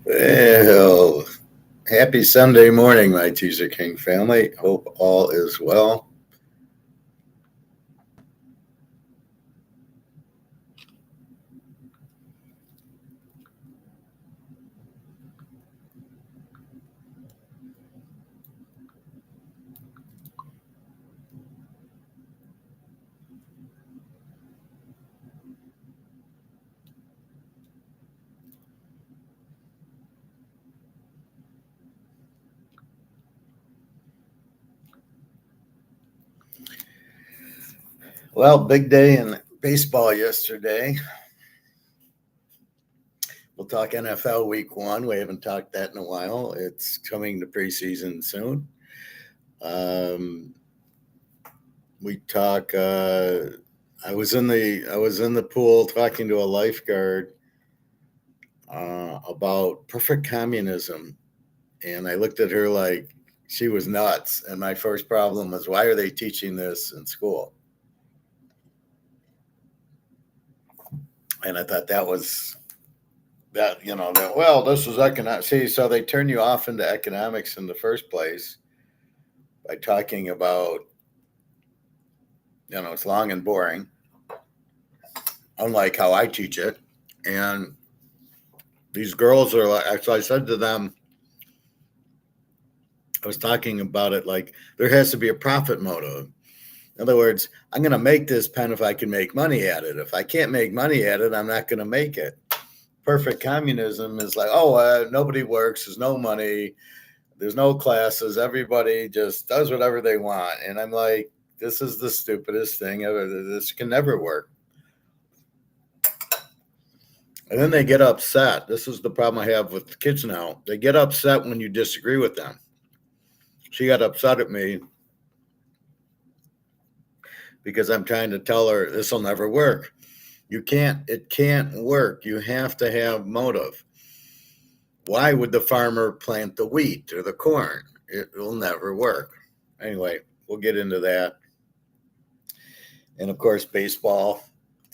Well, happy Sunday morning, my Teaser King family. Hope all is well. Well, big day in baseball yesterday. We'll talk NFL week one. We haven't talked that in a while. It's coming to preseason soon. Um, we talk. I was in the pool talking to a lifeguard about perfect communism, and I looked at her like she was nuts. And my first problem was, why are they teaching this in school? And I thought that was that, well, this is economic. See, so they turn you off into economics in the first place by talking about, it's long and boring, unlike how I teach it. And these girls are like, so I said to them, I was talking about it like there has to be a profit motive. In other words, I'm going to make this pen if I can make money at it. If I can't make money at it, I'm not going to make it. Perfect communism is like, nobody works, there's no money, there's no classes, everybody just does whatever they want. And I'm like, this is the stupidest thing ever. This can never work. And then they get upset. This is the problem I have with kids now. They get upset when you disagree with them. She got upset at me because I'm trying to tell her this will never work. It can't work. You have to have motive. Why would the farmer plant the wheat or the corn? It will never work. Anyway, we'll get into that. And of course, baseball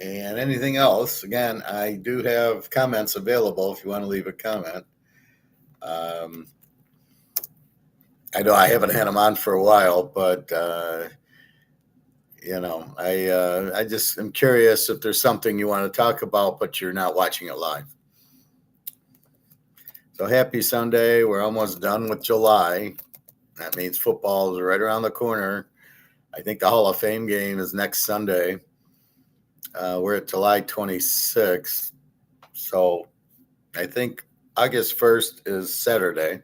and anything else. Again, I do have comments available if you want to leave a comment. I know I haven't had them on for a while, but I just am curious if there's something you want to talk about, but you're not watching it live. So happy Sunday. We're almost done with July. That means football is right around the corner. I think the Hall of Fame game is next Sunday. We're at July 26th. So I think August 1st is Saturday.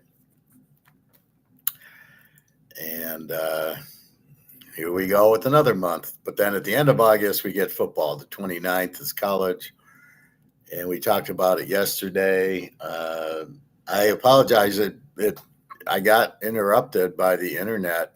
And here we go with another month. But then at the end of August, we get football. The 29th is college. And we talked about it yesterday. I apologize that I got interrupted by the internet.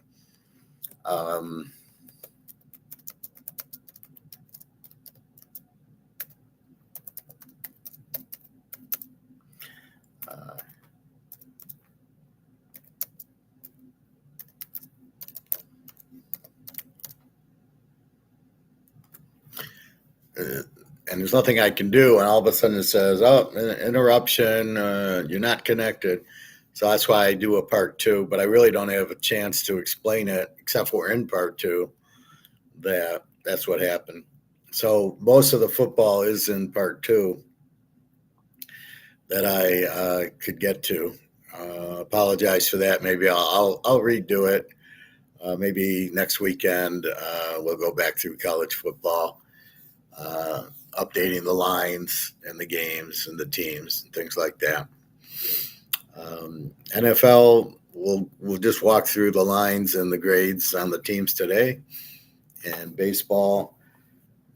And there's nothing I can do. And all of a sudden it says, oh, interruption, you're not connected. So that's why I do a part two, but I really don't have a chance to explain it, except for in part two, that's what happened. So most of the football is in part two that I could get to. Apologize for that. Maybe I'll redo it. Maybe next weekend we'll go back through college football. Updating the lines and the games and the teams and things like that. NFL, we'll just walk through the lines and the grades on the teams today. And baseball,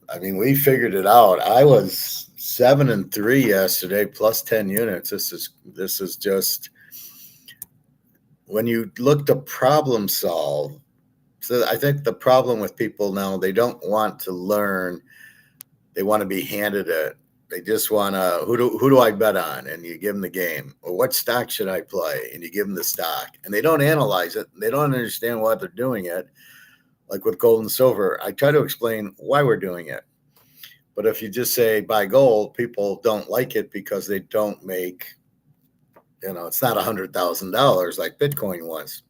I mean, we figured it out. I was 7-3 yesterday, plus 10 units. This is just when you look to problem solve. So I think the problem with people now, they don't want to learn. They want to be handed it. They just want to, who do I bet on? And you give them the game. Or what stock should I play? And you give them the stock. And they don't analyze it. They don't understand why they're doing it. Like with gold and silver, I try to explain why we're doing it. But if you just say buy gold, people don't like it because they don't make it's not $100,000 like Bitcoin was.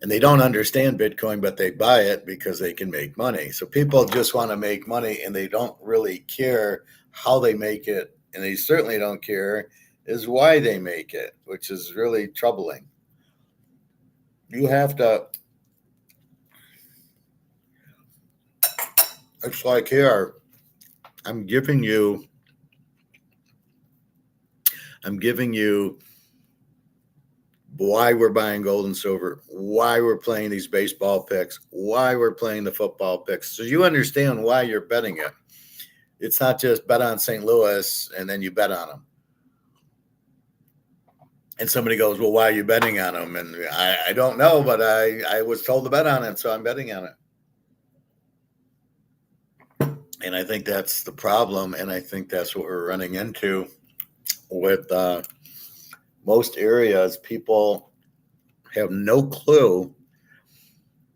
And they don't understand Bitcoin, but they buy it because they can make money. So people just want to make money, and they don't really care how they make it. And they certainly don't care is why they make it, which is really troubling. You have to, it's like here, I'm giving you why we're buying gold and silver, why we're playing these baseball picks, why we're playing the football picks. So you understand why you're betting it. It's not just bet on St. Louis and then you bet on them. And somebody goes, well, why are you betting on them? And I don't know, but I was told to bet on it, so I'm betting on it. And I think that's the problem, and I think that's what we're running into with most areas. People have no clue,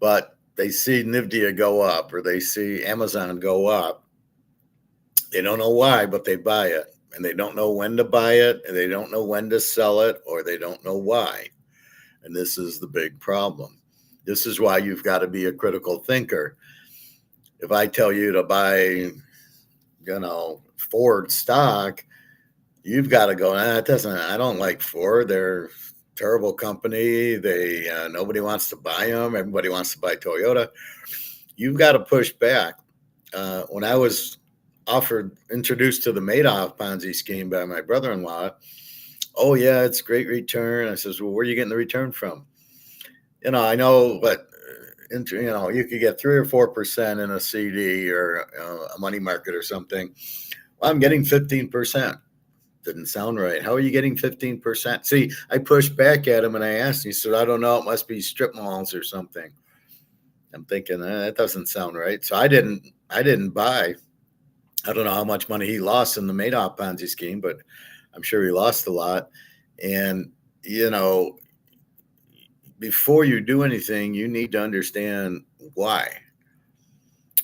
but they see NVIDIA go up or they see Amazon go up. They don't know why, but they buy it. And they don't know when to buy it, and they don't know when to sell it, or they don't know why. And this is the big problem. This is why you've got to be a critical thinker. If I tell you to buy, Ford stock, you've got to go, I don't like Ford. They're a terrible company. Nobody wants to buy them. Everybody wants to buy Toyota. You've got to push back. When I was introduced to the Madoff Ponzi scheme by my brother-in-law, oh yeah, it's great return. I says, well, where are you getting the return from? I know, but you could get 3 or 4% in a CD or a money market or something. Well, I'm getting 15%. Didn't sound right. How are you getting 15%? See, I pushed back at him and I asked him. He said, I don't know. It must be strip malls or something. I'm thinking that doesn't sound right. So I didn't buy. I don't know how much money he lost in the Madoff Ponzi scheme, but I'm sure he lost a lot. And, before you do anything, you need to understand why.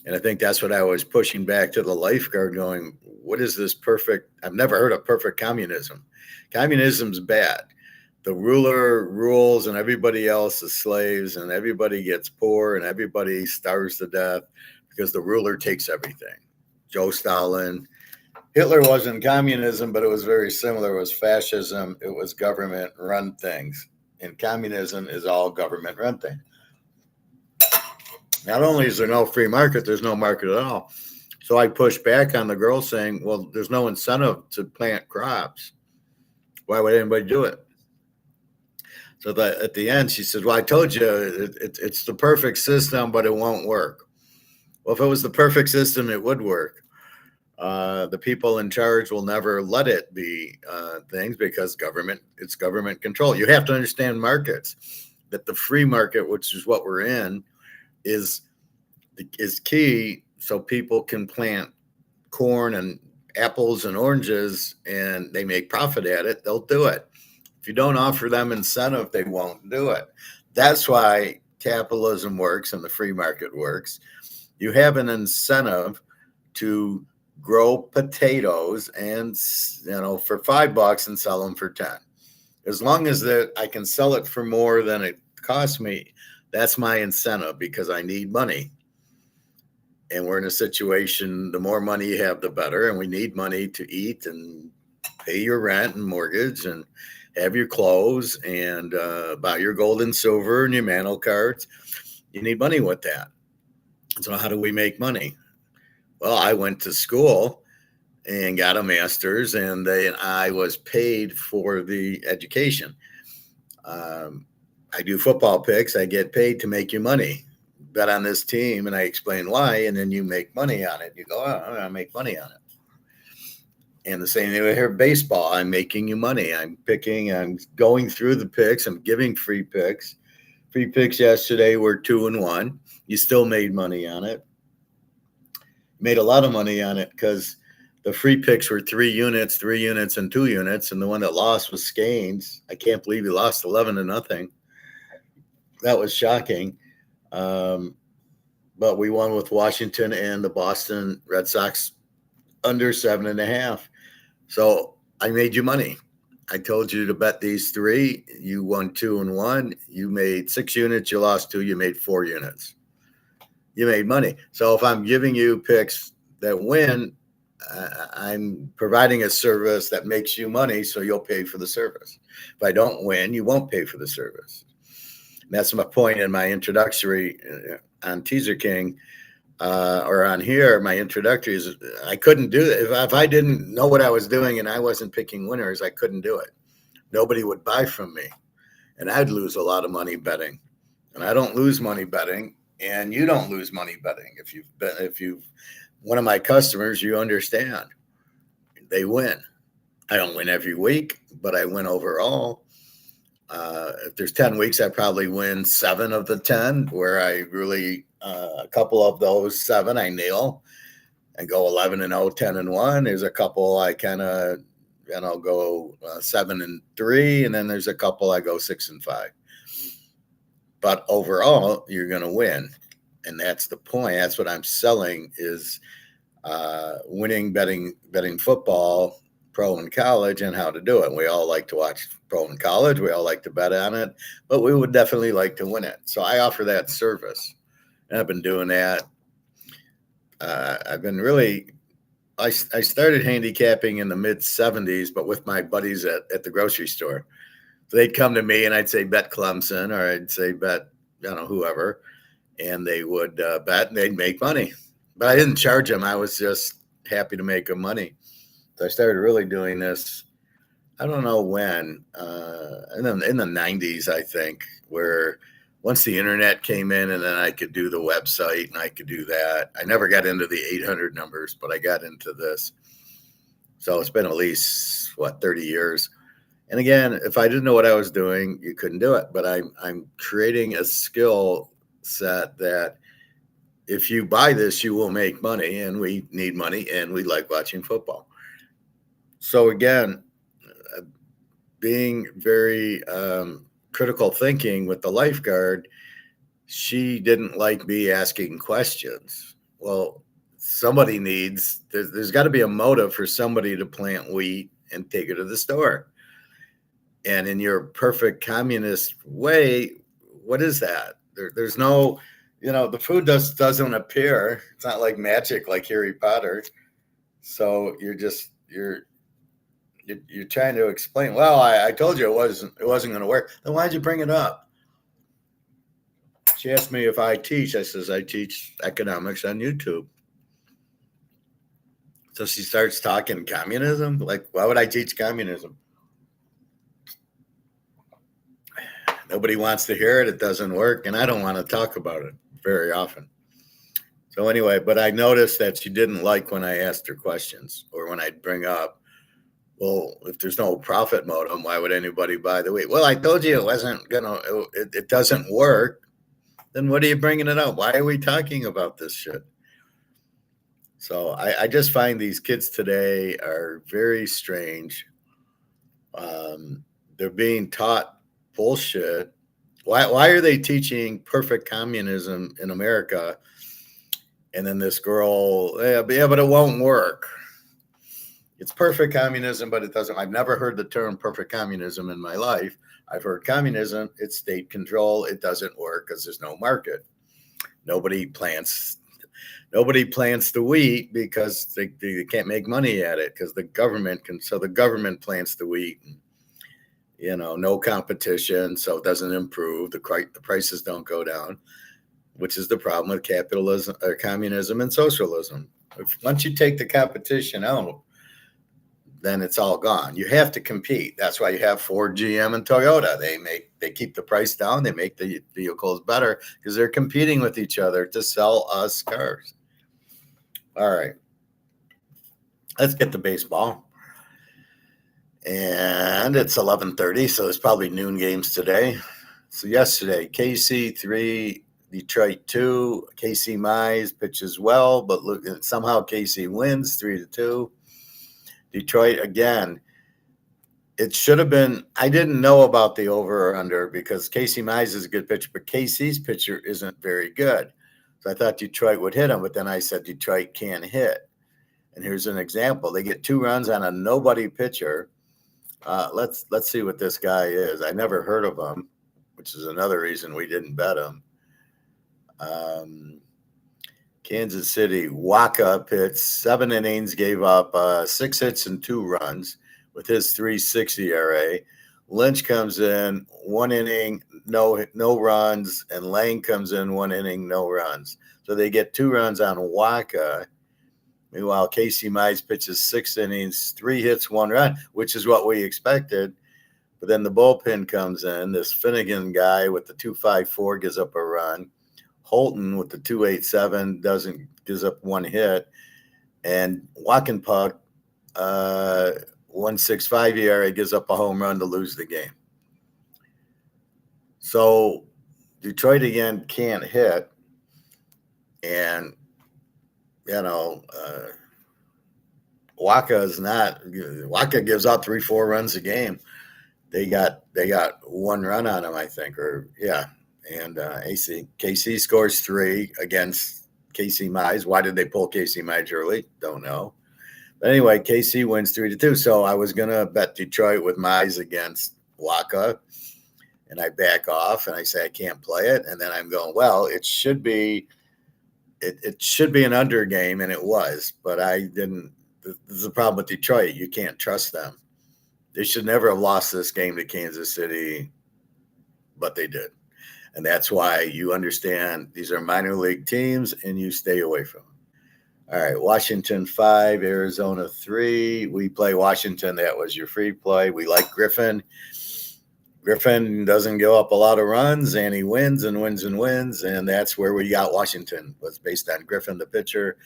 And I think that's what I was pushing back to the lifeguard going, what is this perfect? I've never heard of perfect communism. Communism's bad. The ruler rules and everybody else is slaves and everybody gets poor and everybody starves to death because the ruler takes everything. Joe Stalin. Hitler wasn't communism, but it was very similar. It was fascism. It was government run things. And communism is all government run thing. Not only is there no free market, there's no market at all. So I pushed back on the girl saying, well, there's no incentive to plant crops. Why would anybody do it? So at the end, she said, well, I told you it's the perfect system, but it won't work. Well, if it was the perfect system, it would work. The people in charge will never let it be things because it's government control. You have to understand markets, that the free market, which is what we're in, is key so people can plant corn and apples and oranges and they make profit at it. They'll do it. If you don't offer them incentive, they won't do it. That's why capitalism works and the free market works. You have an incentive to grow potatoes and for $5 and sell them for 10. As long as that I can sell it for more than it costs me, that's my incentive because I need money. And we're in a situation, the more money you have, the better. And we need money to eat and pay your rent and mortgage and have your clothes and buy your gold and silver and your mantle cards. You need money with that. So how do we make money? Well, I went to school and got a master's, and I was paid for the education. I do football picks. I get paid to make you money. Bet on this team, and I explain why, and then you make money on it. You go, oh, I make money on it. And the same thing with here, baseball. I'm making you money. I'm going through the picks. I'm giving free picks. Free picks yesterday were 2-1. You still made money on it. Made a lot of money on it because the free picks were 3 units, and 2 units. And the one that lost was Scanes. I can't believe he lost 11-0. That was shocking. But we won with Washington and the Boston Red Sox under 7.5. So I made you money. I told you to bet these three. You won 2 and 1. You made 6 units. You lost 2. You made 4 units. You made money. So if I'm giving you picks that win, I'm providing a service that makes you money, so you'll pay for the service. If I don't win, you won't pay for the service. And that's my point in my introductory on Teaser King. Or on here, my introductory is I couldn't do it. If I didn't know what I was doing and I wasn't picking winners, I couldn't do it. Nobody would buy from me. And I'd lose a lot of money betting. And I don't lose money betting. And you don't lose money betting. If you've one of my customers, you understand. They win. I don't win every week, but I win overall. If there's 10 weeks, I probably win 7 of the 10, where I really a couple of those 7 I nail and go 11 and 0, 10 and 1. There's a couple I kind of go 7 and 3, and then there's a couple I go 6 and 5. But overall, you're going to win, and that's the point. That's what I'm selling is winning betting football, pro and college, and how to do it. We all like to watch pro and college. We all like to bet on it, but we would definitely like to win it. So I offer that service, and I've been doing that. I've been really. I started handicapping in the mid 70s, but with my buddies at the grocery store. So they'd come to me and I'd say bet Clemson, or I'd say bet whoever, and they would bet and they'd make money. But I didn't charge them. I was just happy to make them money. So I started really doing this, I don't know when, in the 90s, I think, where once the internet came in and then I could do the website and I could do that. I never got into the 800 numbers, but I got into this. So it's been at least, 30 years. And again, if I didn't know what I was doing, you couldn't do it. But I'm creating a skill set that if you buy this, you will make money, and we need money, and we like watching football. So again, being very critical thinking with the lifeguard, she didn't like me asking questions. Well, somebody there's got to be a motive for somebody to plant wheat and take it to the store. And in your perfect communist way, what is that? There's no, the food doesn't appear. It's not like magic, like Harry Potter. So you're trying to explain. Well, I told you it wasn't going to work. Then why'd you bring it up? She asked me if I teach. I says I teach economics on YouTube. So she starts talking communism. Like, why would I teach communism? Nobody wants to hear it. It doesn't work, and I don't want to talk about it very often. So anyway, but I noticed that she didn't like when I asked her questions or when I'd bring up, well, if there's no profit motive, why would anybody buy the wheat? Well, I told you it doesn't work. Then what are you bringing it up? Why are we talking about this shit? So I just find these kids today are very strange. They're being taught bullshit. Why are they teaching perfect communism in America? And then this girl, yeah, but it won't work. It's perfect communism, but it doesn't. I've never heard the term perfect communism in my life. I've heard communism, it's state control. It doesn't work because there's no market. Nobody plants the wheat because they can't make money at it because the government can. So the government plants the wheat. No competition, so it doesn't improve. The prices don't go down, which is the problem with capitalism or communism and socialism. Once you take the competition out, then it's all gone. You have to compete. That's why you have Ford, GM, and Toyota. They keep the price down. They make the vehicles better because they're competing with each other to sell us cars. All right, let's get to baseball. And it's 11:30, so it's probably noon games today. So yesterday, KC 3, Detroit 2. KC Mize pitches well, but look, somehow KC wins 3-2. Detroit again. It should have been. I didn't know about the over or under because KC Mize is a good pitcher, but KC's pitcher isn't very good. So I thought Detroit would hit him, but then I said Detroit can't hit. And here's an example: they get 2 runs on a nobody pitcher. Let's see what this guy is. I never heard of him, which is another reason we didn't bet him. Um, Kansas City, Waka pitched 7 innings, gave up 6 hits and 2 runs with his 3.60 ERA. Lynch comes in 1 inning, no runs, and Lang comes in 1 inning, no runs. So they get 2 runs on Waka. Meanwhile, Casey Mize pitches 6 innings, 3 hits, 1 run, which is what we expected. But then the bullpen comes in. This Finnegan guy with the 2.54 gives up a run. Holton with the 2.87 gives up 1 hit, and Walkenpuck 1.65 ERA gives up a home run to lose the game. So Detroit again can't hit, and Waka gives out 3-4 runs a game. They got 1 run on him, I think, or yeah. And KC scores 3 against Casey Mize. Why did they pull Casey Mize early? Don't know. But anyway, KC wins 3-2. So I was gonna bet Detroit with Mize against Waka, and I back off and I say I can't play it. And then I'm going, well, it should be an under game, and it was, but I didn't. This is the problem with Detroit. You can't trust them. They should never have lost this game to Kansas City, but they did. And that's why you understand these are minor league teams and you stay away from them. All right, Washington 5, Arizona 3. We play Washington. That was your free play. We like Griffin. Griffin doesn't give up a lot of runs, and he wins and wins and wins, and that's where we got Washington. It was based on Griffin, the pitcher.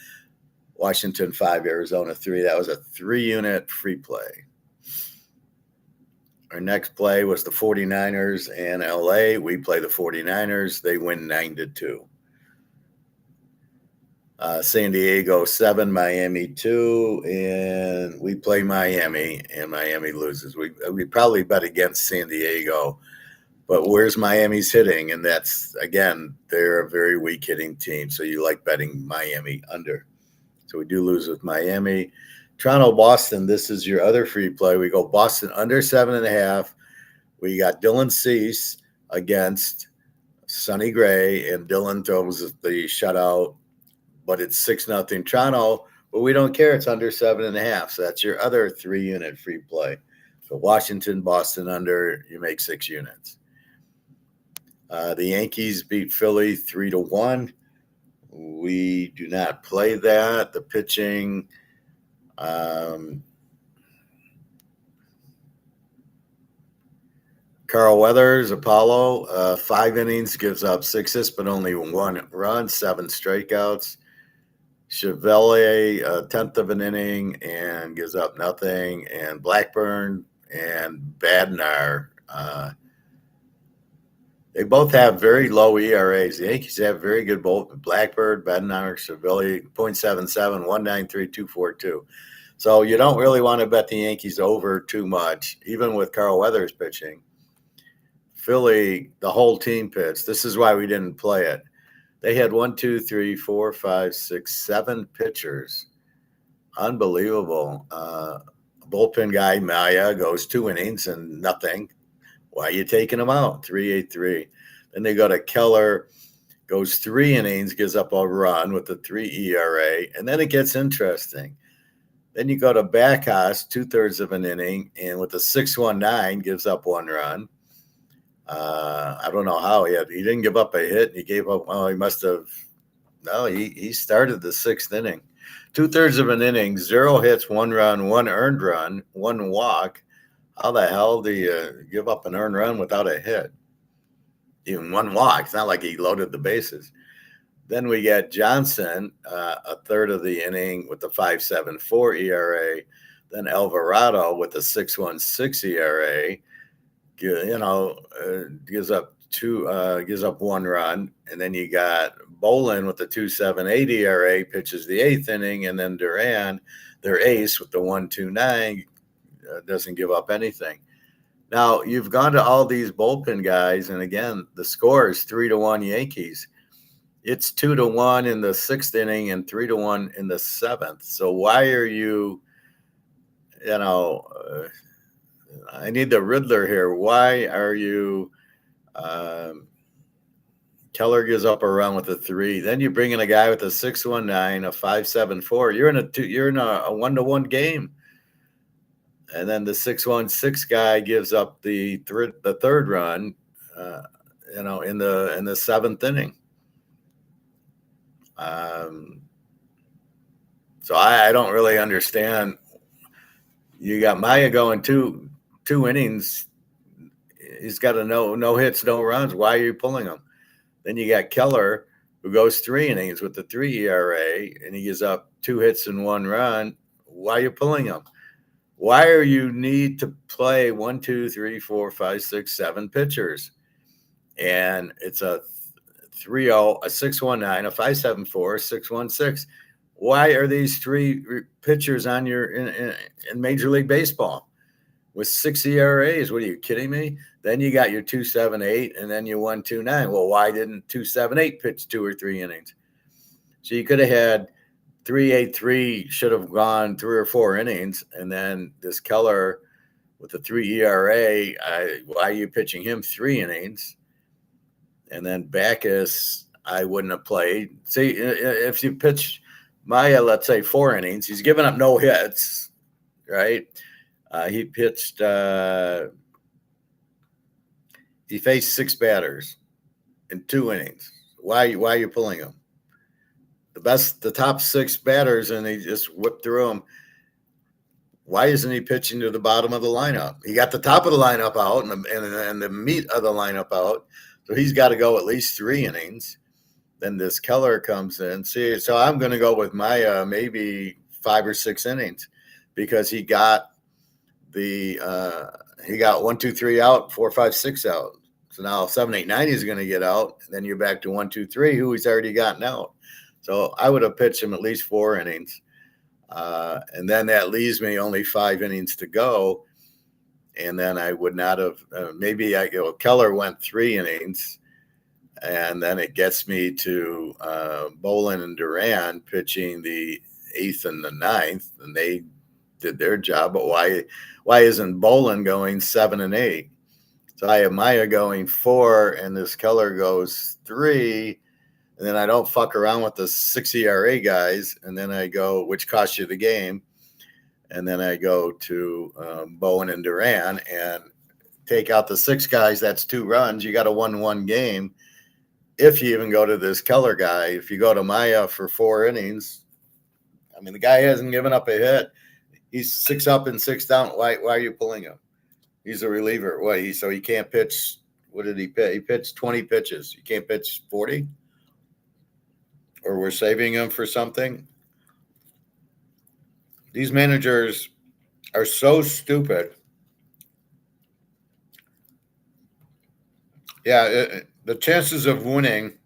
Washington 5, Arizona 3. That was a 3-unit free play. Our next play was the 49ers and LA. We play the 49ers. They win 9-2. San Diego 7, Miami 2, and we play Miami, and Miami loses. We probably bet against San Diego, but where's Miami's hitting? And that's, again, they're a very weak hitting team, so you like betting Miami under. So we do lose with Miami. Toronto, Boston, this is your other free play. We go Boston under 7.5. We got Dylan Cease against Sonny Gray, and Dylan throws the shutout, but it's 6-0 Toronto, but we don't care. It's under 7.5. So that's your other 3-unit free play. So Washington, Boston under, you make 6 units. The Yankees beat Philly 3-1. We do not play that. The pitching, Carl Weathers, Apollo, 5 innings, gives up 6 hits, but only 1 run, 7 strikeouts. Chevalier, a 10th of an inning, and gives up nothing. And Blackburn and Badnar, they both have very low ERAs. The Yankees have very good both. Blackbird, Bednar, Chevalier, 0.77, 193, 242. So you don't really want to bet the Yankees over too much, even with Carl Weathers pitching. Philly, the whole team pitched. This is why we didn't play it. They had 1, 2, 3, 4, 5, 6, 7 pitchers. Unbelievable. Bullpen guy, Maya, goes 2 innings and nothing. Why are you taking him out? 3.83. Then they go to Keller, goes 3 innings, gives up a run with a 3 ERA, and then it gets interesting. Then you go to Backus, 2/3 of an inning, and with a 6.19, gives up 1 run. I don't know how he didn't give up a hit. He gave up. Oh, he must have. No, he started the 6th inning. 2/3 of an inning, 0 hits, 1 run, 1 earned run, 1 walk. How the hell do you give up an earned run without a hit? Even 1 walk. It's not like he loaded the bases. Then we get Johnson, a third of the inning with the 5.74 ERA. Then Alvarado with the 6.16 ERA. Gives up 1 run, and then you got Bolin with the 2.78 ERA, pitches the 8th inning, and then Duran, their ace, with the 1.29, doesn't give up anything. Now you've gone to all these bullpen guys, and again, the score is 3-1 Yankees. It's 2-1 in the 6th inning and 3-1 in the 7th. So why are you, I need the Riddler here. Why are you? Um, Keller gives up a run with a 3. Then you bring in a guy with a 6.19, a 5.74. You're in a 1-to-1 game. And then the 6.16 guy gives up the third run, in the seventh inning. So I don't really understand. You got Maya going two innings. He's got a no hits, no runs. Why are you pulling him? Then you got Keller, who goes 3 innings with the 3 ERA, and he gives up 2 hits and 1 run. Why are you pulling him? Why are you need to play 1, 2, 3, 4, 5, 6, 7 pitchers? And it's a 3-0, a 6.19, a 5.74, a 6.16. Why are these 3 pitchers on your in Major League Baseball with 6 ERAs? What are you kidding me? Then you got your 2.78 and then your 1.29. Well, why didn't 2.78 pitch 2 or 3 innings? So you could have had 3.83 should have gone 3 or 4 innings, and then this Keller with a 3 ERA. Why are you pitching him 3 innings? And then Backus, I wouldn't have played. See, if you pitch Maya, let's say 4 innings, he's given up no hits, right? He pitched. He faced 6 batters in 2 innings. Why are you pulling him? The top 6 batters, and he just whipped through them. Why isn't he pitching to the bottom of the lineup? He got the top of the lineup out and the meat of the lineup out. So he's got to go at least 3 innings. Then this Keller comes in. See, so I'm going to go with Maya maybe 5 or 6 innings because he got 1, 2, 3 out, 4, 5, 6 out. So now 7, 8, 9 is going to get out. And then you're back to 1, 2, 3, who he's already gotten out. So I would have pitched him at least 4 innings. And then that leaves me only 5 innings to go. And then I would not have, Keller went 3 innings. And then it gets me to Bolin and Duran pitching the 8th and the 9th. And they did their job. But why isn't Bolin going 7 and 8? So I have Maya going 4, and this Keller goes 3. And then I don't fuck around with the 6 ERA guys. And then I go, which costs you the game. And then I go to Bowen and Duran and take out the 6 guys. That's 2 runs. You got a 1-1 game. If you even go to this Keller guy, if you go to Maya for 4 innings, I mean, the guy hasn't given up a hit. He's 6 up and 6 down. Why are you pulling him? He's a reliever. So he can't pitch. What did he pitch? He pitched 20 pitches. You can't pitch 40? Or we're saving him for something? These managers are so stupid. Yeah, the chances of winning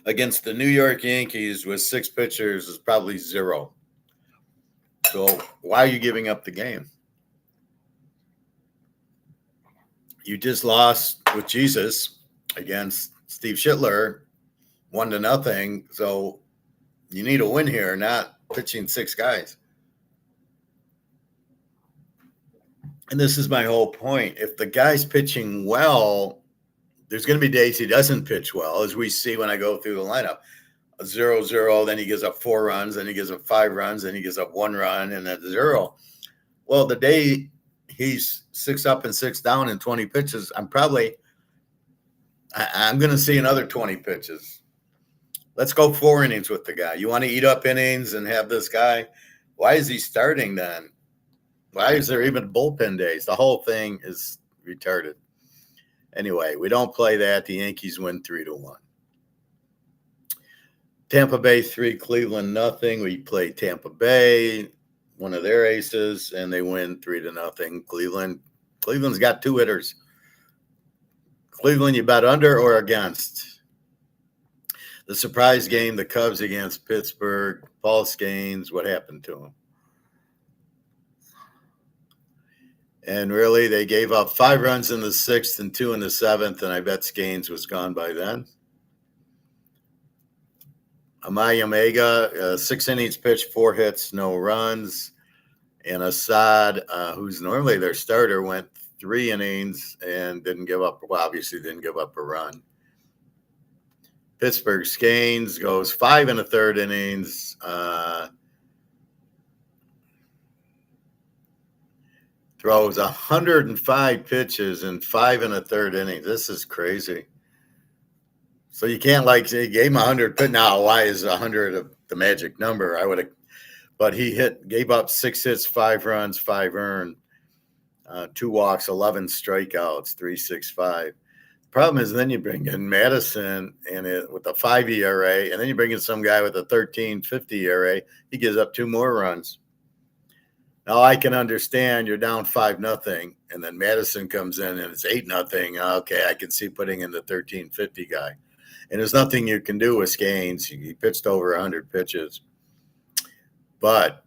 against the New York Yankees with 6 pitchers is probably 0. So why are you giving up the game? You just lost with Jesus against Steve Schittler, 1-0. So you need a win here, not pitching 6 guys. And this is my whole point. If the guy's pitching well, there's going to be days he doesn't pitch well, as we see when I go through the lineup. A 0-0, then he gives up 4 runs, then he gives up 5 runs, then he gives up 1 run, and then 0. Well, the day he's 6 up and 6 down in 20 pitches, I'm going to see another 20 pitches. Let's go 4 innings with the guy. You want to eat up innings and have this guy? Why is he starting then? Why is there even bullpen days? The whole thing is retarded. Anyway, we don't play that. The Yankees win 3-1. Tampa Bay 3, Cleveland nothing. We play Tampa Bay, one of their aces, and they win 3-0. Cleveland's got 2 hitters. Cleveland, you bet under or against? The surprise game, the Cubs against Pittsburgh. Paul Scanes, what happened to him? And really, they gave up 5 runs in the 6th and 2 in the 7th, and I bet Scanes was gone by then. Amaya Omega, 6 innings pitched, 4 hits, no runs. And Assad, who's normally their starter, went 3 innings and didn't give up. Well, obviously didn't give up a run. Pittsburgh Scanes goes 5 1/3 innings. Throws 105 pitches in 5 1/3 innings. This is crazy. So you can't say he gave him 100. But now, why is 100 the magic number? I would have, but he gave up 6 hits, 5 runs, 5 earned, 2 walks, 11 strikeouts, 3.65. Problem is, then you bring in Madison with a 5 ERA, and then you bring in some guy with a 13.50 ERA. He gives up 2 more runs. Now I can understand you're down 5-0, and then Madison comes in and it's 8-0. Okay, I can see putting in the 13.50 guy, and there's nothing you can do with Scanes. He pitched over 100 pitches, but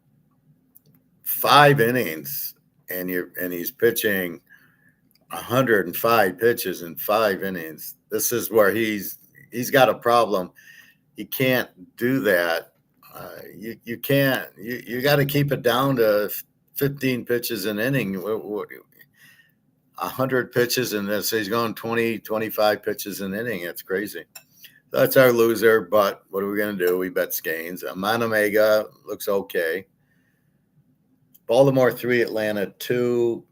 5 innings, and he's pitching 105 pitches in 5 innings. This is where he's got a problem. He can't do that. You can't. You got to keep it down to 15 pitches an inning. 100 pitches, and this he's going 20, 25 pitches an inning. It's crazy. That's our loser. But what are we going to do? We bet Scanes. Montemega looks okay. Baltimore 3, Atlanta 2.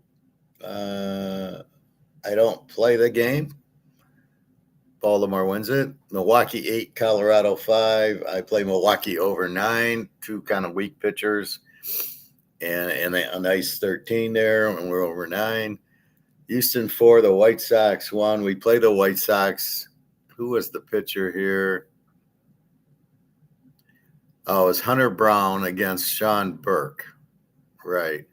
I don't play the game. Baltimore wins it. Milwaukee 8, Colorado 5. I play Milwaukee over 9. 2 kind of weak pitchers, and a nice 13 there, and we're over 9. Houston 4, the White Sox 1. We play the White Sox. Who was the pitcher here? Oh, it was Hunter Brown against Sean Burke. Right.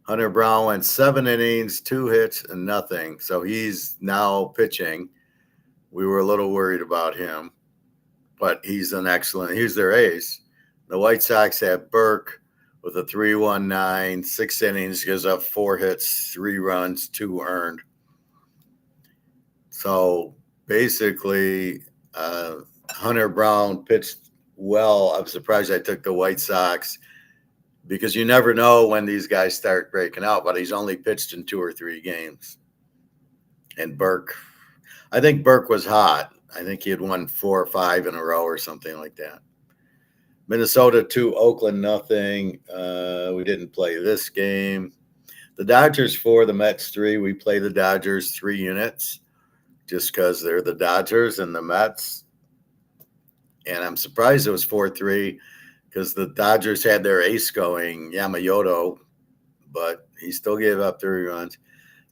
Hunter Brown went 7 innings, 2 hits, and nothing. So he's now pitching. We were a little worried about him, but he's their ace. The White Sox have Burke with a 3.19, 6 innings, gives up 4 hits, 3 runs, 2 earned. So basically, Hunter Brown pitched well. I'm surprised I took the White Sox, because you never know when these guys start breaking out, but he's only pitched in 2 or 3 games. And I think Burke was hot. I think he had won 4 or 5 in a row or something like that. Minnesota 2, Oakland 0. We didn't play this game. The Dodgers 4, the Mets 3. We play the Dodgers 3 units just because they're the Dodgers and the Mets. And I'm surprised it was 4-3. Because the Dodgers had their ace going, Yamamoto, but he still gave up 3 runs.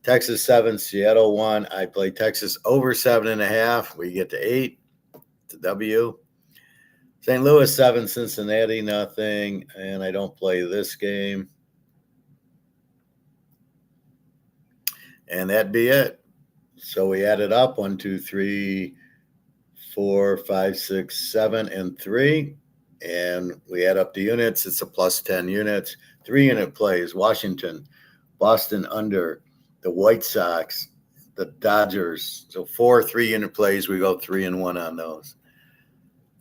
Texas 7, Seattle 1. I play Texas over 7.5. We get to 8. It's a W. St. Louis 7, Cincinnati 0. And I don't play this game. And that'd be it. So we added up 1, 2, 3, 4, 5, 6, 7, and 3. And we add up the units. It's a plus 10 units. 3-unit plays: Washington, Boston under, the White Sox, the Dodgers. So 4 3-unit plays. We go 3-1 on those.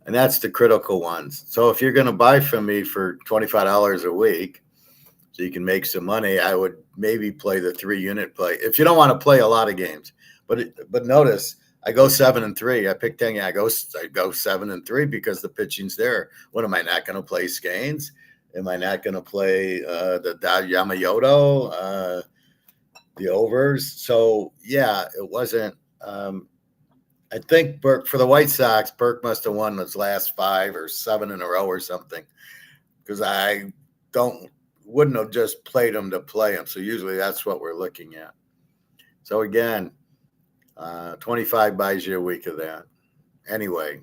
And that's the critical ones. So if you're going to buy from me for $25 a week, so you can make some money, I would maybe play the 3-unit play. If you don't want to play a lot of games. But notice, I go 7-3. I pick 10. I go 7-3 because the pitching's there. What am I not going to play? Scanes? Am I not going to play the Yamamoto, the overs? So yeah, it wasn't. I think Burke for the White Sox. Burke must have won his last 5 or 7 in a row or something, because I wouldn't have just played him to play him. So usually that's what we're looking at. So again. 25 buys you a week of that. Anyway,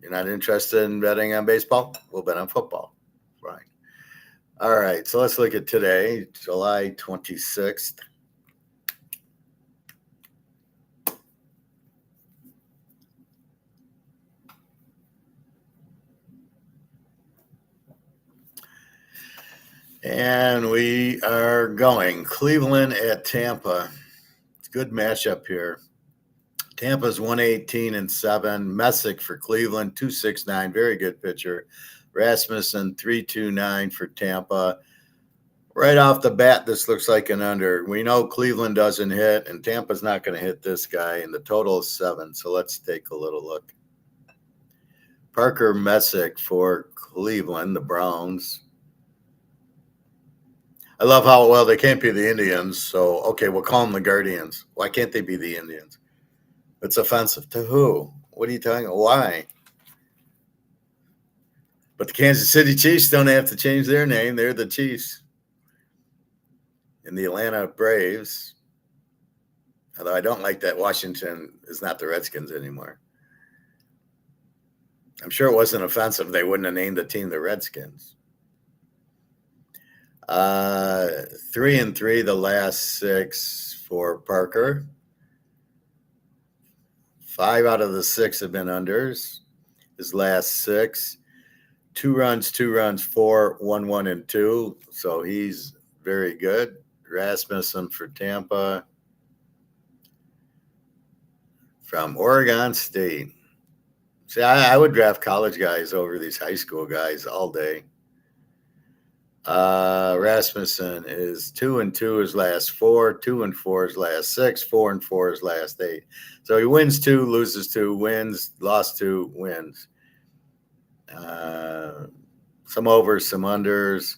you're not interested in betting on baseball? We'll bet on football. Right. All right. So let's look at today, July 26th. And we are going Cleveland at Tampa. It's a good matchup here. Tampa's 118-7. Messick for Cleveland, 269. Very good pitcher. Rasmussen, 329 for Tampa. Right off the bat, this looks like an under. We know Cleveland doesn't hit, and Tampa's not going to hit this guy, and the total is 7. So let's take a little look. Parker Messick for Cleveland, the Browns. I love how, well, they can't be the Indians, so, okay, we'll call them the Guardians. Why can't they be the Indians? It's offensive. To who? What are you talking about? Why? But the Kansas City Chiefs don't have to change their name. They're the Chiefs. And the Atlanta Braves, although I don't like that Washington is not the Redskins anymore. I'm sure it wasn't offensive. They wouldn't have named the team the Redskins. 3-3 the last 6 for Parker. 5 out of the 6 have been unders. His last 6, 2 runs, 4, 1, 1, and 2. So he's very good. Rasmussen for Tampa from Oregon State. See, I would draft college guys over these high school guys all day. Rasmussen is 2-2 his last 4, 2-4 his last 6, 4-4 his last 8. So he wins 2, loses 2, wins, lost 2, wins. Some overs, some unders.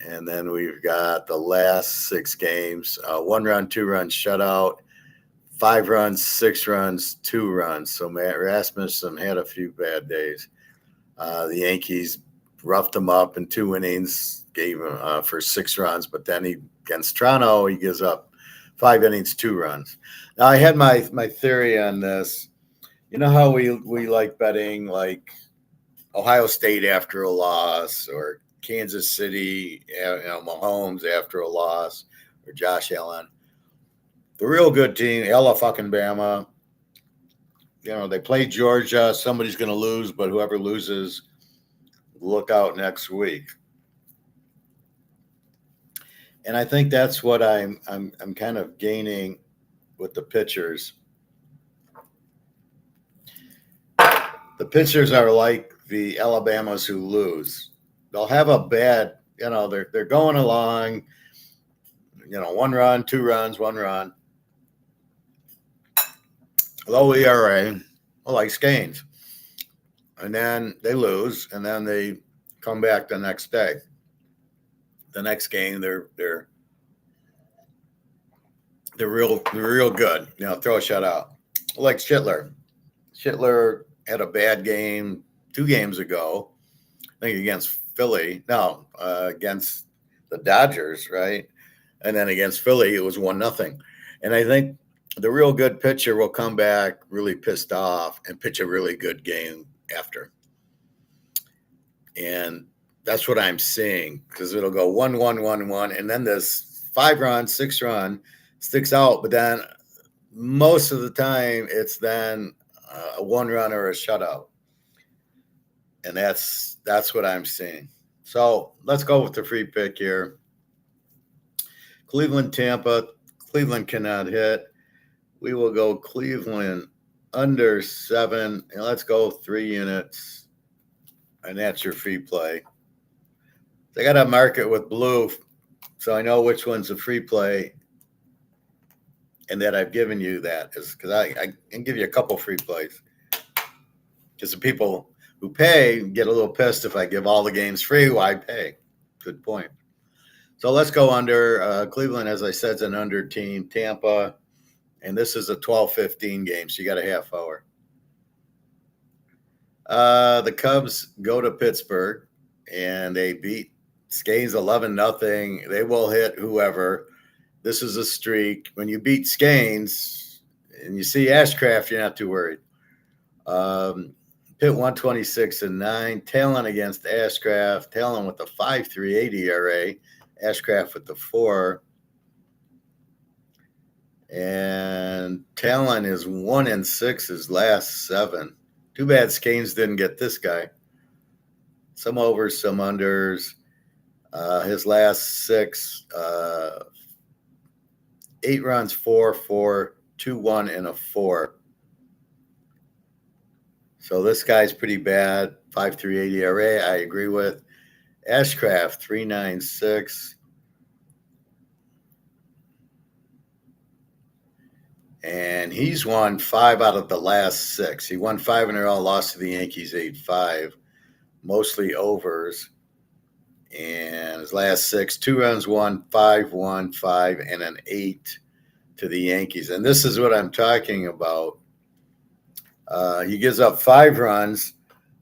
And then we've got the last 6 games, 1 run, 2 runs shutout, 5 runs, 6 runs, 2 runs. So Matt Rasmussen had a few bad days. The Yankees roughed him up in 2 innings, gave him for 6 runs, but then against Toronto, he gives up 5 innings, 2 runs. Now, I had my theory on this. You know how we like betting like Ohio State after a loss, or Kansas City, Mahomes after a loss, or Josh Allen. The real good team, Alabama, they play Georgia. Somebody's going to lose, but whoever loses, look out next week. And I think that's what I'm kind of gaining with the pitchers. The pitchers are like the Alabamas who lose. They'll have a bad, they're going along, 1 run, 2 runs, 1 run. Low ERA, like Scanes. And then they lose, and then they come back the next day. The next game, they're real good. Throw a shutout. Like Schittler. Schittler had a bad game 2 games ago, I think against Philly. No, against the Dodgers, right? And then against Philly, it was 1-0. And I think the real good pitcher will come back really pissed off and pitch a really good game after. And that's what I'm seeing, because it'll go 1-1, 1-1, and then this 5-run, 6-run sticks out. But then most of the time, it's then a 1-run or a shutout. And that's what I'm seeing. So let's go with the free pick here. Cleveland, Tampa. Cleveland cannot hit. We will go Cleveland under 7. And let's go 3 units. And that's your free play. I got to mark it with blue so I know which one's a free play. And that I've given you that is because I can give you a couple free plays. Because the people who pay get a little pissed if I give all the games free. Why pay? Good point. So let's go under. Cleveland, as I said, is an under team. Tampa, and this is a 12-15 game, so you got a half hour. The Cubs go to Pittsburgh, and they beat Skanes 11-0. They will hit whoever. This is a streak. When you beat Skanes and you see Ashcraft, you're not too worried. Pitt 126-9. Talon against Ashcraft. Talon with a 5.38 ERA. Ashcraft with the 4. And Talon is 1-6 his last 7. Too bad Skanes didn't get this guy. Some overs, some unders. His last 6, 8 runs, 4, 2, 1, and a 4. So this guy's pretty bad. 5.38 ERA, I agree with. Ashcraft 396. And he's won 5 out of the last 6. He won 5 in a row, lost to the Yankees 8-5, mostly overs. And his last 6, 2 runs, 1, 5, 1, 5, and an 8 to the Yankees. And this is what I'm talking about. He gives up 5 runs,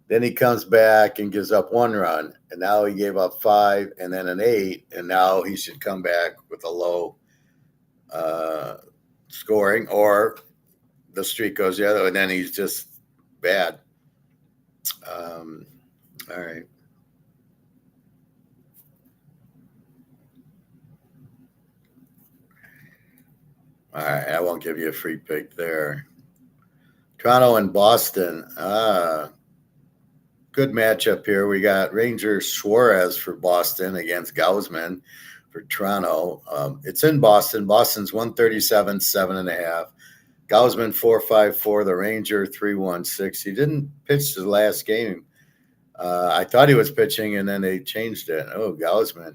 then he comes back and gives up 1 run. And now he gave up 5 and then an 8. And now he should come back with a low scoring, or the streak goes the other way, and then he's just bad. All right. All right. I won't give you a free pick there. Toronto and Boston. Good matchup here. We got Ranger Suarez for Boston against Gausman for Toronto. It's in Boston. Boston's 137, 7.5. Gausman 4.54. The Ranger 3.16. He didn't pitch the last game. I thought he was pitching, and then they changed it. Oh, Gausman.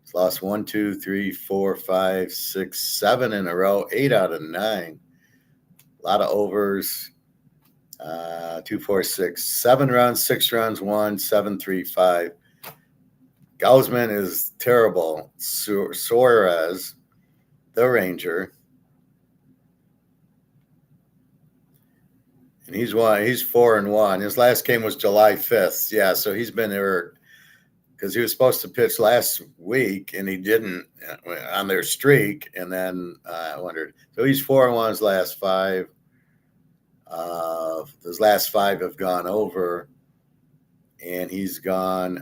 He's lost 1, 2, 3, 4, 5, 6, 7 in a row. 8 out of 9. A lot of overs. 2, 4, 6, 7 runs, 6 runs, 1, 7, 3, 5. Gausman is terrible. Suarez, the Ranger, and he's 4-1. His last game was July 5th. Yeah, so he's been hurt because he was supposed to pitch last week and he didn't on their streak. And then I wondered. So he's 4-1 his last 5. His last 5 have gone over, and he's gone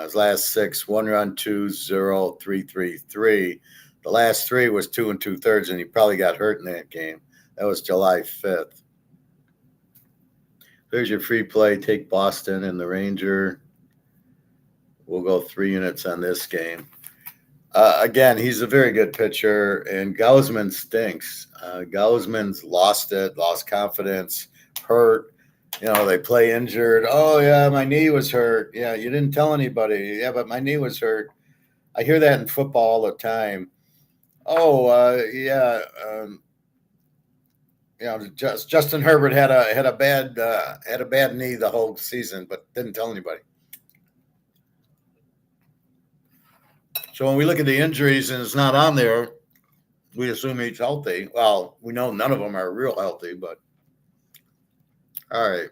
his last 6, 1 run, 2, 0, 3, 3, 3. The last 3 was 2 2/3, and he probably got hurt in that game. That was July 5th. There's your free play. Take Boston and the Ranger. We'll go 3 units on this game. Again, he's a very good pitcher, and Gausman stinks. Gausman's lost confidence, hurt. They play injured. Oh, yeah, my knee was hurt. Yeah, you didn't tell anybody. Yeah, but my knee was hurt. I hear that in football all the time. Oh, yeah. Justin Herbert had a bad knee the whole season, but didn't tell anybody. So when we look at the injuries and it's not on there, we assume he's healthy. Well, we know none of them are real healthy, but all right.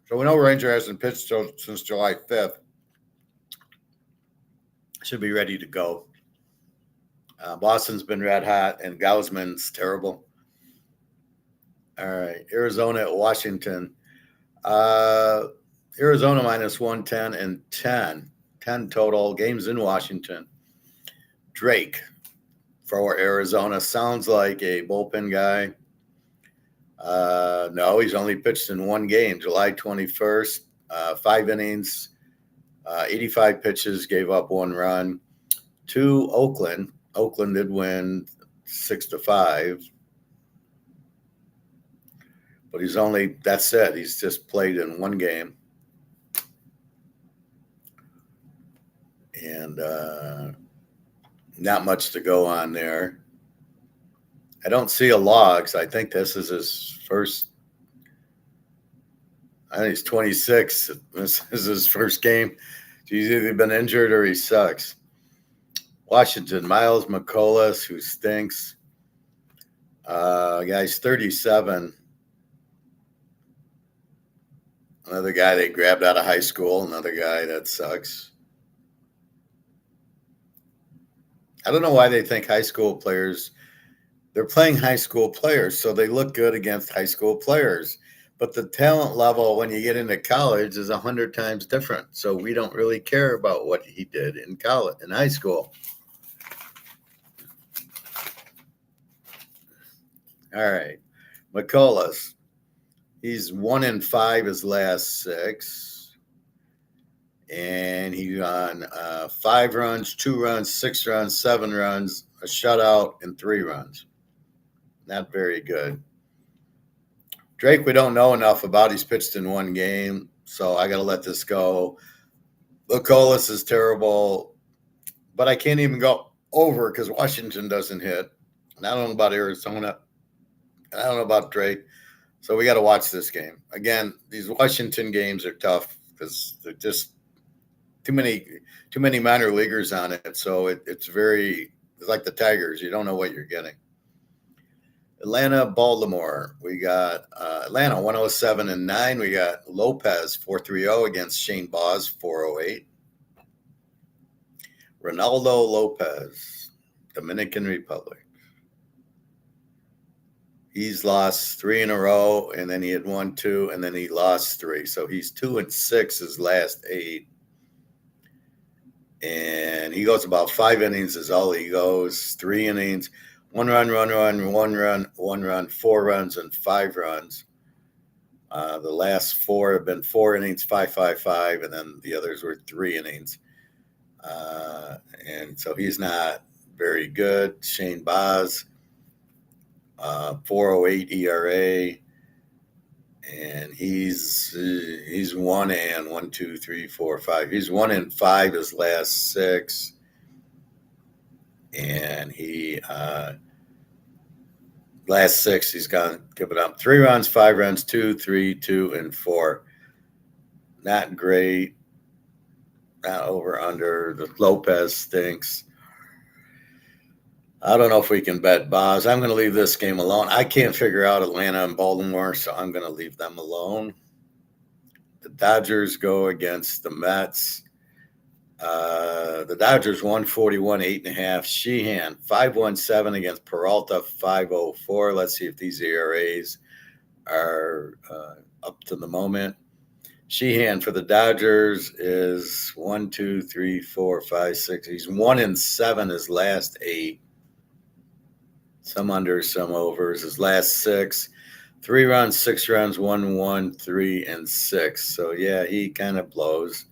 So we know Ranger hasn't pitched since July 5th. Should be ready to go. Boston's been red hot, and Gausman's terrible. All right. Arizona at Washington. Arizona minus 110 and 10. 10 total. Games in Washington. Drake for Arizona sounds like a bullpen guy. No, he's only pitched in 1 game, July 21st, 5 innings, 85 pitches, gave up 1 run. To Oakland. Oakland did win 6-5. But that's it. He's just played in 1 game. And not much to go on there. I don't see a log, so I think this is his first. I think he's 26. This is his first game. He's either been injured or he sucks. Washington, Miles McCullough, who stinks. Guy's 37. Another guy they grabbed out of high school. Another guy that sucks. I don't know why they think high school players, they're playing high school players, so they look good against high school players. But the talent level when you get into college is 100 times different. So we don't really care about what he did in college, in high school. All right. McCullough. He's 1-5 his last 6. And he's on 5 runs, 2 runs, 6 runs, 7 runs, a shutout, and 3 runs. Not very good. Drake, we don't know enough about. He's pitched in 1 game, so I got to let this go. Lucullus is terrible, but I can't even go over because Washington doesn't hit. And I don't know about Arizona. And I don't know about Drake. So we got to watch this game. Again, these Washington games are tough because they're just too many minor leaguers on it. So it's like the Tigers. You don't know what you're getting. Atlanta, Baltimore. We got Atlanta 107-9. We got Lopez 430 against Shane Baz 408. Ronaldo Lopez, Dominican Republic. He's lost 3 in a row, and then he had won 2, and then he lost 3. So he's 2-6 his last 8. And he goes about 5 innings is all he goes. 3 innings, 1 run, 1 run, 1 run, 1 run, 4 runs, and 5 runs. The last 4 have been 4 innings, 5, 5, 5, and then the others were 3 innings. And so he's not very good. Shane Baz, 408 ERA, and he's 1 and 1, 2, 3, 4, 5. He's 1 and 5 his last 6, and he last 6 he's given up 3 runs, 5 runs, 2, 3, 2, and 4. Not great. Not over under. The Lopez stinks. I don't know if we can bet Baz. I'm going to leave this game alone. I can't figure out Atlanta and Baltimore, so I'm going to leave them alone. The Dodgers go against the Mets. The Dodgers 141, 8.5. Sheehan 517 against Peralta 504. Let's see if these ERAs are up to the moment. Sheehan for the Dodgers is 1, 2, 3, 4, 5, 6. He's 1 and 7 his last 8. Some unders, some overs. His last 6, 3 runs, 6 runs, 1, 1, 3, and 6. So yeah, he kind of blows.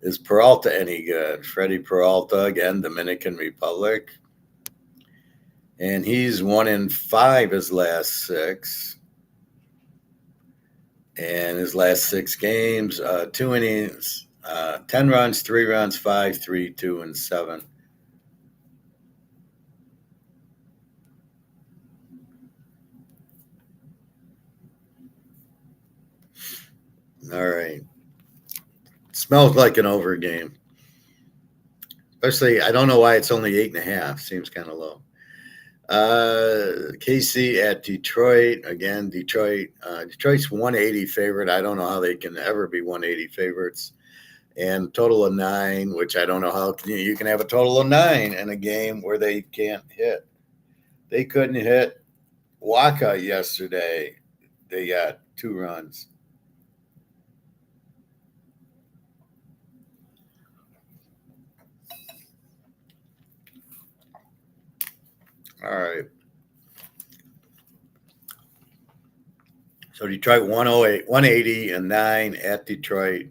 Is Peralta any good? Freddie Peralta, again, Dominican Republic. And he's 1 and 5 his last 6. And his last 6 games, 2 innings, 10 runs, 3 runs, 5, 3, 2, and 7. All right. Smells like an over game. Especially, I don't know why it's only 8.5. Seems kind of low. KC at Detroit. Again, Detroit's 180 favorite. I don't know how they can ever be 180 favorites. And total of 9, which I don't know how you can have a total of 9 in a game where they can't hit. They couldn't hit Waka yesterday. They got 2 runs. All right. So Detroit 108, 180 and 9 at Detroit.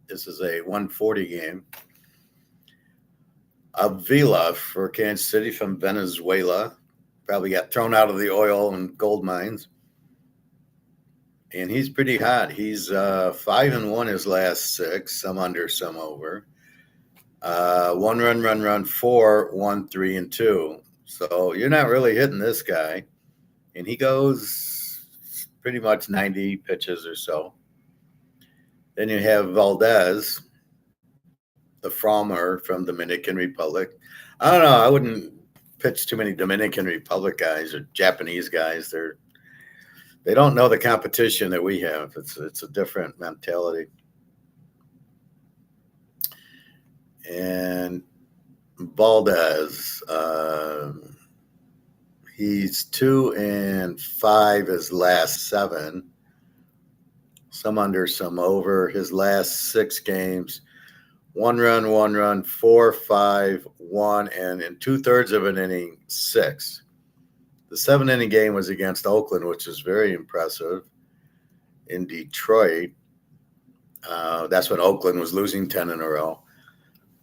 This is a 140 game. Avila for Kansas City from Venezuela. Probably got thrown out of the oil and gold mines. And he's pretty hot. He's 5 and 1 his last 6, some under, some over. 1 run, 4, 1, 3, and 2. So you're not really hitting this guy. And he goes pretty much 90 pitches or so. Then you have Valdez, the Frommer from Dominican Republic. I don't know. I wouldn't pitch too many Dominican Republic guys or Japanese guys. They don't know the competition that we have. It's a different mentality. And Valdez, he's 2 and 5 his last 7. Some under, some over. His last 6 games, 1 run, 4, 5, 1, and in 2/3 of an inning, 6. The 7-inning game was against Oakland, which is very impressive. In Detroit, that's when Oakland was losing 10 in a row.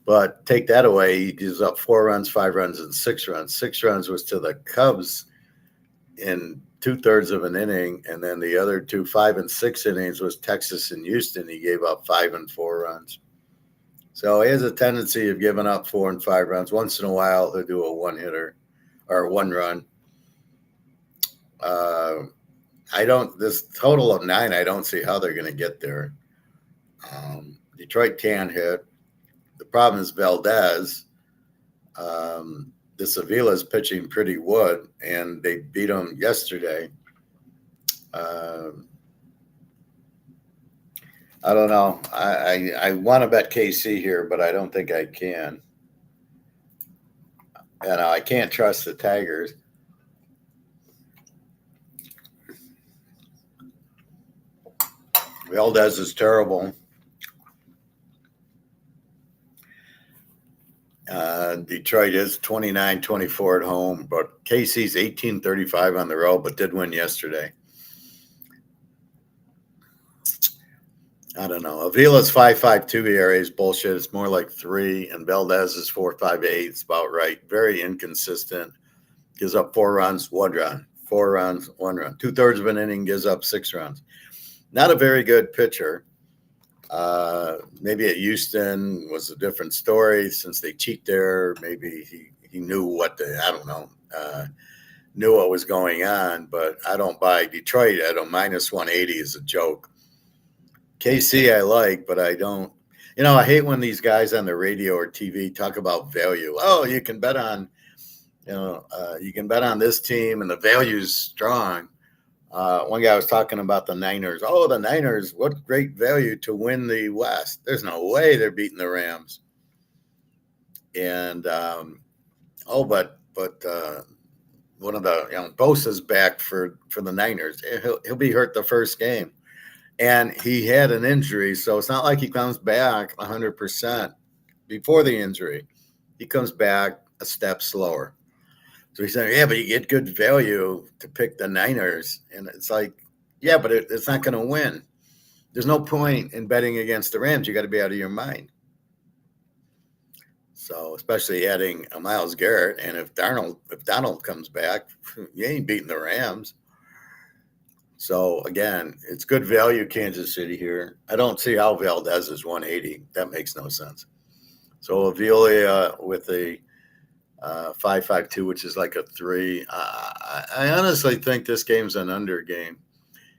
But take that away, he gives up 4 runs, 5 runs, and 6 runs. 6 runs was to the Cubs in 2/3 of an inning, and then the other 2, 5 and 6 innings was Texas and Houston. He gave up 5 and 4 runs. So he has a tendency of giving up 4 and 5 runs. Once in a while, he'll do a one hitter or one run. This total of 9, I don't see how they're going to get there. Detroit can hit. The problem is Valdez. This Avila's pitching pretty wood, and they beat him yesterday. I don't know. I want to bet KC here, but I don't think I can. And I can't trust the Tigers. Valdez is terrible. Detroit is 29-24 at home, but KC's 18-35 on the road, but did win yesterday. I don't know. Avila's 5.52 ERA is bullshit. It's more like 3, and Valdez is 4.58. It's about right. Very inconsistent. Gives up 4 runs, 1 run. 4 runs, 1 run. 2/3 of an inning, gives up 6 runs. Not a very good pitcher. Maybe at Houston was a different story since they cheat there. Maybe he knew I don't know, knew what was going on, but I don't buy Detroit at a -180 is a joke. KC I like, but I don't. I hate when these guys on the radio or TV talk about value. Oh, you can bet on, you can bet on this team and the value's strong. One guy was talking about the Niners. Oh, the Niners, what great value to win the West. There's no way they're beating the Rams. And, but one of the, Bosa's back for the Niners. He'll be hurt the first game. And he had an injury, so it's not like he comes back 100% before the injury. He comes back a step slower. So he said, yeah, but you get good value to pick the Niners. And it's like, yeah, but it's not going to win. There's no point in betting against the Rams. You got to be out of your mind. So especially adding a Myles Garrett. And if Donald comes back, you ain't beating the Rams. So, again, it's good value, Kansas City here. I don't see how Valdez is 180. That makes no sense. So, Avila with a 5.52, which is like a 3. I honestly think this game's an under game.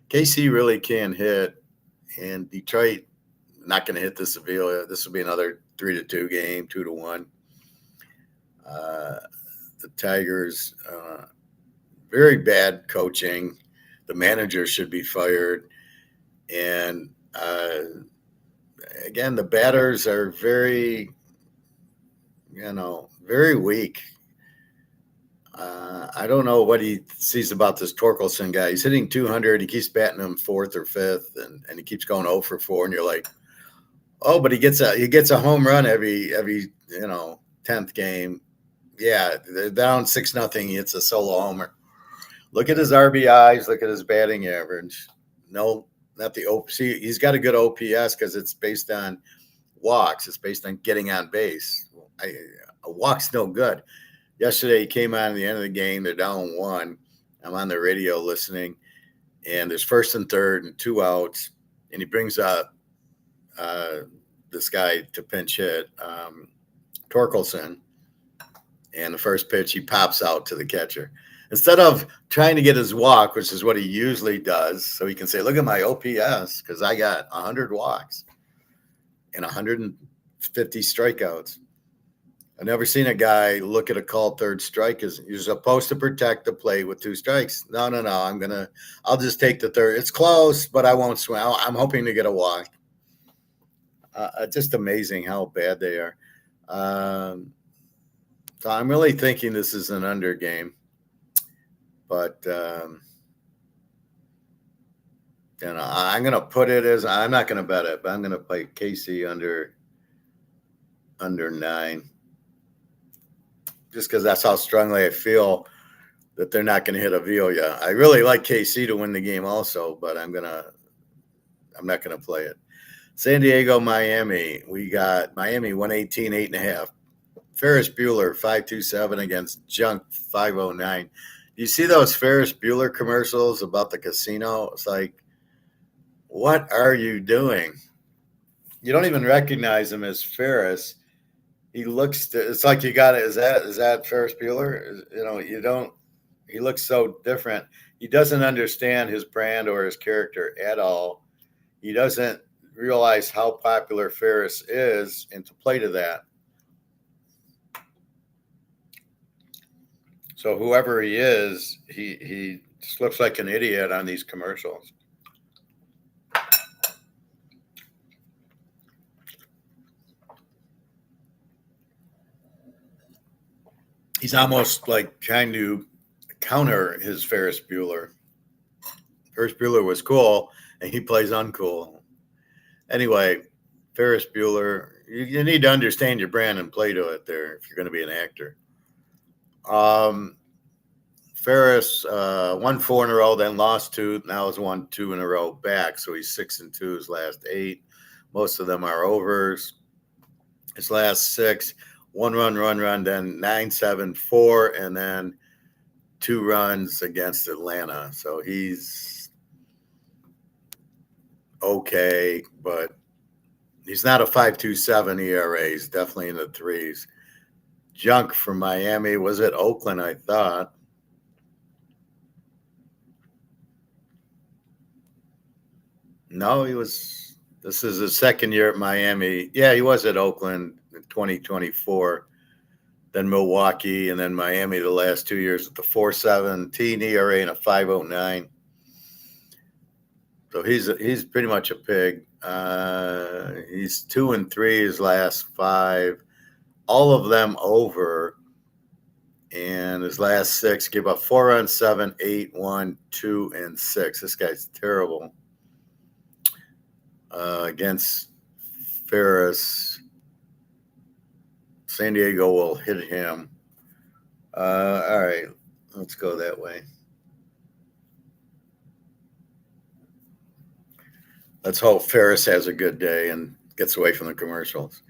KC really can hit, and Detroit not going to hit this Avila. This will be another 3-2 game, 2-1. The Tigers, very bad coaching. The manager should be fired. And, again, the batters are very, very weak. I don't know what he sees about this Torkelson guy. He's hitting 200. He keeps batting him 4th or 5th, and he keeps going 0 for 4. And you're like, oh, but he gets a home run every 10th game. Yeah, they're down 6-0. He hits a solo homer. Look at his RBIs. Look at his batting average. No, not the OPS. He's got a good OPS because it's based on walks. It's based on getting on base. A walk's no good. Yesterday, he came on at the end of the game. They're down 1. I'm on the radio listening, and there's 1st and 3rd and 2 outs, and he brings up this guy to pinch hit, Torkelson, and the first pitch, he pops out to the catcher. Instead of trying to get his walk, which is what he usually does, so he can say, look at my OPS, because I got 100 walks and 150 strikeouts. I've never seen a guy look at a called 3rd strike as you're supposed to protect the plate with 2 strikes. No. I'll just take the 3rd. It's close, but I won't swing. I'm hoping to get a walk. Just amazing how bad they are. So I'm really thinking this is an under game. But, I'm going to put it as – I'm not going to bet it, but I'm going to play KC under 9. Just because that's how strongly I feel that they're not going to hit Avila. I really like KC to win the game also, but I'm not going to play it. San Diego, Miami. We got Miami 118, 8.5. Ferris Bueller 5.27 against Junk 5.09. You see those Ferris Bueller commercials about the casino? It's like, what are you doing? you don't even recognize him as Ferris. He looks. It's like you got it. Is that Ferris Bueller? You don't. He looks so different. He doesn't understand his brand or his character at all. He doesn't realize how popular Ferris is, and to play to that. So whoever he is, he just looks like an idiot on these commercials. He's almost like trying to counter his Ferris Bueller. Ferris Bueller was cool, and he plays uncool. Anyway, Ferris Bueller, you need to understand your brand and play to it there if you're going to be an actor. Ferris won 4 in a row, then lost 2. Now has won 2 in a row back. So he's 6-2 his last 8. Most of them are overs. His last 6, 1 run, then 9-7-4, and then 2 runs against Atlanta. So he's okay, but he's not a 5.27 ERA. He's definitely in the 3s. Junk from Miami. Was it Oakland, I thought? No, he was. This is his second year at Miami. Yeah, he was at Oakland in 2024, then Milwaukee, and then Miami the last 2 years with the 4.17 ERA and a 5.09. So he's pretty much a pig. He's 2-3 his last 5, all of them over. And his last 6 gave up 4 runs, 7, 8, 1, 2, and 6. This guy's terrible. Against Ferris, San Diego will hit him. All right, let's go that way. Let's hope Ferris has a good day and gets away from the commercials.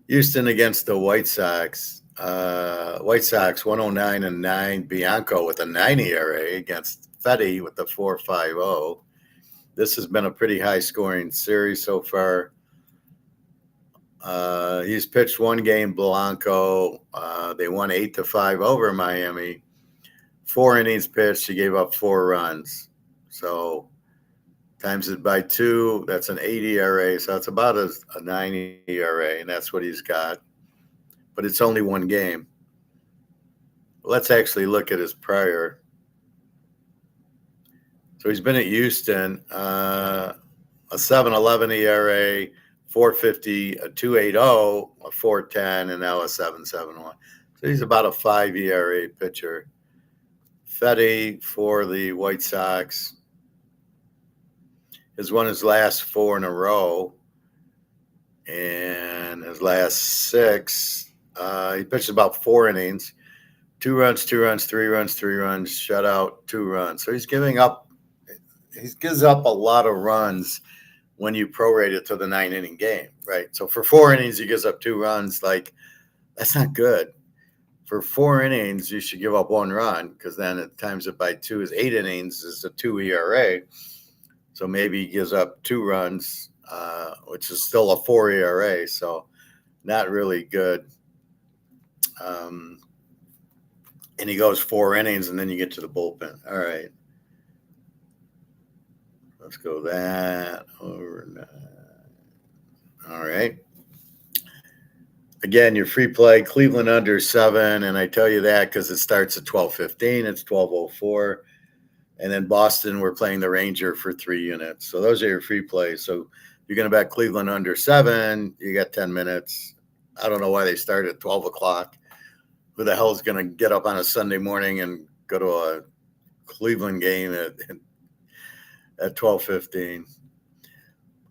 Houston against the White Sox. White Sox 109-9. Bianco with a 9 ERA against Fetty with the 4.50. This has been a pretty high-scoring series so far. He's pitched 1 game, Blanco. They won 8-5 over Miami. 4 innings pitched. He gave up 4 runs. So times it by 2, that's an 8 ERA. So it's about a 9 ERA, and that's what he's got. But it's only 1 game. Let's actually look at his prior. So he's been at Houston, a 7.11 ERA, 4.50, a 2.80, a 4.10, and now a 7.71. So he's about a 5 ERA pitcher. Fetty for the White Sox has won his last 4 in a row, and his last 6, he pitched about 4 innings, 2 runs, 2 runs, 3 runs, 3 runs, shutout, 2 runs. So he gives up a lot of runs when you prorate it to the 9-inning game, right? So for 4 innings, he gives up 2 runs. Like, that's not good. For 4 innings, you should give up 1 run, because then it times it by 2 is 8 innings is a 2 ERA. So maybe he gives up 2 runs, which is still a 4 ERA. So not really good. And he goes 4 innings, and then you get to the bullpen. All right. Let's go that over. All right. Again, your free play, Cleveland under 7, and I tell you that because it starts at 12:15. It's 12:04. And then Boston, we're playing the Ranger for 3 units. So those are your free plays. So you're going to bet Cleveland under 7. You got 10 minutes. I don't know why they start at 12 o'clock. Who the hell is going to get up on a Sunday morning and go to a Cleveland game at 12:15?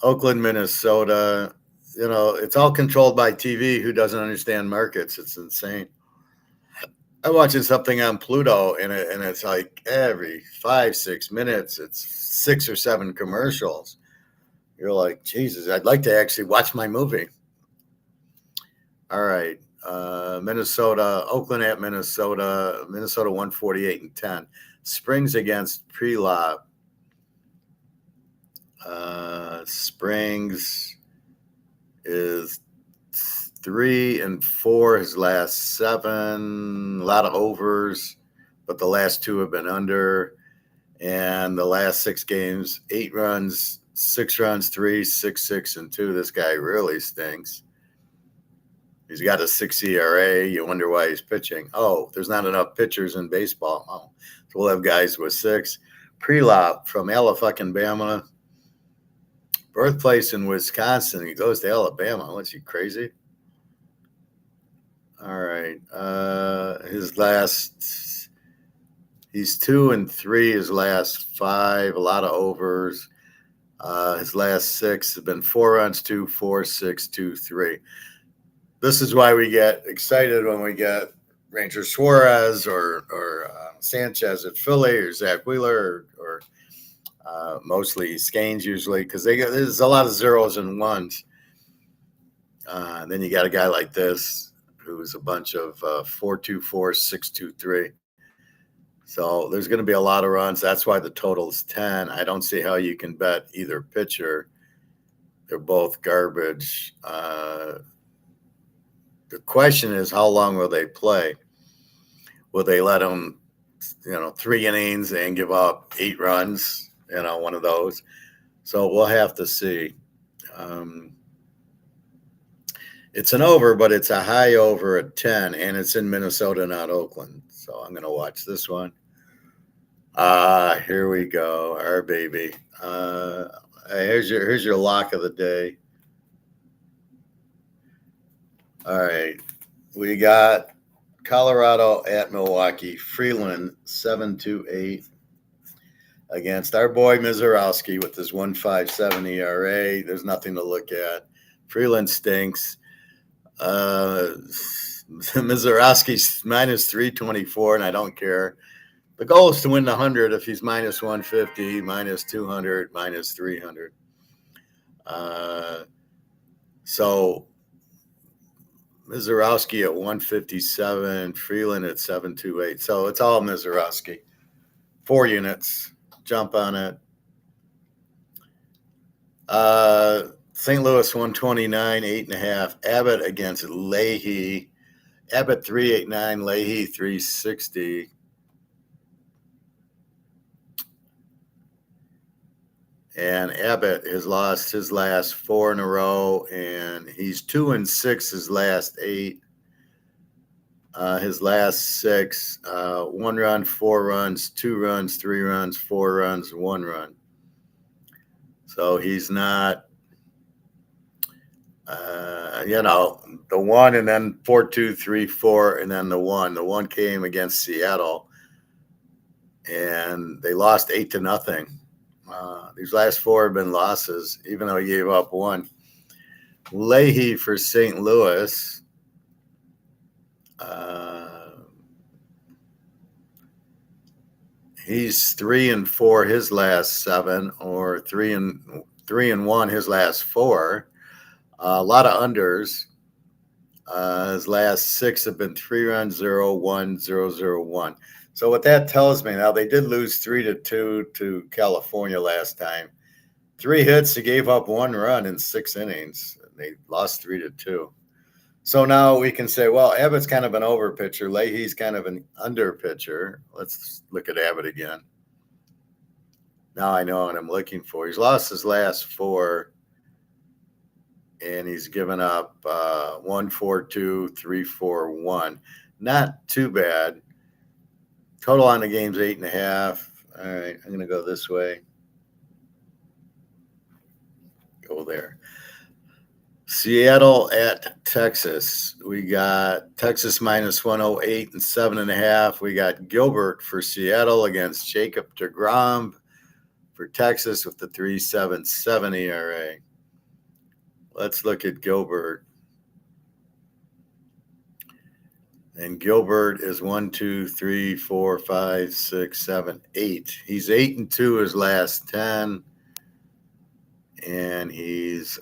Oakland, Minnesota. It's all controlled by TV. Who doesn't understand markets? It's insane. I'm watching something on Pluto, and it's like every 5-6 minutes, it's 6 or 7 commercials. You're like, Jesus, I'd like to actually watch my movie. All right. Minnesota, Oakland at Minnesota, 148-10. Springs against Pre-Lop. Springs is 3-4 his last 7. A lot of overs, but the last 2 have been under. And the last 6 games, 8 runs, 6 runs, 3, 6, 6, and 2. This guy really stinks. He's got a 6 ERA. You wonder why he's pitching. Oh, there's not enough pitchers in baseball. Oh, so we'll have guys with 6. Prelop from Alabama, birthplace in Wisconsin. He goes to Alabama. What's he, crazy? All right. He's 2-3 his last 5. A lot of overs. His last 6 have been 4 runs, 2, 4, 6, 2, 3. This is why we get excited when we get Ranger Suarez or Sanchez at Philly or Zach Wheeler or mostly Scanes usually, because there's a lot of 0s and 1s. Then you got a guy like this who's a bunch of 4-2-4, 6-2-3. So there's going to be a lot of runs. That's why the total is 10. I don't see how you can bet either pitcher. They're both garbage. The question is, how long will they play? Will they let them, 3 innings and give up 8 runs? One of those. So we'll have to see. It's an over, but it's a high over at 10, and it's in Minnesota, not Oakland. So I'm going to watch this one. Here we go, our baby. Here's your lock of the day. All right, we got Colorado at Milwaukee. Freeland 7-8 against our boy Mizorowski with his 1.57 ERA. There's nothing to look at. Freeland stinks. Mizorowski's minus 324, and I don't care. The goal is to win the 100. If he's minus 150, minus 200, minus 300. So Mizorowski at 157, Freeland at 728. So it's all Mizorowski. 4 units. Jump on it. St. Louis 129, 8.5. Abbott against Leahy. Abbott 389, Leahy 360. And Abbott has lost his last 4 in a row, and he's 2-6 his last 8. His last 6, 1 run, 4 runs, 2 runs, 3 runs, 4 runs, 1 run. So he's not, the 1 and then 4-2, 3-4, and then the 1. The 1 came against Seattle, and they lost 8-0. These last 4 have been losses, even though he gave up 1. Leahy for St. Louis. He's 3-4 his last 7, or 3-1 his last 4. A lot of unders. His last 6 have been 3 runs, 0, 1, 0, 0, 1. So what that tells me, now they did lose 3-2 to California last time. 3 hits, he gave up 1 run in 6 innings. They lost 3-2. So now we can say, well, Abbott's kind of an over pitcher. Leahy's kind of an under pitcher. Let's look at Abbott again. Now I know what I'm looking for. He's lost his last 4, and he's given up 1-4-2, 3-4-1. Not too bad. Total on the game's 8.5. All right, I'm going to go this way. Go there. Seattle at Texas. We got Texas minus 108 and 7.5. We got Gilbert for Seattle against Jacob deGrom for Texas with the 3.77 ERA. Let's look at Gilbert. And Gilbert is 1, 2, 3, 4, 5, 6, 7, 8. He's 8-2 his last 10. And he's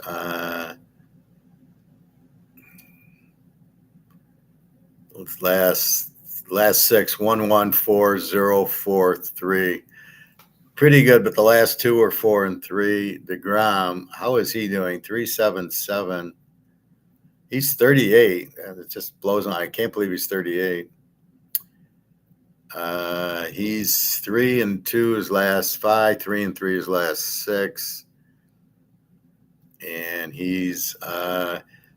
last 6, 1, 1, 4, 0, 4, 3. Pretty good, but the last 2 are 4 and 3. DeGrom, how is he doing? 3.77. He's 38. And it just blows my. I can't believe he's 38. He's 3-2 his last 5, 3-3 his last 6, and he's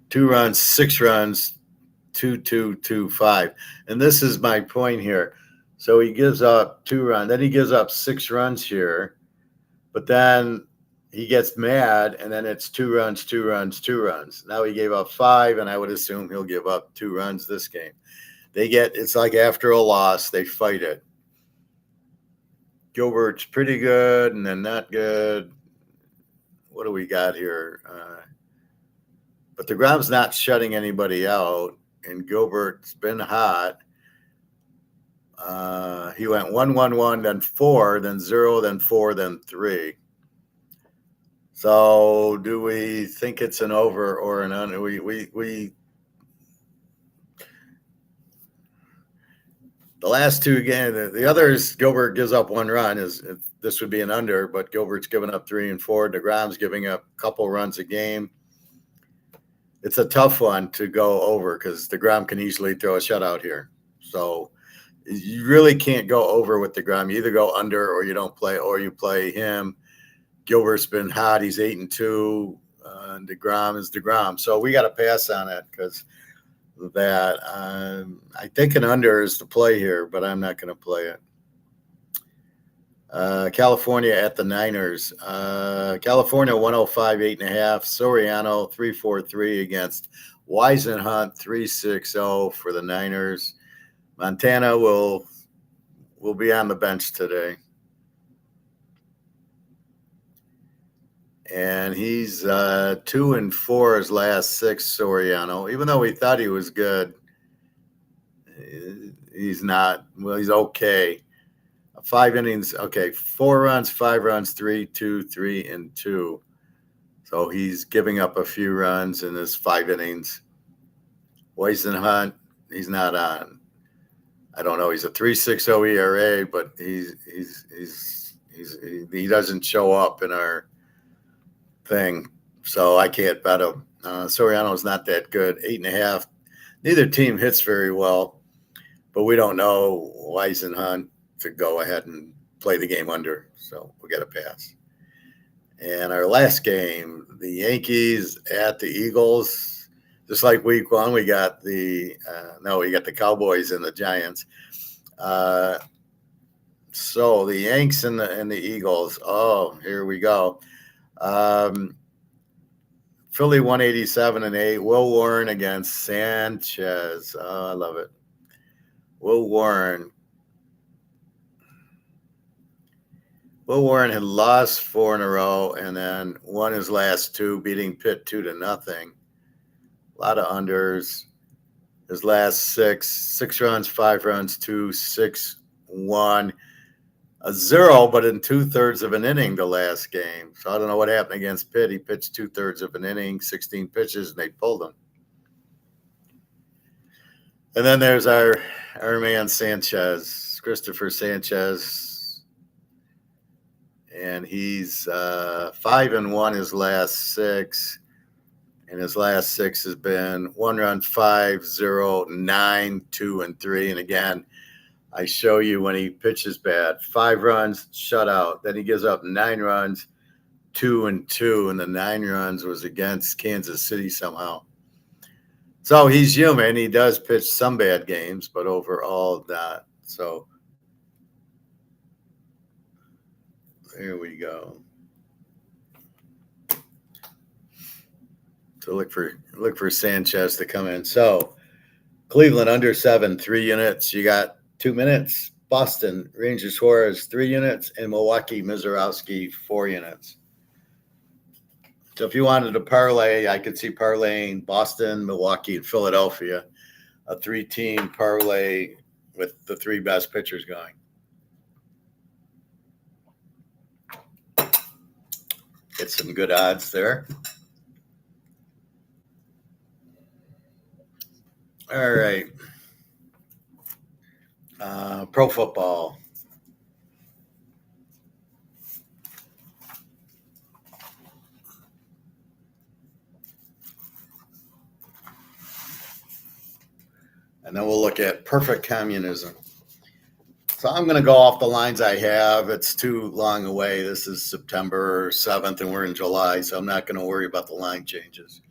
2 runs, 6 runs, 2-2-2-5. And this is my point here. So he gives up 2 runs, then he gives up 6 runs here, but then he gets mad, and then it's 2 runs, 2 runs, 2 runs. Now he gave up 5, and I would assume he'll give up 2 runs this game. It's like after a loss, they fight it. Gilbert's pretty good and then not good. What do we got here? But DeGrom's not shutting anybody out, and Gilbert's been hot. He went 1-1-1, then 4, then 0, then 4, then 3. So do we think it's an over or an under? The last 2 games, the others, Gilbert gives up 1 run. This would be an under, but Gilbert's giving up 3 and 4. DeGrom's giving up a couple runs a game. It's a tough one to go over because DeGrom can easily throw a shutout here. So you really can't go over with DeGrom. You either go under or you don't play, or you play him. Gilbert's been hot. He's 8-2. And DeGrom is DeGrom. So we got to pass on it because that I think an under is the play here, but I'm not going to play it. California at the Niners. California 105, 8.5. Soriano 3-4-3 against Weisenhunt 3-6-0 for the Niners. Montana will be on the bench today. And he's 2-4 his last 6, Soriano. Even though we thought he was good, he's not. Well, he's okay. 5 innings. Okay, 4 runs, 5 runs, 3-2, 3 and 2. So he's giving up a few runs in his 5 innings. Weisenhunt, he's not on. I don't know. He's a 3.60 ERA, but he doesn't show up in our thing, so I can't bet him. Soriano's not that good. 8.5. Neither team hits very well, but we don't know Weisenhunt to go ahead and play the game under, so we got to pass. And our last game, the Yankees at the Eagles. Just like week 1, we got the Cowboys and the Giants. So the Yanks and the Eagles. Oh, here we go. Philly 187-8. Will Warren against Sanchez. Oh, I love it. Will Warren had lost 4 in a row and then won his last 2, beating Pitt 2-0. A lot of unders. His last 6 runs, 5 runs, 2, 6, 1. A 0, but in 2/3 of an inning the last game. So I don't know what happened against Pitt. He pitched 2/3 of an inning, 16 pitches, and they pulled him. And then there's our man Sanchez, Christopher Sanchez. And he's 5-1 his last 6. And his last 6 has been 1 run, 5, 0, 9, 2, and 3. And again, I show you when he pitches bad. 5 runs, shutout. Then he gives up 9 runs, 2 and 2, and the 9 runs was against Kansas City somehow. So he's human. He does pitch some bad games, but overall not. So there we go. So look for Sanchez to come in. So Cleveland under 7, 3 units. You got 2 minutes. Boston, Ranger Suarez, 3 units, and Milwaukee, Mizorowski, 4 units. So if you wanted to parlay, I could see parlaying Boston, Milwaukee, and Philadelphia, a 3-team parlay with the 3 best pitchers going. Get some good odds there. All right. Pro football. and then we'll look at perfect communism. So I'm going to go off the lines I have. It's too long away. This is September 7th, and we're in July, so I'm not going to worry about the line changes.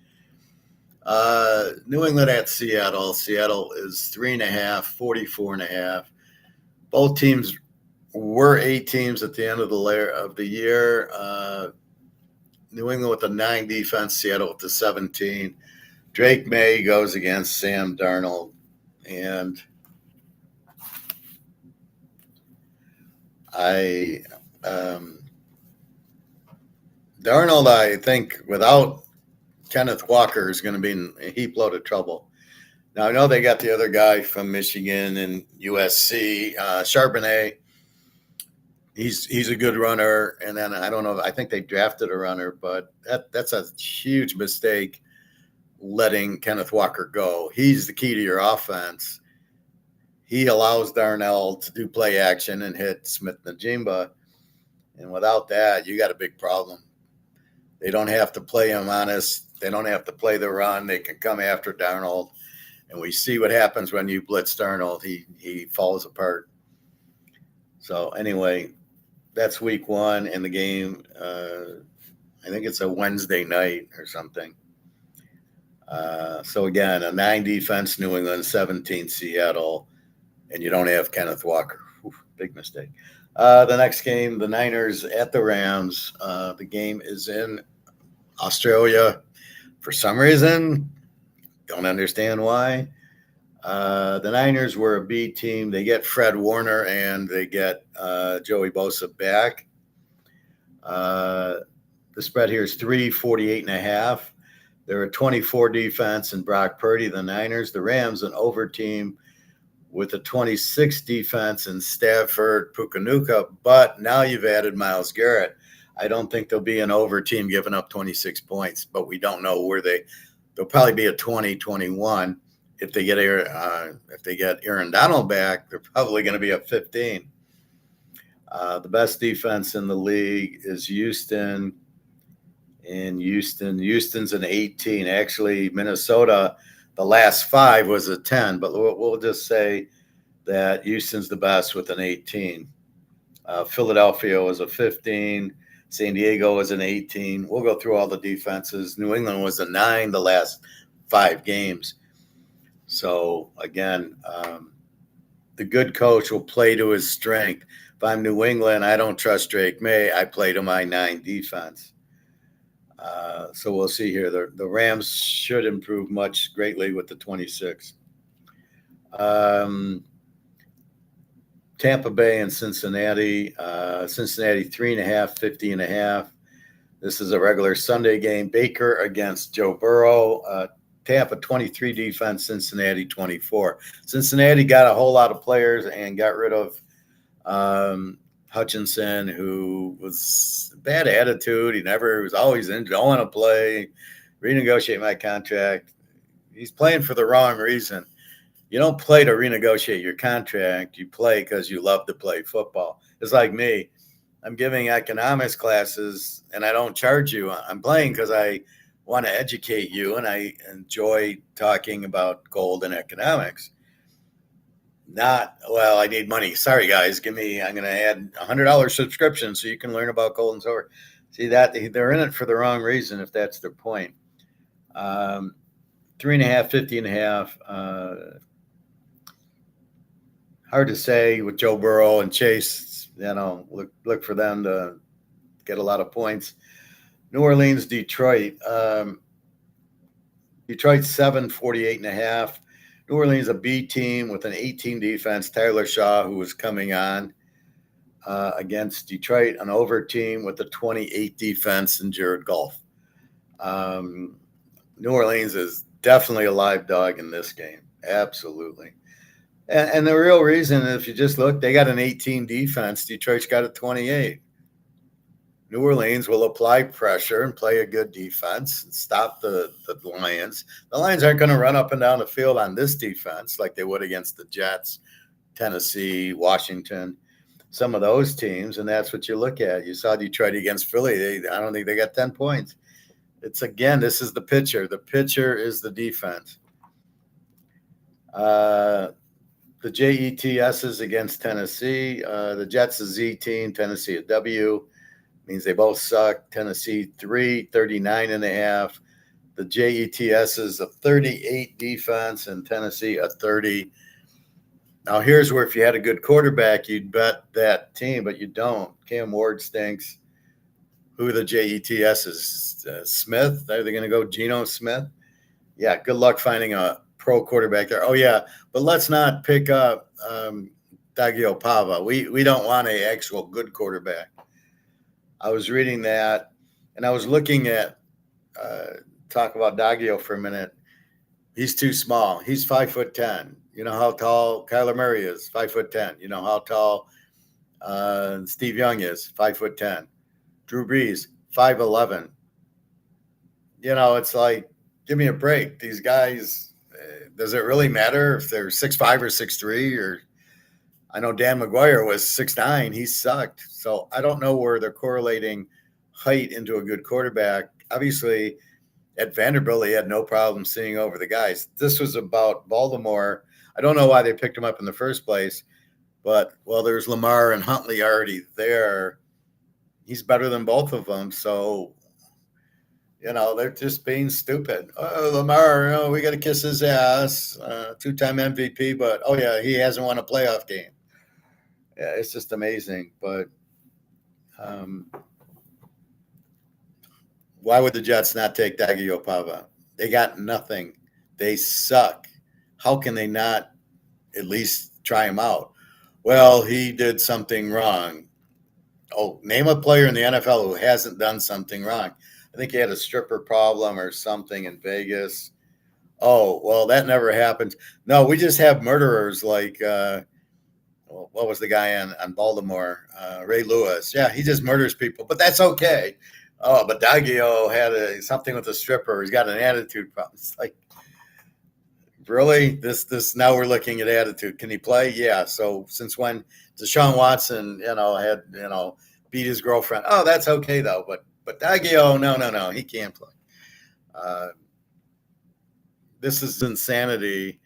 New England at Seattle. Seattle is 3.5, 44.5. Both teams were 8 teams at the end of the year. New England with a 9 defense, Seattle with the 17. Drake May goes against Sam Darnold, and Darnold, I think, without Kenneth Walker, is going to be in a heap load of trouble. Now, I know they got the other guy from Michigan and USC, Charbonnet. He's a good runner. And then I don't know, I think they drafted a runner, but that's a huge mistake letting Kenneth Walker go. He's the key to your offense. He allows Darnell to do play action and hit Smith-Njigba. And without that, you got a big problem. They don't have to play him honest. They don't have to play the run. They can come after Darnold. And we see what happens when you blitz Darnold. He falls apart. So anyway, that's week 1 in the game. I think it's a Wednesday night or something. So again, a 9 defense, New England, 17 Seattle, and you don't have Kenneth Walker. Big mistake. The next game, the Niners at the Rams. The game is in Australia for some reason. Don't understand why. The Niners were a B team. They get Fred Warner and they get Joey Bosa back. The spread here is 348.5. They're a 24 defense and Brock Purdy, the Niners. The Rams, an over team with a 26 defense and Stafford, Pukanuka. But now you've added Myles Garrett. I don't think there'll be an over team giving up 26 points, but we don't know where they'll probably be a 20-21. If they get Aaron Donald back, they're probably going to be a 15. The best defense in the league is Houston. In Houston's an 18. Actually, Minnesota, the last 5 was a 10, but we'll just say that Houston's the best with an 18. Philadelphia was a 15. San Diego was an 18. We'll go through all the defenses. New England was a 9 the last 5 games. So, again, the good coach will play to his strength. If I'm New England, I don't trust Drake May. I play to my 9 defense. So we'll see here. The Rams should improve greatly with the 26. Tampa Bay and Cincinnati. Cincinnati 3.5, 50.5. This is a regular Sunday game. Baker against Joe Burrow. Tampa 23 defense, Cincinnati 24. Cincinnati got a whole lot of players and got rid of Hutchinson, who was bad attitude. He was always in, don't want to play, renegotiate my contract. He's playing for the wrong reason. You don't play to renegotiate your contract. You play because you love to play football. It's like me. I'm giving economics classes and I don't charge you. I'm playing because I want to educate you and I enjoy talking about gold and economics. Not, well, I need money. Sorry, guys. I'm going to add $100 subscription so you can learn about gold and silver. See that they're in it for the wrong reason if that's their point. 3.5, 50.5. Hard to say with Joe Burrow and Chase. Look for them to get a lot of points. New Orleans, Detroit. Detroit 7, 48.5. New Orleans, a B team with an 18 defense. Tyler Shaw, who was coming on against Detroit, an over team with a 28 defense and Jared Goff. New Orleans is definitely a live dog in this game. Absolutely. And the real reason, if you just look, they got an 18 defense. Detroit's got a 28. New Orleans will apply pressure and play a good defense and stop the Lions. The Lions aren't going to run up and down the field on this defense like they would against the Jets, Tennessee, Washington, some of those teams, and that's what you look at. You saw Detroit against Philly. I don't think they got 10 points. It's, again, this is the pitcher. The pitcher is the defense. Uh, the Jets is against Tennessee. The Jets a Z team, Tennessee a W. Means they both suck. Tennessee 39.5. The Jets is a 38 defense and Tennessee a 30. Now here's where if you had a good quarterback, you'd bet that team, but you don't. Cam Ward stinks. Who are the Jets is? Smith? Are they going to go Geno Smith? Yeah, good luck finding a pro quarterback there. Oh yeah, but let's not pick up Dagio Pava. We don't want an actual good quarterback. I was reading that, and I was looking at talk about Dagio for a minute. He's too small. He's 5'10". You know how tall Kyler Murray is? 5'10". You know how tall Steve Young is? 5'10". Drew Brees 5'11". You know, it's like, give me a break. These guys, does it really matter if they're 6'5" or 6'3"? Or I know Dan McGuire was 6'9". He sucked. So I don't know where they're correlating height into a good quarterback. Obviously, at Vanderbilt, he had no problem seeing over the guys. This was about Baltimore. I don't know why they picked him up in the first place, but, well, there's Lamar and Huntley already there. He's better than both of them. So, you know, they're just being stupid. Oh, Lamar, we got to kiss his ass. Two-time MVP, but, oh, yeah, he hasn't won a playoff game. Yeah, it's just amazing. But why would the Jets not take Dagio Pava? They got nothing. They suck. How can they not at least try him out? Well, he did something wrong. Oh, name a player in the NFL who hasn't done something wrong. I think he had a stripper problem or something in Vegas. Oh, well, that never happens. No, we just have murderers like, what was the guy on Baltimore? Ray Lewis. Yeah, he just murders people, but that's okay. Oh, but Daggio had something with a stripper. He's got an attitude problem. It's like, really? This now we're looking at attitude. Can he play? Yeah. So since when Deshaun Watson, had, beat his girlfriend? Oh, that's okay though. But Daggio, no, he can't play. This is insanity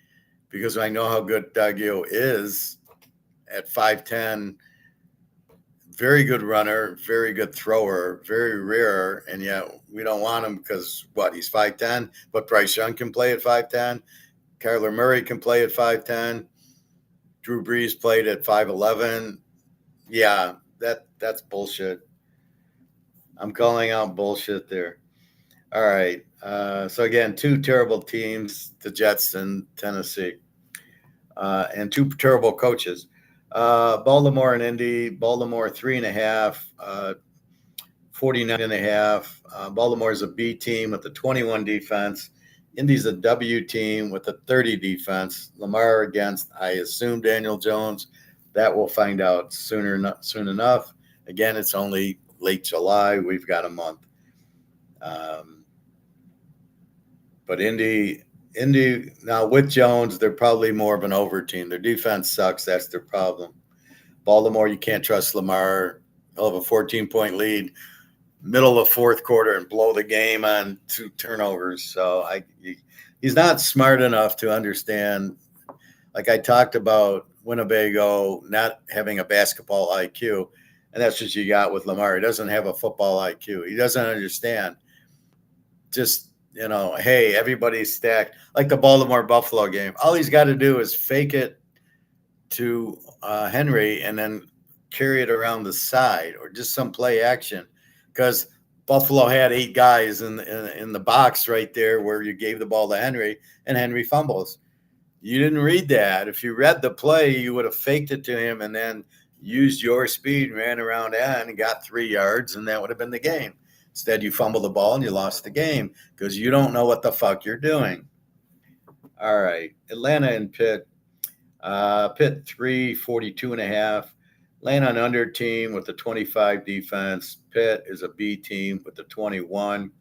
because I know how good Daggio is at 5'10". Very good runner, very good thrower, very rare, and yet we don't want him because he's 5'10", but Bryce Young can play at 5'10". Kyler Murray can play at 5'10". Drew Brees played at 5'11". Yeah, that's bullshit. I'm calling out bullshit there. All right. So again, two terrible teams, the Jets and Tennessee, and two terrible coaches. Baltimore and Indy. Baltimore 3.5, 49.5. Baltimore is a B team with a 21 defense. Indy's a W team with a 30 defense. Lamar against, I assume, Daniel Jones. That we'll find out soon enough. Again, it's only late July. We've got a month. But Indy now with Jones, they're probably more of an over team. Their defense sucks. That's their problem. Baltimore, you can't trust Lamar. He'll have a 14-point lead, middle of the fourth quarter, and blow the game on 2 turnovers. So he's not smart enough to understand. Like I talked about Winnebago not having a basketball IQ, and that's what you got with Lamar. He doesn't have a football IQ. He doesn't understand. Just, hey, everybody's stacked. Like the Baltimore-Buffalo game. All he's got to do is fake it to Henry and then carry it around the side or just some play action, because Buffalo had 8 guys in the box right there where you gave the ball to Henry and Henry fumbles. You didn't read that. If you read the play, you would have faked it to him and then used your speed, ran around and got 3 yards, and that would have been the game. Instead, you fumbled the ball and you lost the game because you don't know what the fuck you're doing. All right, Atlanta and Pitt. Pitt 342.5. Atlanta an under team with a 25 defense. Pitt is a B team with a 21.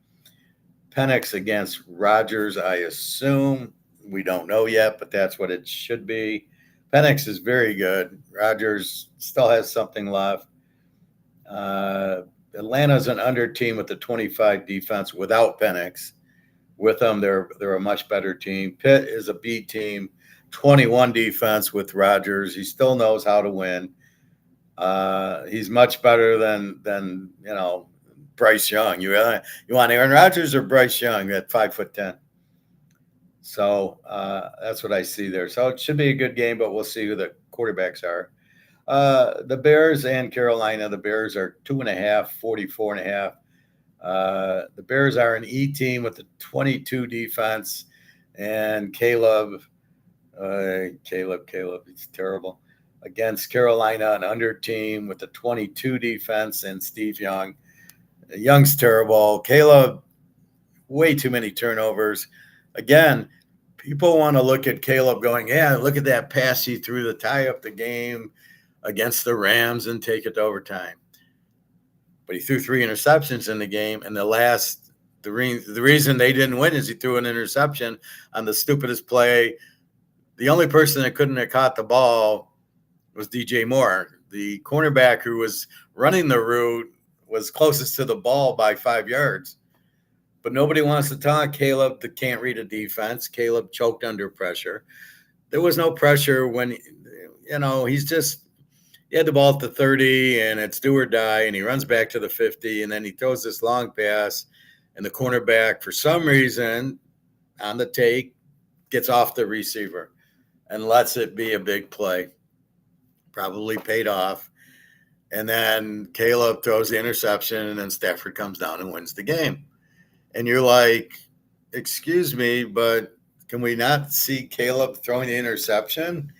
Penix against Rodgers, I assume. We don't know yet, but that's what it should be. Penix is very good. Rodgers still has something left. Atlanta's an under team with a 25 defense without Penix. With them, they're a much better team. Pitt is a B team. 21 defense with Rodgers. He still knows how to win. He's much better than Bryce Young. You want Aaron Rodgers or Bryce Young at 5'10"? So that's what I see there. So it should be a good game, but we'll see who the quarterbacks are. The Bears and Carolina. The Bears are 2.5, 44.5. The Bears are an E team with a 22 defense, and Caleb, he's terrible. Against Carolina, an under team with a 22 defense, and Steve Young. Young's terrible. Caleb, way too many turnovers. Again, people want to look at Caleb going, yeah, look at that pass he threw to tie up the game against the Rams and take it to overtime. But he threw 3 interceptions in the game, and the reason they didn't win is he threw an interception on the stupidest play. The only person that couldn't have caught the ball was DJ Moore. The cornerback who was running the route was closest to the ball by 5 yards. But nobody wants to talk Caleb that can't read a defense. Caleb choked under pressure. There was no pressure when, he had the ball at the 30 and it's do or die, and he runs back to the 50, and then he throws this long pass, and the cornerback, for some reason, on the take, gets off the receiver and lets it be a big play. Probably paid off. And then Caleb throws the interception, and then Stafford comes down and wins the game. And you're like, excuse me, but can we not see Caleb throwing the interception,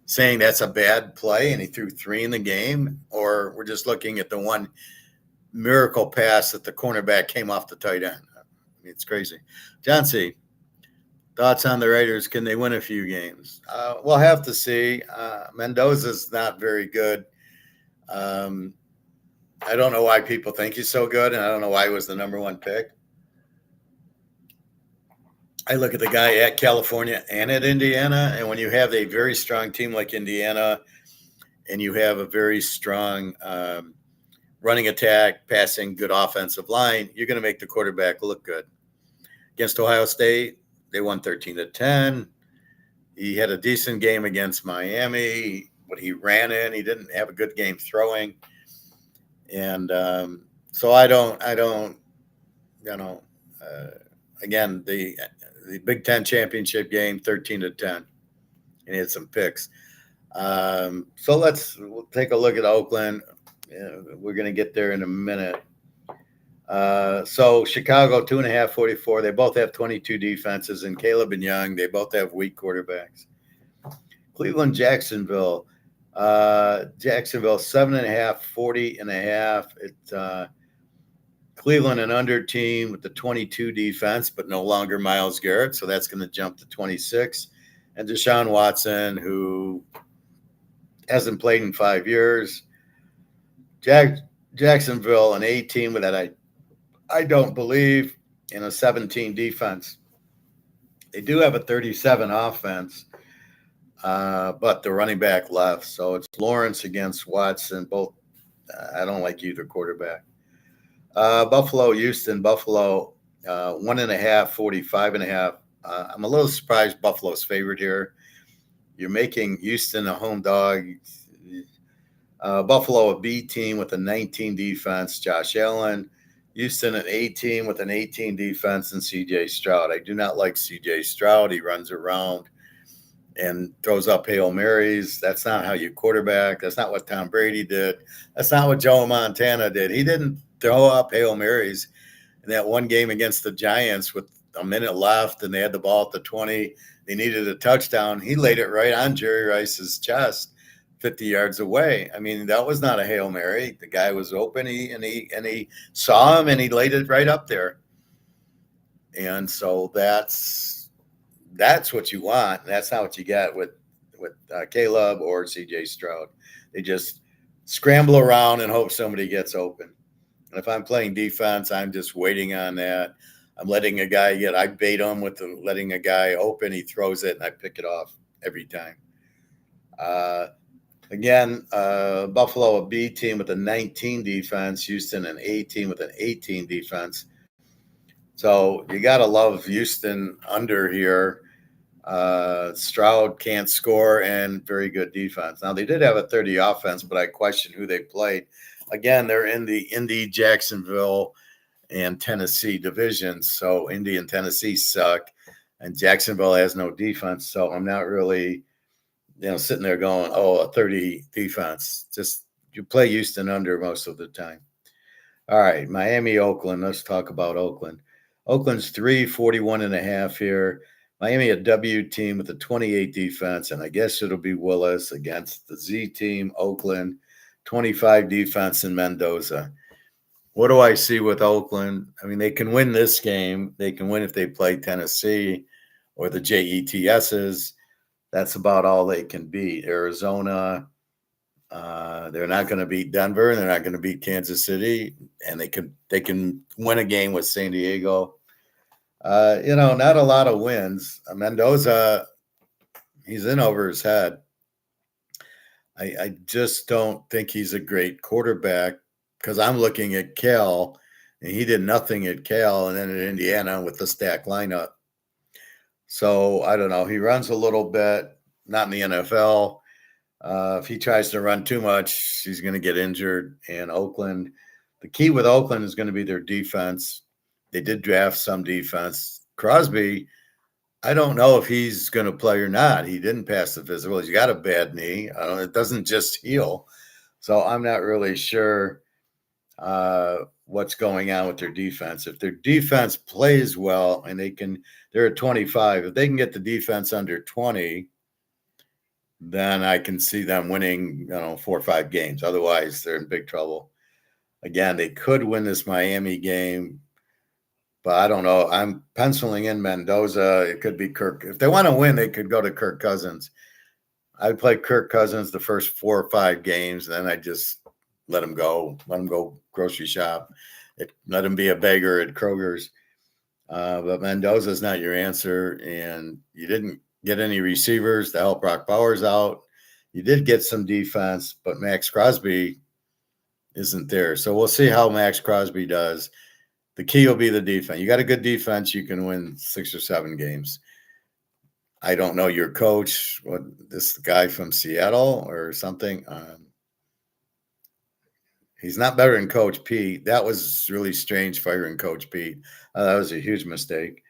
saying that's a bad play and he threw 3 in the game? Or we're just looking at the one miracle pass that the cornerback came off the tight end? I mean, it's crazy. John C., thoughts on the Raiders? Can they win a few games? We'll have to see. Mendoza's not very good. I don't know why people think he's so good, and I don't know why he was the number 1 pick. I look at the guy at California and at Indiana, and when you have a very strong team like Indiana and you have a very strong running attack, passing, good offensive line, you're going to make the quarterback look good. Against Ohio State, they won 13-10. He had a decent game against Miami, but he ran in. He didn't have a good game throwing. And so I don't, again, the Big Ten championship game, 13-10, and he had some picks. So we'll take a look at Oakland. We're going to get there in a minute. So Chicago, 2.5, 44. They both have 22 defenses, and Caleb and Young, they both have weak quarterbacks. Cleveland, Jacksonville. Jacksonville, 7.5, 40.5. It's Cleveland, an under team with the 22 defense, but no longer Myles Garrett, so that's going to jump to 26. And Deshaun Watson, who hasn't played in 5 years. Jacksonville, an A team with that I don't believe in a 17 defense. They do have a 37 offense, but the running back left. So it's Lawrence against Watson. Both, I don't like either quarterback. Buffalo, Houston. Buffalo, 1.5, 45.5. I'm a little surprised Buffalo's favored here. You're making Houston a home dog. Buffalo, a B team with a 19 defense. Josh Allen. Houston, an A team with an 18 defense, and C.J. Stroud. I do not like C.J. Stroud. He runs around and throws up Hail Marys. That's not how you quarterback. That's not what Tom Brady did. That's not what Joe Montana did. He didn't throw up Hail Marys in that one game against the Giants with a minute left, and they had the ball at the 20. They needed a touchdown. He laid it right on Jerry Rice's chest, 50 yards away. I mean, that was not a Hail Mary. The guy was open, he saw him, and he laid it right up there. And so that's what you want. That's not what you get with Caleb or C.J. Stroud. They just scramble around and hope somebody gets open. And if I'm playing defense, I'm just waiting on that. I'm letting a guy I bait him with letting a guy open. He throws it, and I pick it off every time. Again, Buffalo, a B team with a 19 defense. Houston, an A team with an 18 defense. So you got to love Houston under here. Stroud can't score and very good defense. Now, they did have a 30 offense, but I question who they played. Again, they're in the Indy, Jacksonville, and Tennessee divisions. So Indy and Tennessee suck, and Jacksonville has no defense. So I'm not really, sitting there going, oh, a 30 defense. Just you play Houston under most of the time. All right, Miami, Oakland. Let's talk about Oakland. Oakland's 341.5 here. Miami, a W team with a 28 defense, and I guess it'll be Willis against the Z team, Oakland, 25 defense in Mendoza. What do I see with Oakland? I mean, they can win this game. They can win if they play Tennessee or the JETSs. That's about all they can beat. Arizona, they're not going to beat Denver, and they're not going to beat Kansas City, and they can win a game with San Diego. Not a lot of wins. Mendoza, he's in over his head. I just don't think he's a great quarterback because I'm looking at Cal, and he did nothing at Cal and then at Indiana with the stack lineup. So I don't know. He runs a little bit, not in the NFL. If he tries to run too much, he's going to get injured. And Oakland, the key with Oakland is going to be their defense. They did draft some defense. Crosby, I don't know if he's going to play or not. He didn't pass the physical. He's got a bad knee. It doesn't just heal. So I'm not really sure what's going on with their defense. If their defense plays well and they're at 25. If they can get the defense under 20, then I can see them winning, 4 or 5 games. Otherwise, they're in big trouble. Again, they could win this Miami game, but I don't know. I'm penciling in Mendoza. It could be Kirk. If they want to win, they could go to Kirk Cousins. I'd play Kirk Cousins the first 4 or 5 games, and then I just let him go grocery shop. Let him be a beggar at Kroger's. But Mendoza's not your answer, and you didn't get any receivers to help Brock Bowers out. You did get some defense, but Max Crosby isn't there. So we'll see how Max Crosby does. The key will be the defense. You got a good defense, you can win 6 or 7 games. I don't know your coach, this guy from Seattle or something. He's not better than Coach Pete. That was really strange firing Coach Pete. That was a huge mistake.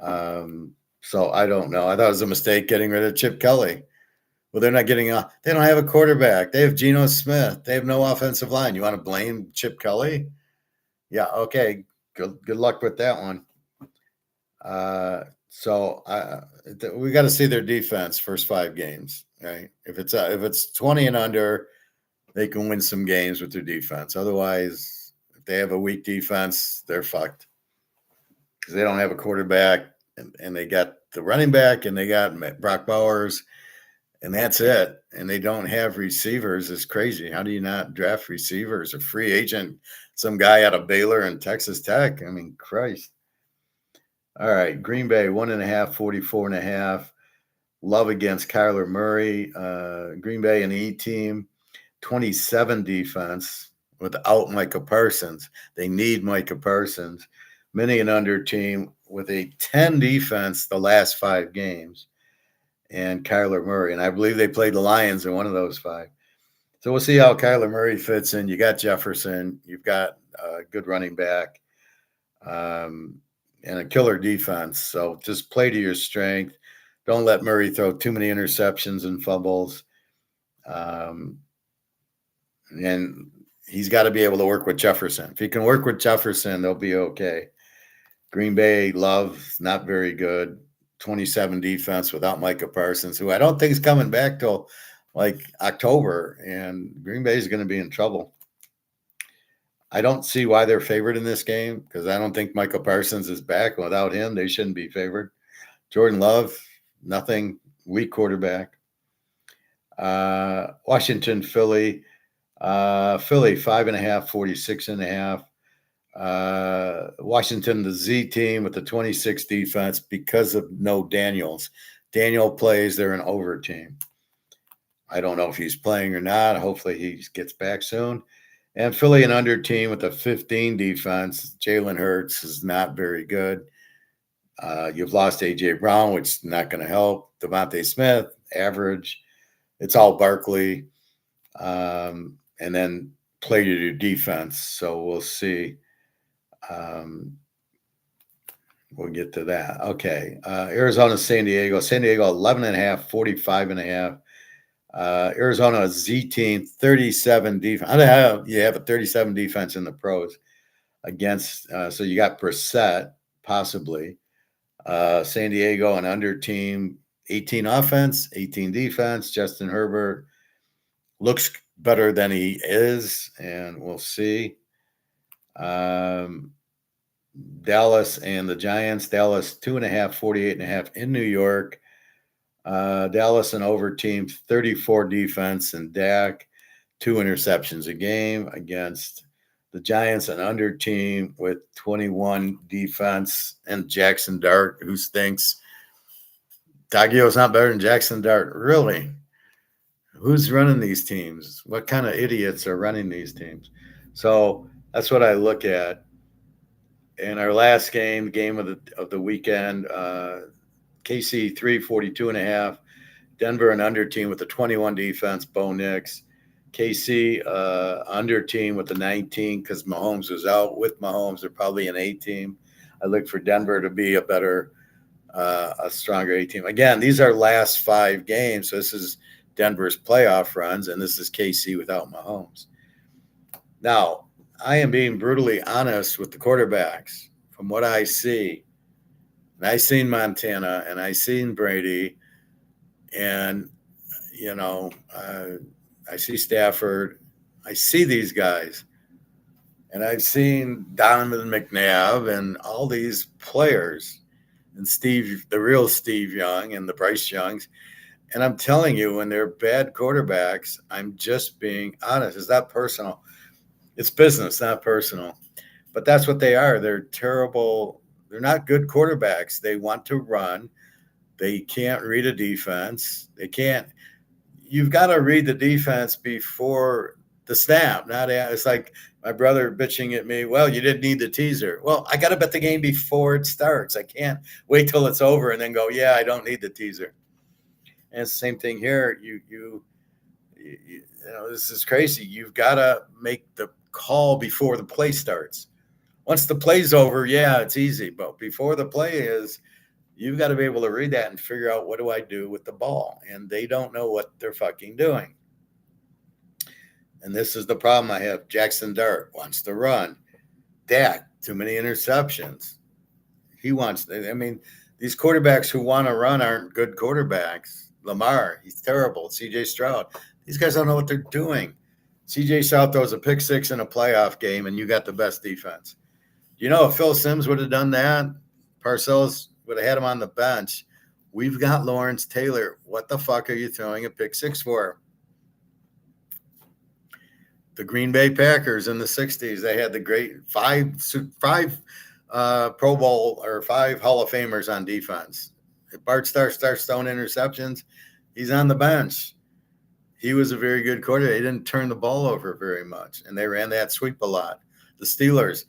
So I don't know. I thought it was a mistake getting rid of Chip Kelly. Well, they're not getting they don't have a quarterback. They have Geno Smith. They have no offensive line. You want to blame Chip Kelly? Yeah, okay. Good luck with that one. So we got to see their defense first 5 games, right? If it's 20 and under, they can win some games with their defense. Otherwise, if they have a weak defense, they're fucked because they don't have a quarterback, and they got the running back, and they got Brock Bowers, and that's it. And they don't have receivers. It's crazy. How do you not draft receivers? A free agent, some guy out of Baylor and Texas Tech. I mean, Christ. All right, Green Bay, 1.5, 44.5. Love against Kyler Murray. Green Bay, an E team, 27 defense without Micah Parsons. They need Micah Parsons. Many an under team with a 10 defense the last 5 games. And Kyler Murray. And I believe they played the Lions in one of those 5. So we'll see how Kyler Murray fits in. You got Jefferson. You've got a good running back. And a killer defense. So just play to your strength. Don't let Murray throw too many interceptions and fumbles. And he's got to be able to work with Jefferson. If he can work with Jefferson, they'll be okay. Green Bay, Love, not very good. 27 defense without Micah Parsons, who I don't think is coming back till like October. And Green Bay is going to be in trouble. I don't see why they're favored in this game because I don't think Michael Parsons is back. Without him, they shouldn't be favored. Jordan Love, nothing, weak quarterback. Washington, Philly. Philly, 5.5, 46.5. Washington, the Z team with the 26 defense because of no Daniels. Daniel plays, they're an over team. I don't know if he's playing or not. Hopefully he gets back soon. And Philly, an under team with a 15 defense. Jalen Hurts is not very good. You've lost A.J. Brown, which is not going to help. Devontae Smith, average. It's all Barkley. And then play to your defense. So we'll see. We'll get to that. Okay. Arizona, San Diego. San Diego, 11.5, 45.5. Arizona Z team, 37 defense. I don't know, you have a 37 defense in the pros against. So you got Brissett, possibly. San Diego, an under team, 18 offense, 18 defense. Justin Herbert looks better than he is, and we'll see. Dallas and the Giants. Dallas 2.5, 48.5 in New York. Dallas an over team, 34 defense, and Dak 2 interceptions a game against the Giants, an under team with 21 defense, and Jackson Dart, who stinks. Taggio's not better than Jackson Dart. Really? Who's running these teams? What kind of idiots are running these teams? So that's what I look at. In our last game of the weekend, KC 342.5, Denver an under team with a 21 defense, Bo Nix. KC under team with the 19 because Mahomes was out. With Mahomes, they're probably an A team. I look for Denver to be a stronger A team. Again, these are last 5 games. So this is Denver's playoff runs, and this is KC without Mahomes. Now, I am being brutally honest with the quarterbacks from what I see. And I seen Montana, and I seen Brady, and I see Stafford. I see these guys, and I've seen Donovan McNabb and all these players, and the real Steve Young, and the Bryce Youngs. And I'm telling you, when they're bad quarterbacks, I'm just being honest. It's not personal. It's business, not personal. But that's what they are. They're terrible. They're not good quarterbacks. They want to run. They can't read a defense. They can't. You've got to read the defense before the snap. It's like my brother bitching at me. Well, you didn't need the teaser. Well, I got to bet the game before it starts. I can't wait till it's over and then go, yeah, I don't need the teaser. And it's the same thing here. You know, this is crazy. You've got to make the call before the play starts. Once the play's over, yeah, it's easy. But before the play is, you've got to be able to read that and figure out, what do I do with the ball? And they don't know what they're fucking doing. And this is the problem I have. Jackson Dart wants to run. Dak, too many interceptions. These quarterbacks who want to run aren't good quarterbacks. Lamar, he's terrible. CJ Stroud. These guys don't know what they're doing. CJ Stroud throws a pick 6 in a playoff game, and you got the best defense. You know, if Phil Simms would have done that, Parcells would have had him on the bench. We've got Lawrence Taylor. What the fuck are you throwing a pick 6 for? The Green Bay Packers in the 60s, they had the great five Pro Bowl or 5 Hall of Famers on defense. If Bart starts throwing interceptions, he's on the bench. He was a very good quarterback. He didn't turn the ball over very much, and they ran that sweep a lot. The Steelers,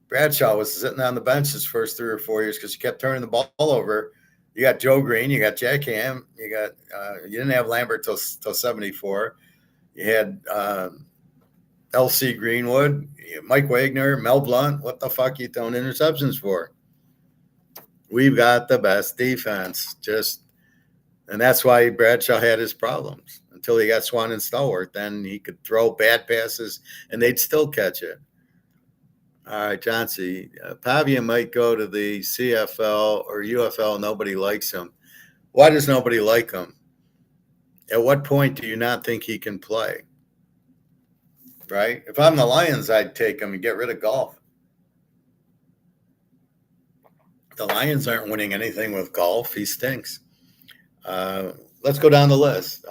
Bradshaw was sitting on the bench his first 3 or 4 years because he kept turning the ball over. You got Joe Green, you got Jack Ham, you didn't have Lambert till 74. You had L.C. Greenwood, Mike Wagner, Mel Blount. What the fuck are you throwing interceptions for? We've got the best defense. And that's why Bradshaw had his problems until he got Swan and Stallworth. Then he could throw bad passes, and they'd still catch it. All right, Chauncey. Pavia might go to the CFL or UFL. Nobody likes him. Why does nobody like him? At what point do you not think he can play? Right? If I'm the Lions, I'd take him and get rid of Golf. The Lions aren't winning anything with Golf. He stinks. Let's go down the list.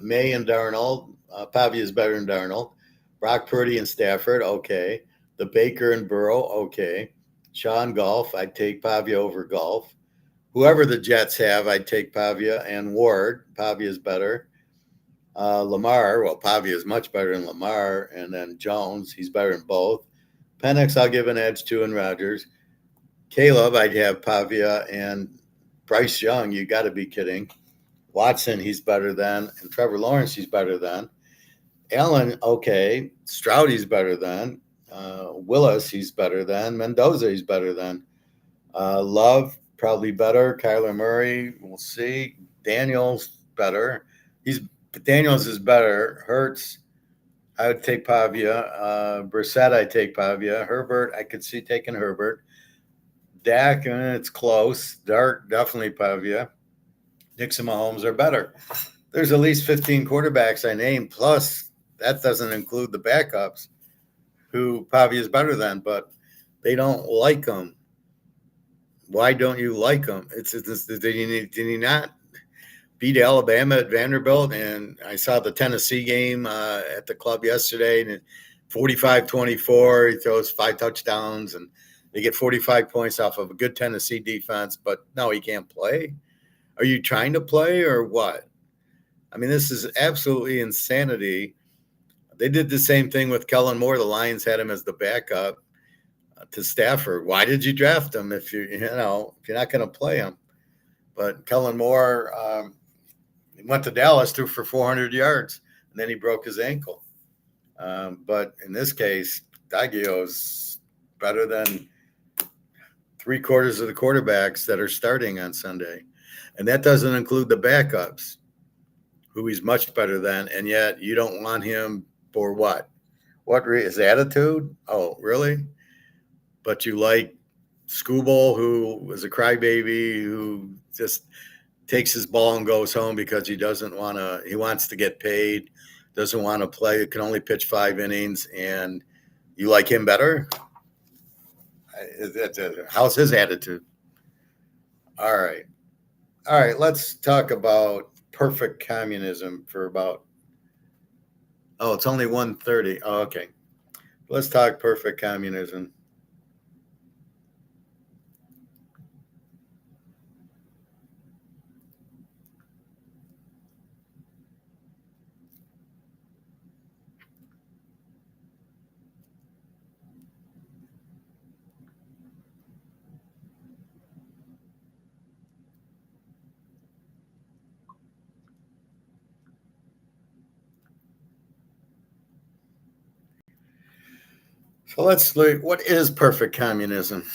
May and Darnold. Pavia is better than Darnold. Brock Purdy and Stafford, okay. The Baker and Burrow, okay. Sean Golf, I'd take Pavia over Golf. Whoever the Jets have, I'd take Pavia and Ward. Pavia is better. Lamar, well, Pavia is much better than Lamar. And then Jones, he's better than both. Penix, I'll give an edge to, and Rodgers. Caleb, I'd have Pavia and Bryce Young. You got to be kidding. Watson, he's better than, and Trevor Lawrence, he's better than. Allen, okay. Stroud, he's better than. Willis, he's better than. Mendoza, he's better than. Love, probably better. Kyler Murray, we'll see. Daniels, better. Daniels is better. Hurts, I would take Pavia. Brissett, I'd take Pavia. Herbert, I could see taking Herbert. Dak, it's close. Dart, definitely Pavia. Nixon, Mahomes are better. There's at least 15 quarterbacks I named, plus that doesn't include the backups, who Pavia is better than, but they don't like them. Why don't you like them? Did he not beat Alabama at Vanderbilt? And I saw the Tennessee game at the club yesterday, and 45-24, he throws 5 touchdowns, and they get 45 points off of a good Tennessee defense, but no, he can't play. Are you trying to play or what? I mean, this is absolutely insanity. They did the same thing with Kellen Moore. The Lions had him as the backup to Stafford. Why did you draft him if if you're not going to play him? But Kellen Moore he went to Dallas, threw for 400 yards, and then he broke his ankle. But in this case, Daggio's better than 3/4 of the quarterbacks that are starting on Sunday. And that doesn't include the backups, who he's much better than, and yet you don't want him for what? His attitude? Oh, really? But you like Scooble, who was a crybaby, who just takes his ball and goes home because he wants to get paid, doesn't want to play, can only pitch 5 innings, and you like him better? How's his attitude? All right, let's talk about perfect communism for about, it's only 1:30. Oh, okay. Let's talk perfect communism. So let's look, what is perfect communism?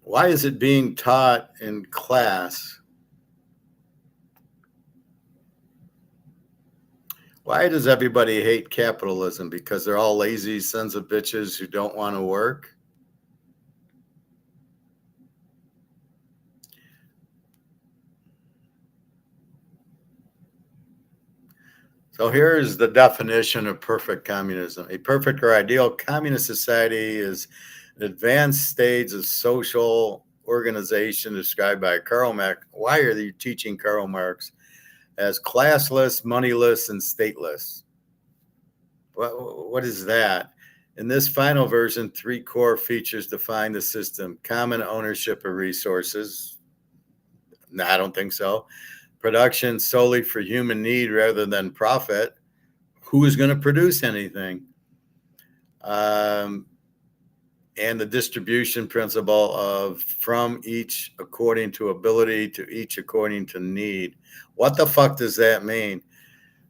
Why is it being taught in class? Why does everybody hate capitalism? Because they're all lazy sons of bitches who don't want to work? So here's the definition of perfect communism. A perfect or ideal communist society is an advanced stage of social organization described by Karl Marx. Why are you teaching Karl Marx as classless, moneyless, and stateless? What is that? In this final version, 3 core features define the system: common ownership of resources. No, I don't think so. Production solely for human need rather than profit. Who is going to produce anything? And the distribution principle of from each according to ability to each according to need. What the fuck does that mean?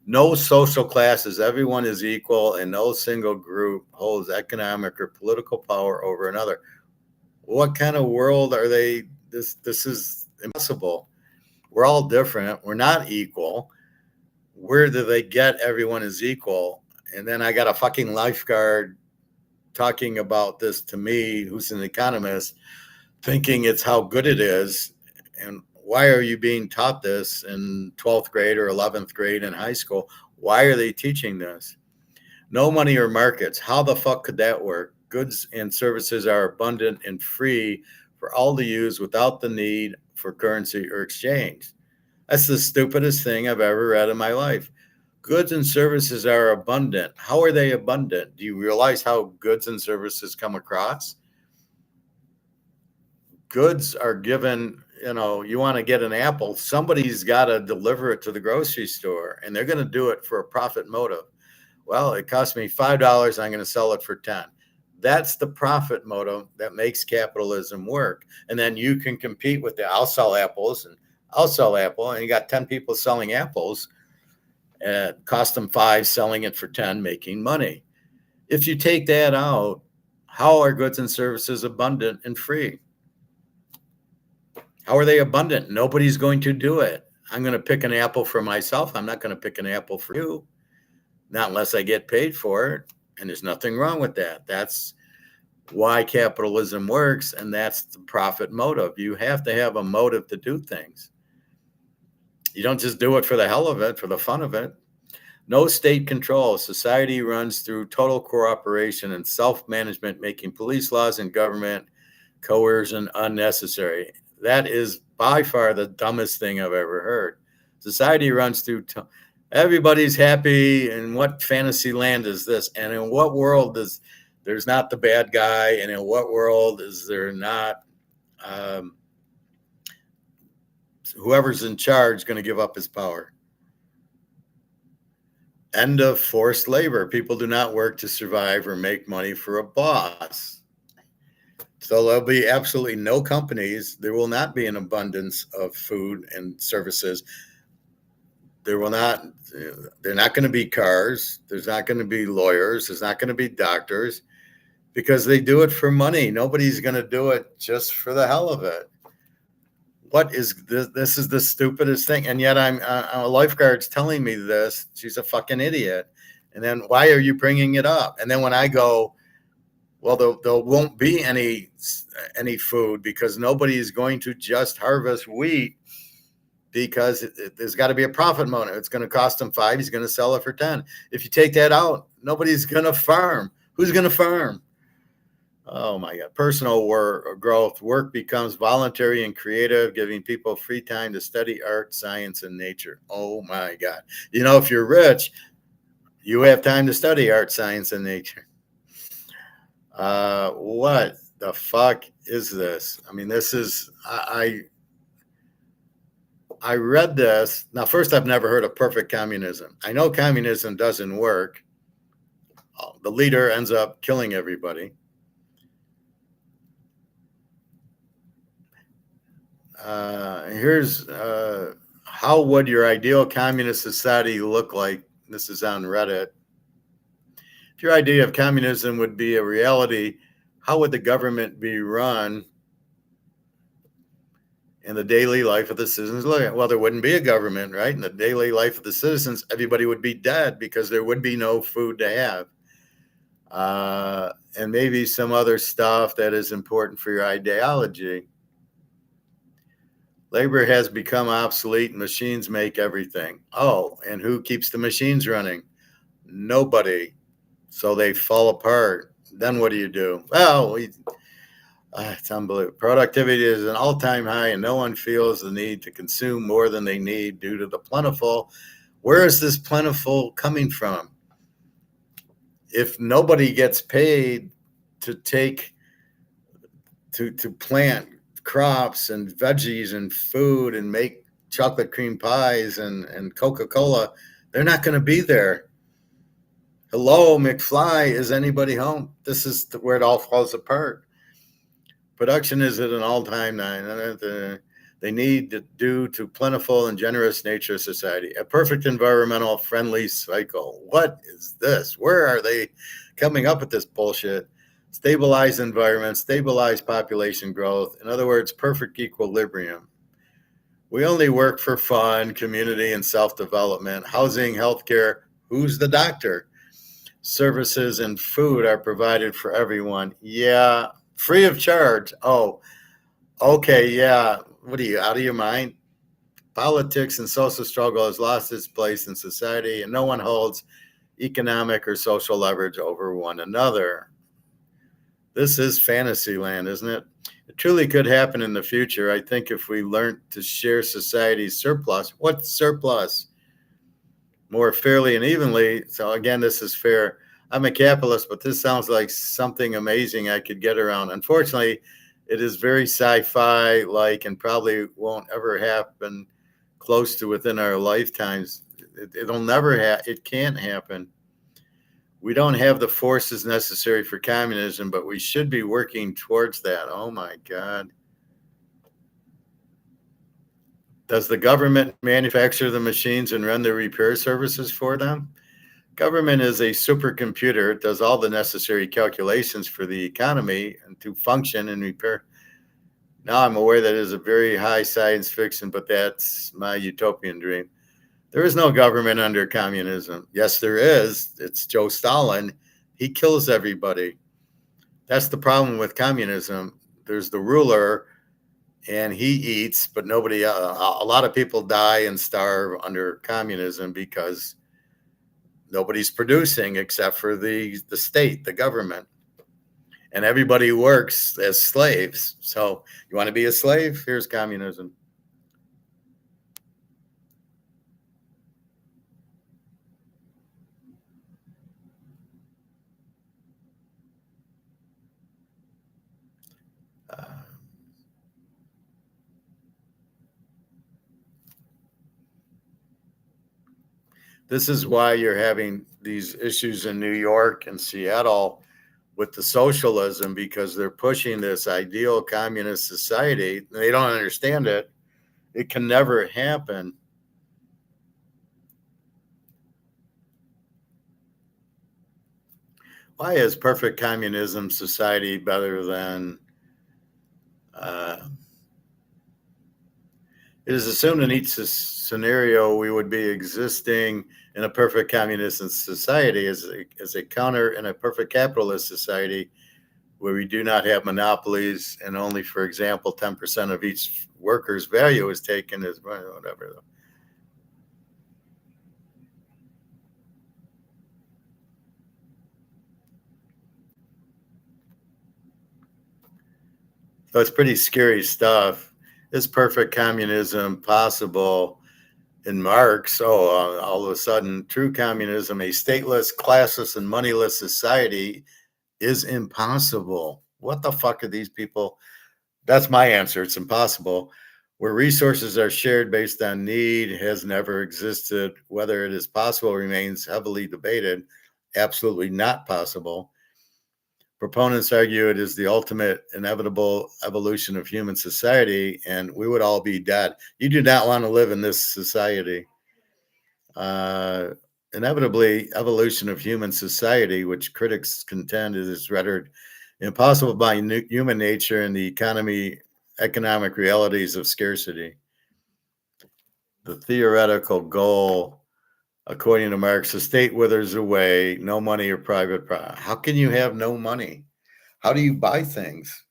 No social classes, everyone is equal, and no single group holds economic or political power over another. What kind of world are they? This is impossible. We're all different. We're not equal. Where do they get everyone is equal? And then I got a fucking lifeguard talking about this to me, who's an economist, thinking it's how good it is. And why are you being taught this in 12th grade or 11th grade in high school? Why are they teaching this? No money or markets. How the fuck could that work? Goods and services are abundant and free for all to use without the need for currency or exchange. That's the stupidest thing I've ever read in my life. Goods and services are abundant. How are they abundant? Do you realize how goods and services come across? Goods are given, you want to get an apple, somebody's got to deliver it to the grocery store, and they're going to do it for a profit motive. Well, it cost me $5. I'm going to sell it for 10. That's the profit motive that makes capitalism work. And then you can compete with I'll sell apples and I'll sell Apple. And you got 10 people selling apples, cost them 5, selling it for 10, making money. If you take that out, how are goods and services abundant and free? How are they abundant? Nobody's going to do it. I'm going to pick an apple for myself. I'm not going to pick an apple for you, not unless I get paid for it. And there's nothing wrong with that. That's why capitalism works, and that's the profit motive. You have to have a motive to do things. You don't just do it for the hell of it, for the fun of it. No state control. Society runs through total cooperation and self-management, making police laws and government coercion unnecessary. That is by far the dumbest thing I've ever heard. Society runs through everybody's happy. In what fantasy land is this? And in what world is there's not the bad guy? And in what world is there not whoever's in charge going to give up his power? End of forced labor. People do not work to survive or make money for a boss. So there'll be absolutely no companies. There will not be an abundance of food and services. They're not going to be cars. There's not going to be lawyers. There's not going to be doctors, because they do it for money. Nobody's going to do it just for the hell of it. What is this? This is the stupidest thing. And yet a lifeguard's telling me this. She's a fucking idiot. And then why are you bringing it up? And then when I go, well, there won't be any food because nobody is going to just harvest wheat, because there's got to be a profit motive. It's going to cost him 5. He's going to sell it for 10. If you take that out, nobody's going to farm. Who's going to farm? Oh my God. Personal growth. Work becomes voluntary and creative, giving people free time to study art, science, and nature. Oh my God. You know, if you're rich, you have time to study art, science, and nature. What the fuck is this? I mean, this is, I read this. Now, first, I've never heard of perfect communism. I know communism doesn't work. The leader ends up killing everybody. Here's how would your ideal communist society look like? This is on Reddit. If your idea of communism would be a reality, how would the government be run in the daily life of the citizens? Well, there wouldn't be a government, right? In the daily life of the citizens, everybody would be dead because there would be no food to have. And maybe some other stuff that is important for your ideology. Labor has become obsolete and machines make everything. Oh, and who keeps the machines running? Nobody. So they fall apart. Then what do? Well, it's unbelievable. Productivity is an all-time high, and no one feels the need to consume more than they need due to the plentiful. Where is this plentiful coming from? If nobody gets paid to plant crops and veggies and food and make chocolate cream pies and Coca-Cola, they're not going to be there. Hello, McFly, is anybody home? This is where it all falls apart. Production is at an all-time high. They need due to plentiful and generous nature of society. A perfect environmental friendly cycle. What is this? Where are they coming up with this bullshit? Stabilized environment, stabilized population growth. In other words, perfect equilibrium. We only work for fun, community, and self-development. Housing, healthcare. Who's the doctor? Services and food are provided for everyone. Yeah, free of charge. Oh, okay, yeah. What are you, out of your mind? Politics and social struggle has lost its place in society, and no one holds economic or social leverage over one another. This is fantasy land, isn't it? It truly could happen in the future. I think if we learned to share society's surplus, what's surplus? More fairly and evenly. So again, this is fair. I'm a capitalist, but this sounds like something amazing I could get around. Unfortunately, it is very sci-fi like and probably won't ever happen close to within our lifetimes. It'll never it can't happen. We don't have the forces necessary for communism, but we should be working towards that. Oh my God. Does the government manufacture the machines and run the repair services for them? Government is a supercomputer. It does all the necessary calculations for the economy and to function and repair. Now I'm aware that is a very high science fiction, but that's my utopian dream. There is no government under communism. Yes, there is. It's Joe Stalin. He kills everybody. That's the problem with communism. There's the ruler and he eats, but nobody, a lot of people die and starve under communism because nobody's producing except for the state, the government. And everybody works as slaves. So you want to be a slave? Here's communism. Uh, this is why you're having these issues in New York and Seattle with the socialism, because they're pushing this ideal communist society. They don't understand it. It can never happen. Why is perfect communism society better than uh, it is assumed in each scenario we would be existing in a perfect communist society as a counter in a perfect capitalist society where we do not have monopolies and only, for example, 10% of each worker's value is taken as whatever. So it's pretty scary stuff. Is perfect communism possible in Marx? Oh, all of a sudden, true communism, a stateless, classless, and moneyless society is impossible. What the fuck are these people? That's my answer. It's impossible. Where resources are shared based on need has never existed. Whether it is possible remains heavily debated. Absolutely not possible. Proponents argue it is the ultimate inevitable evolution of human society, and we would all be dead. You do not want to live in this society. Uh, Inevitably, evolution of human society, which critics contend is rendered impossible by human nature and the economic realities of scarcity. The theoretical goal, according to Marx, the state withers away, no money or private property. How can you have no money? How do you buy things?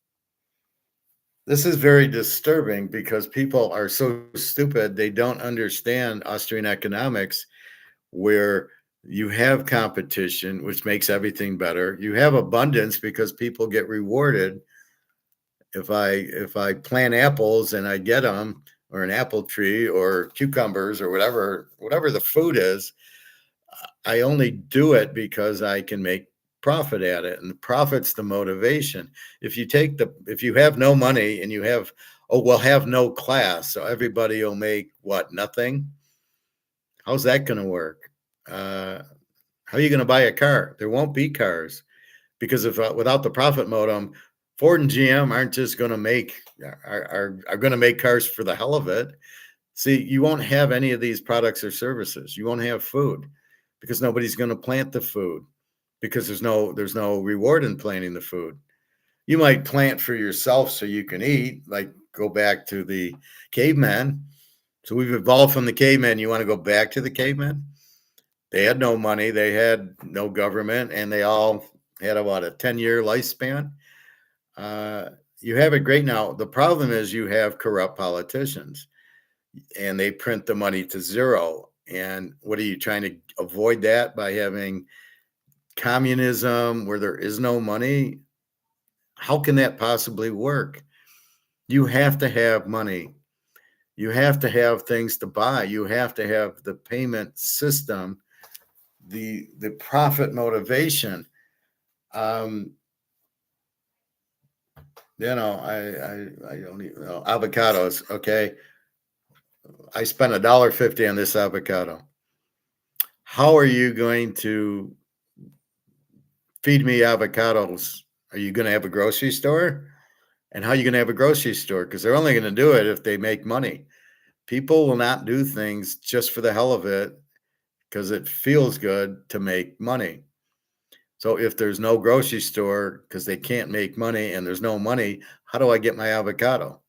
This is very disturbing because people are so stupid, they don't understand Austrian economics, where you have competition, which makes everything better. You have abundance because people get rewarded. If I plant apples and I get them, or an apple tree, or cucumbers, or whatever the food is, I only do it because I can make profit at it, and the profit's the motivation. If you have no money and you have, oh, we'll have no class, so everybody will make what, nothing. How's that going to work? How are you going to buy a car? There won't be cars because if without the profit modem, Ford and GM aren't just going to are going to make cars for the hell of it. See, you won't have any of these products or services. You won't have food because nobody's going to plant the food because there's no reward in planting the food. You might plant for yourself so you can eat, like go back to the caveman. So we've evolved from the caveman. You want to go back to the caveman? They had no money, they had no government, and they all had about a 10-year lifespan. Uh, you have it great now. The problem is you have corrupt politicians and they print the money to zero. And what are you trying to avoid that by having communism where there is no money? How can that possibly work? You have to have money. You have to have things to buy. You have to have the payment system, the profit motivation. Um, I don't even know. Avocados. Okay. I spent $1.50 on this avocado. How are you going to feed me avocados. Are you going to have a grocery store? And how are you going to have a grocery store? Because they're only going to do it if they make money. People will not do things just for the hell of it because it feels good to make money. So if there's no grocery store because they can't make money and there's no money, how do I get my avocado?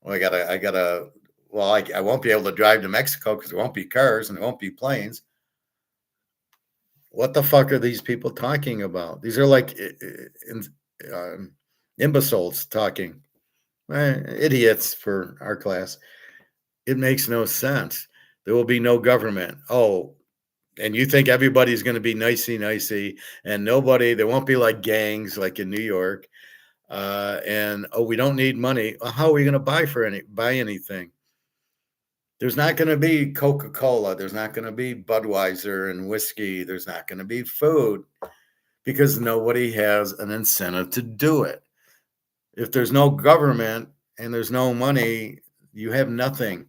Well, I won't be able to drive to Mexico because there won't be cars and there won't be planes. What the fuck are these people talking about? These are like imbeciles talking, idiots for our class. It makes no sense. There will be no government. Oh, and you think everybody's going to be nicey, and there won't be like gangs like in New York. And we don't need money. Well, how are we going to buy anything? There's not going to be Coca-Cola. There's not going to be Budweiser and whiskey. There's not going to be food because nobody has an incentive to do it. If there's no government and there's no money, you have nothing.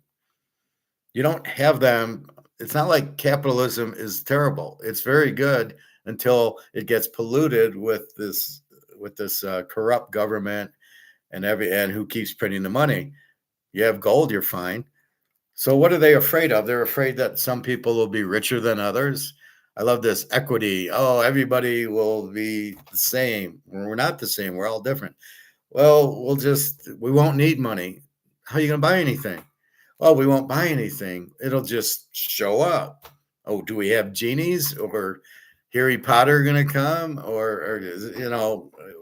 You don't have them. It's not like capitalism is terrible. It's very good until it gets polluted with this corrupt government and who keeps printing the money. You have gold, you're fine. So what are they afraid of? They're afraid that some people will be richer than others. I love this equity. Oh, everybody will be the same. We're not the same. We're all different. Well, we won't need money. How are you going to buy anything? Well, we won't buy anything. It'll just show up. Oh, do we have genies or Harry Potter going to come or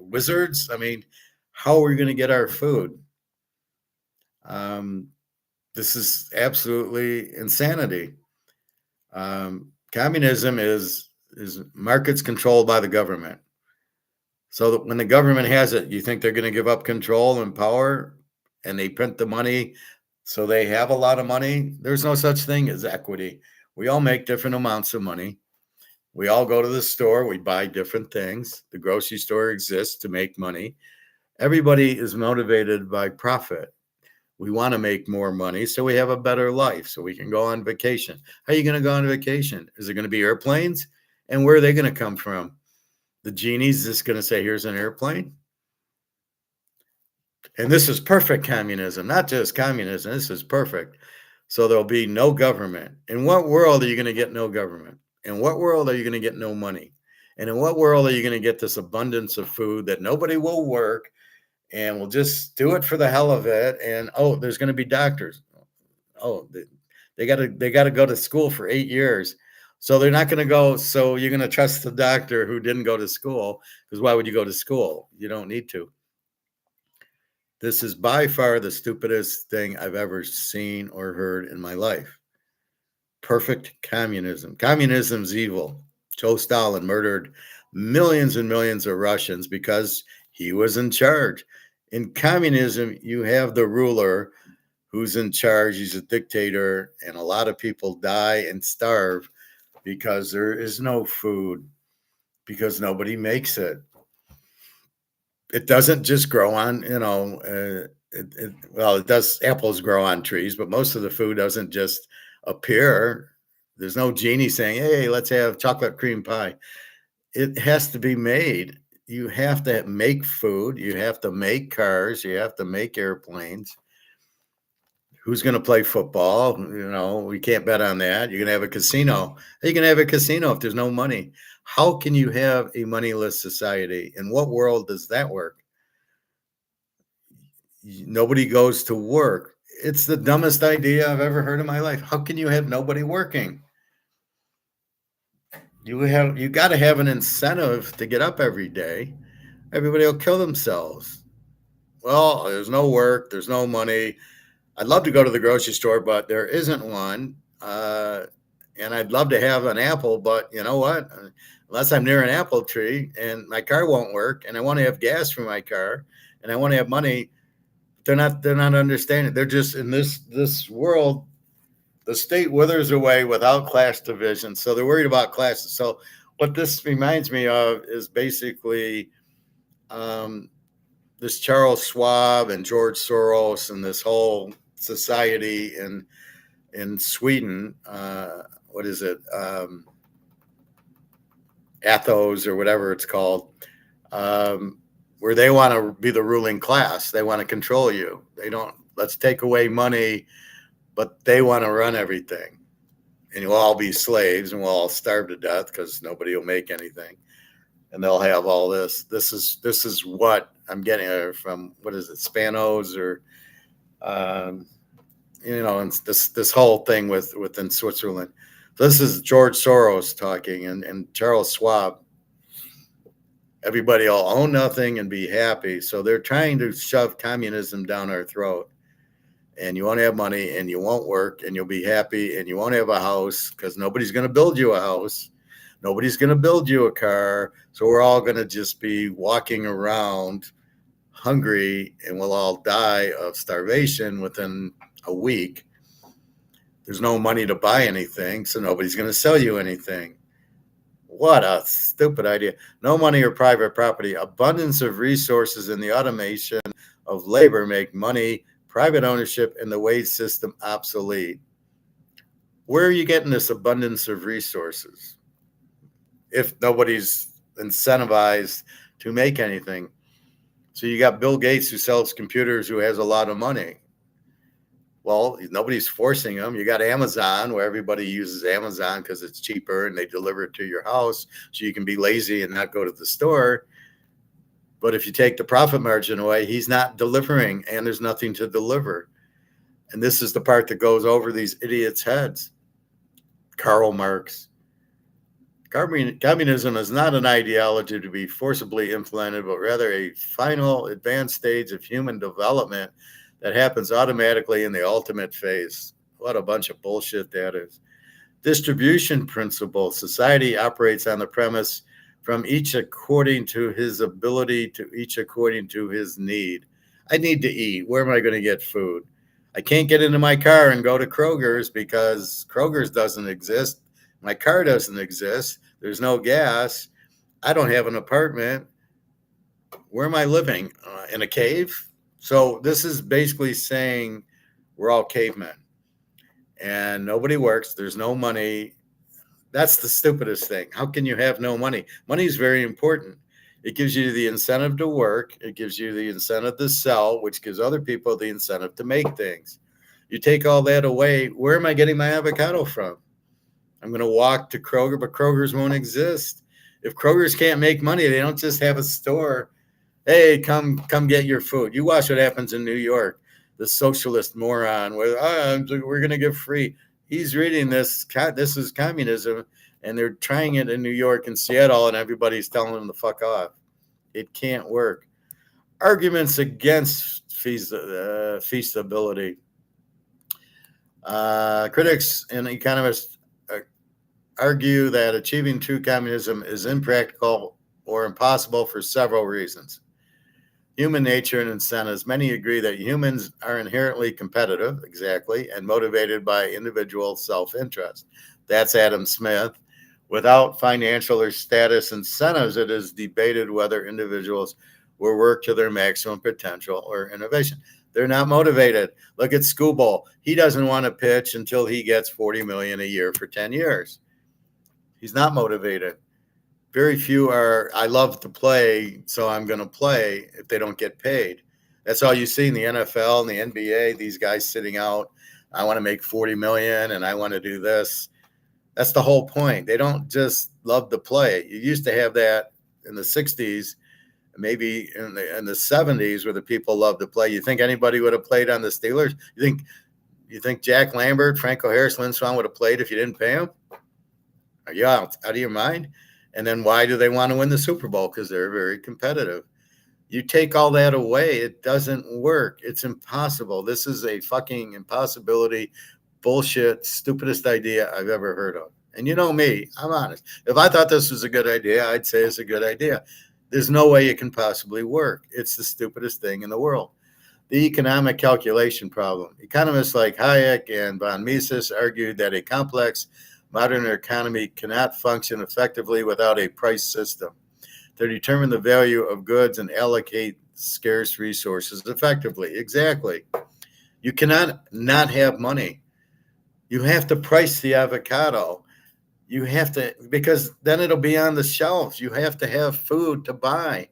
wizards? I mean, how are we going to get our food? This is absolutely insanity. Communism is markets controlled by the government. So that when the government has it, you think they're going to give up control and power and they print the money so they have a lot of money? There's no such thing as equity. We all make different amounts of money. We all go to the store. We buy different things. The grocery store exists to make money. Everybody is motivated by profit. We want to make more money so we have a better life, so we can go on vacation. How are you going to go on vacation? Is it going to be airplanes? And where are they going to come from? The genie's just going to say, here's an airplane. And this is perfect communism, not just communism. This is perfect. So there'll be no government. In what world are you going to get no government? In what world are you going to get no money? And in what world are you going to get this abundance of food that nobody will work and we'll just do it for the hell of it? And there's going to be doctors. They got to go to school for 8 years. So they're not going to go. So you're going to trust the doctor who didn't go to school, because why would you go to school? You don't need to. This is by far the stupidest thing I've ever seen or heard in my life. Perfect communism. Communism's evil. Joe Stalin murdered millions and millions of Russians because he was in charge. In communism, you have the ruler who's in charge. He's a dictator, and a lot of people die and starve because there is no food, because nobody makes it. It doesn't just grow on, it does. Apples grow on trees, but most of the food doesn't just appear. There's no genie saying, hey, let's have chocolate cream pie. It has to be made. You have to make food. You have to make cars. You have to make airplanes. Who's going to play football? We can't bet on that. You're going to have a casino. How are you going to have a casino if there's no money? How can you have a moneyless society? In what world does that work? Nobody goes to work. It's the dumbest idea I've ever heard in my life. How can you have nobody working? You got to have an incentive to get up every day. Everybody will kill themselves. Well, there's no work. There's no money. I'd love to go to the grocery store, but there isn't one. And I'd love to have an apple, but you know what? Unless I'm near an apple tree and my car won't work, and I want to have gas for my car, and I want to have money, they're not understanding. They're just in this world. The state withers away without class division, so they're worried about classes. So what this reminds me of is basically this Charles Schwab and George Soros and this whole society in Sweden. What is it? ethos or whatever it's called, where they want to be the ruling class. They want to control you. They don't, let's take away money, but they want to run everything. And you'll all be slaves and we'll all starve to death because nobody will make anything. And they'll have all this. This is what I'm getting from, what is it, Spanos or, and this whole thing within Switzerland. This is George Soros talking and Charles Schwab. Everybody will own nothing and be happy. So they're trying to shove communism down our throat. And you won't have money and you won't work and you'll be happy and you won't have a house because nobody's going to build you a house. Nobody's going to build you a car. So we're all going to just be walking around hungry and we'll all die of starvation within a week. There's no money to buy anything, so nobody's going to sell you anything. What a stupid idea. No money or private property. Abundance of resources in the automation of labor make money, private ownership, and the wage system obsolete. Where are you getting this abundance of resources if nobody's incentivized to make anything? So you got Bill Gates who sells computers, who has a lot of money. Well, nobody's forcing them. You got Amazon, where everybody uses Amazon because it's cheaper and they deliver it to your house so you can be lazy and not go to the store. But if you take the profit margin away, he's not delivering and there's nothing to deliver. And this is the part that goes over these idiots' heads. Karl Marx. Communism is not an ideology to be forcibly implemented, but rather a final advanced stage of human development that happens automatically in the ultimate phase. What a bunch of bullshit that is. Distribution principle. Society operates on the premise from each according to his ability to each according to his need. I need to eat. Where am I going to get food? I can't get into my car and go to Kroger's because Kroger's doesn't exist. My car doesn't exist. There's no gas. I don't have an apartment. Where am I living? In a cave? So this is basically saying we're all cavemen and nobody works. There's no money. That's the stupidest thing. How can you have no money? Money is very important. It gives you the incentive to work. It gives you the incentive to sell, which gives other people the incentive to make things. You take all that away. Where am I getting my avocado from? I'm going to walk to Kroger, but Kroger's won't exist. If Kroger's can't make money, they don't just have a store. Hey, come get your food. You watch what happens in New York. The socialist moron where we're going to give free. He's reading this. This is communism, and they're trying it in New York and Seattle, and everybody's telling them to fuck off. It can't work. Arguments against feasibility. Critics and economists argue that achieving true communism is impractical or impossible for several reasons. Human nature and incentives. Many agree that humans are inherently competitive, exactly, and motivated by individual self-interest. That's Adam Smith. Without financial or status incentives, it is debated whether individuals will work to their maximum potential or innovation. They're not motivated. Look at Scooble. He doesn't want to pitch until he gets $40 million a year for 10 years. He's not motivated. Very few are, I love to play, so I'm going to play if they don't get paid. That's all you see in the NFL and the NBA, these guys sitting out. I want to make 40 million and I want to do this. That's the whole point. They don't just love to play. You used to have that in the 60s, maybe in the 70s where the people loved to play. You think anybody would have played on the Steelers? You think Jack Lambert, Franco Harris, Lynn Swann would have played if you didn't pay them? Are you out of your mind? And then why do they want to win the Super Bowl? Because they're very competitive. You take all that away, it doesn't work. It's impossible. This is a fucking impossibility, bullshit, stupidest idea I've ever heard of. And you know me, I'm honest. If I thought this was a good idea, I'd say it's a good idea. There's no way it can possibly work. It's the stupidest thing in the world. The economic calculation problem. Economists like Hayek and von Mises argued that a complex modern economy cannot function effectively without a price system to determine the value of goods and allocate scarce resources effectively. Exactly. You cannot not have money. You have to price the avocado. You have to, because then it'll be on the shelves. You have to have food to buy.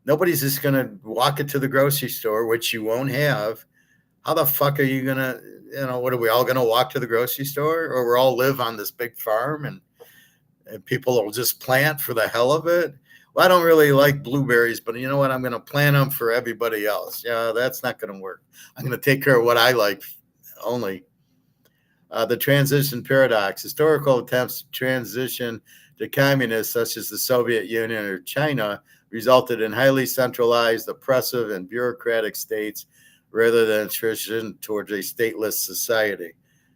Nobody's just going to walk it to the grocery store, which you won't have. How the fuck are you going to, what are we all going to walk to the grocery store, or we all live on this big farm and people will just plant for the hell of it? Well, I don't really like blueberries, but you know what? I'm going to plant them for everybody else. Yeah, that's not going to work. I'm going to take care of what I like only. The transition paradox. Historical attempts to transition to communists, such as the Soviet Union or China, resulted in highly centralized, oppressive, and bureaucratic states rather than a transition towards a stateless society.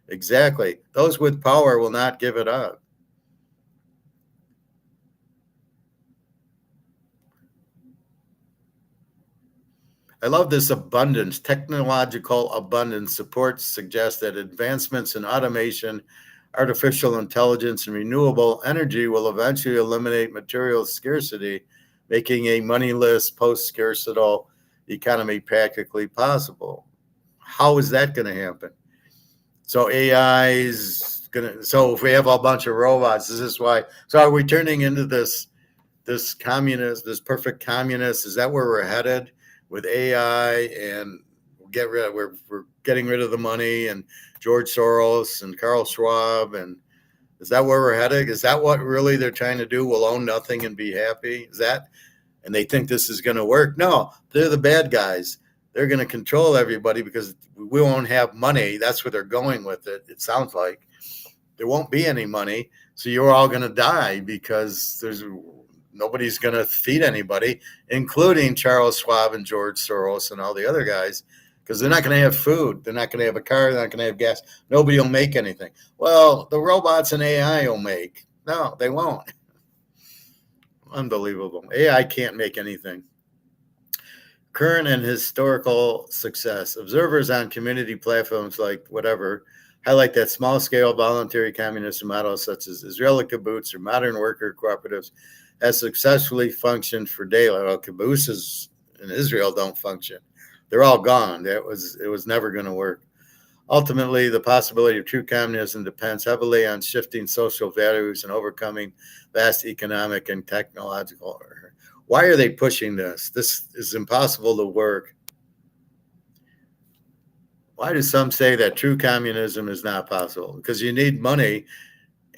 Exactly. Those with power will not give it up. I love this abundance. Technological abundance supports suggests that advancements in automation, artificial intelligence, and renewable energy will eventually eliminate material scarcity, making a moneyless, post-scarcital economy practically possible. How is that going to happen? So AI is going to. So if we have a bunch of robots, this is why. So are we turning into this communist, this perfect communist? Is that where we're headed with AI? And we're getting rid of the money and George Soros and Carl Schwab, and is that where we're headed? Is that what really they're trying to do? We'll own nothing and be happy? Is that, and they think this is going to work? No, they're the bad guys. They're going to control everybody because we won't have money. That's where they're going with it. It sounds like there won't be any money, so you're all going to die because nobody's going to feed anybody, including Charles Schwab and George Soros and all the other guys, because they're not going to have food. They're not going to have a car. They're not going to have gas. Nobody will make anything. Well, the robots and AI will make. No, they won't. Unbelievable. AI can't make anything. Current and historical success. Observers on community platforms like whatever highlight that small-scale voluntary communist models such as Israeli kibbutz or modern worker cooperatives has successfully functioned for days. Well, kibbutzes in Israel don't function. They're all gone. It was never going to work. Ultimately, the possibility of true communism depends heavily on shifting social values and overcoming vast economic and technological. Why are they pushing this? This is impossible to work. Why do some say that true communism is not possible? Because you need money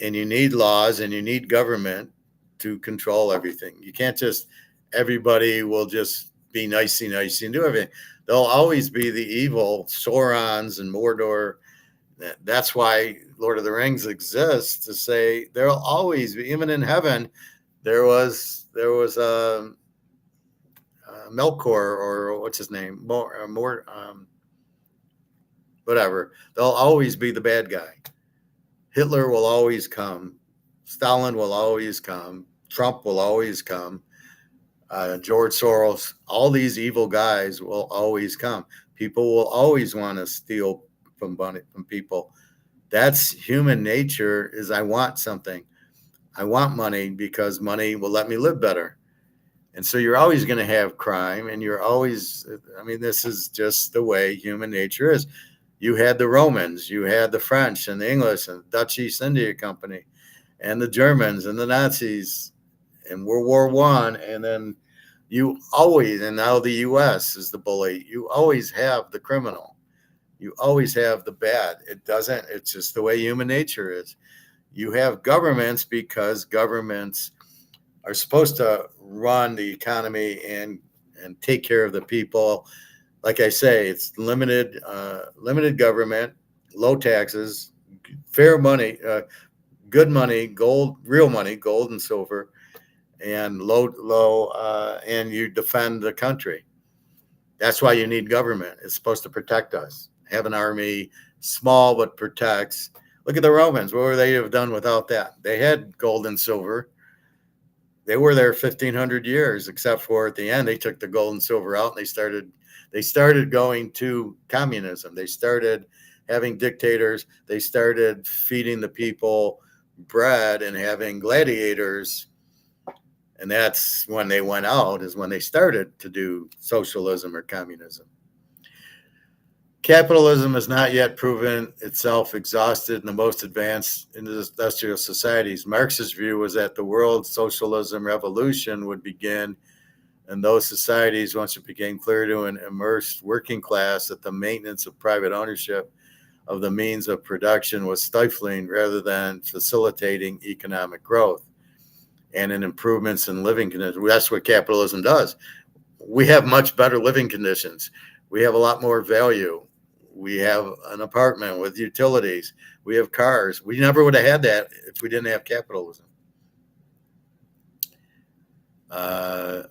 and you need laws and you need government to control everything. You can't just, everybody will just be nicey and do everything. There'll always be the evil Saurons and Mordor. That's why Lord of the Rings exists, to say there'll always be, even in heaven, there was a Melkor, or what's his name, whatever. They'll always be the bad guy. Hitler will always come. Stalin will always come. Trump will always come. George Soros, all these evil guys will always come. People will always want to steal from people. That's human nature. Is I want something. I want money because money will let me live better. And so you're always going to have crime, and you're always, I mean, this is just the way human nature is. You had the Romans, you had the French and the English and the Dutch East India Company and the Germans and the Nazis in World War I. And then you always, and now the U.S. is the bully. You always have the criminal. You always have the bad. It's just the way human nature is. You have governments because governments are supposed to run the economy and take care of the people. Like I say, it's limited government, low taxes, fair money, good money, gold, real money, gold and silver, and low, and you defend the country. That's why you need government. It's supposed to protect us. Have an army, small but protects. Look at the Romans. What would they have done without that? They had gold and silver. They were there 1,500 years, except for at the end, they took the gold and silver out and they started going to communism. They started having dictators. They started feeding the people bread and having gladiators. And that's when they went out, is when they started to do socialism or communism. Capitalism has not yet proven itself exhausted in the most advanced industrial societies. Marx's view was that the world socialism revolution would begin in those societies once it became clear to an immersed working class that the maintenance of private ownership of the means of production was stifling rather than facilitating economic growth and in improvements in living conditions. That's what capitalism does. We have much better living conditions. We have a lot more value. We have an apartment with utilities. We have cars. We never would have had that if we didn't have capitalism.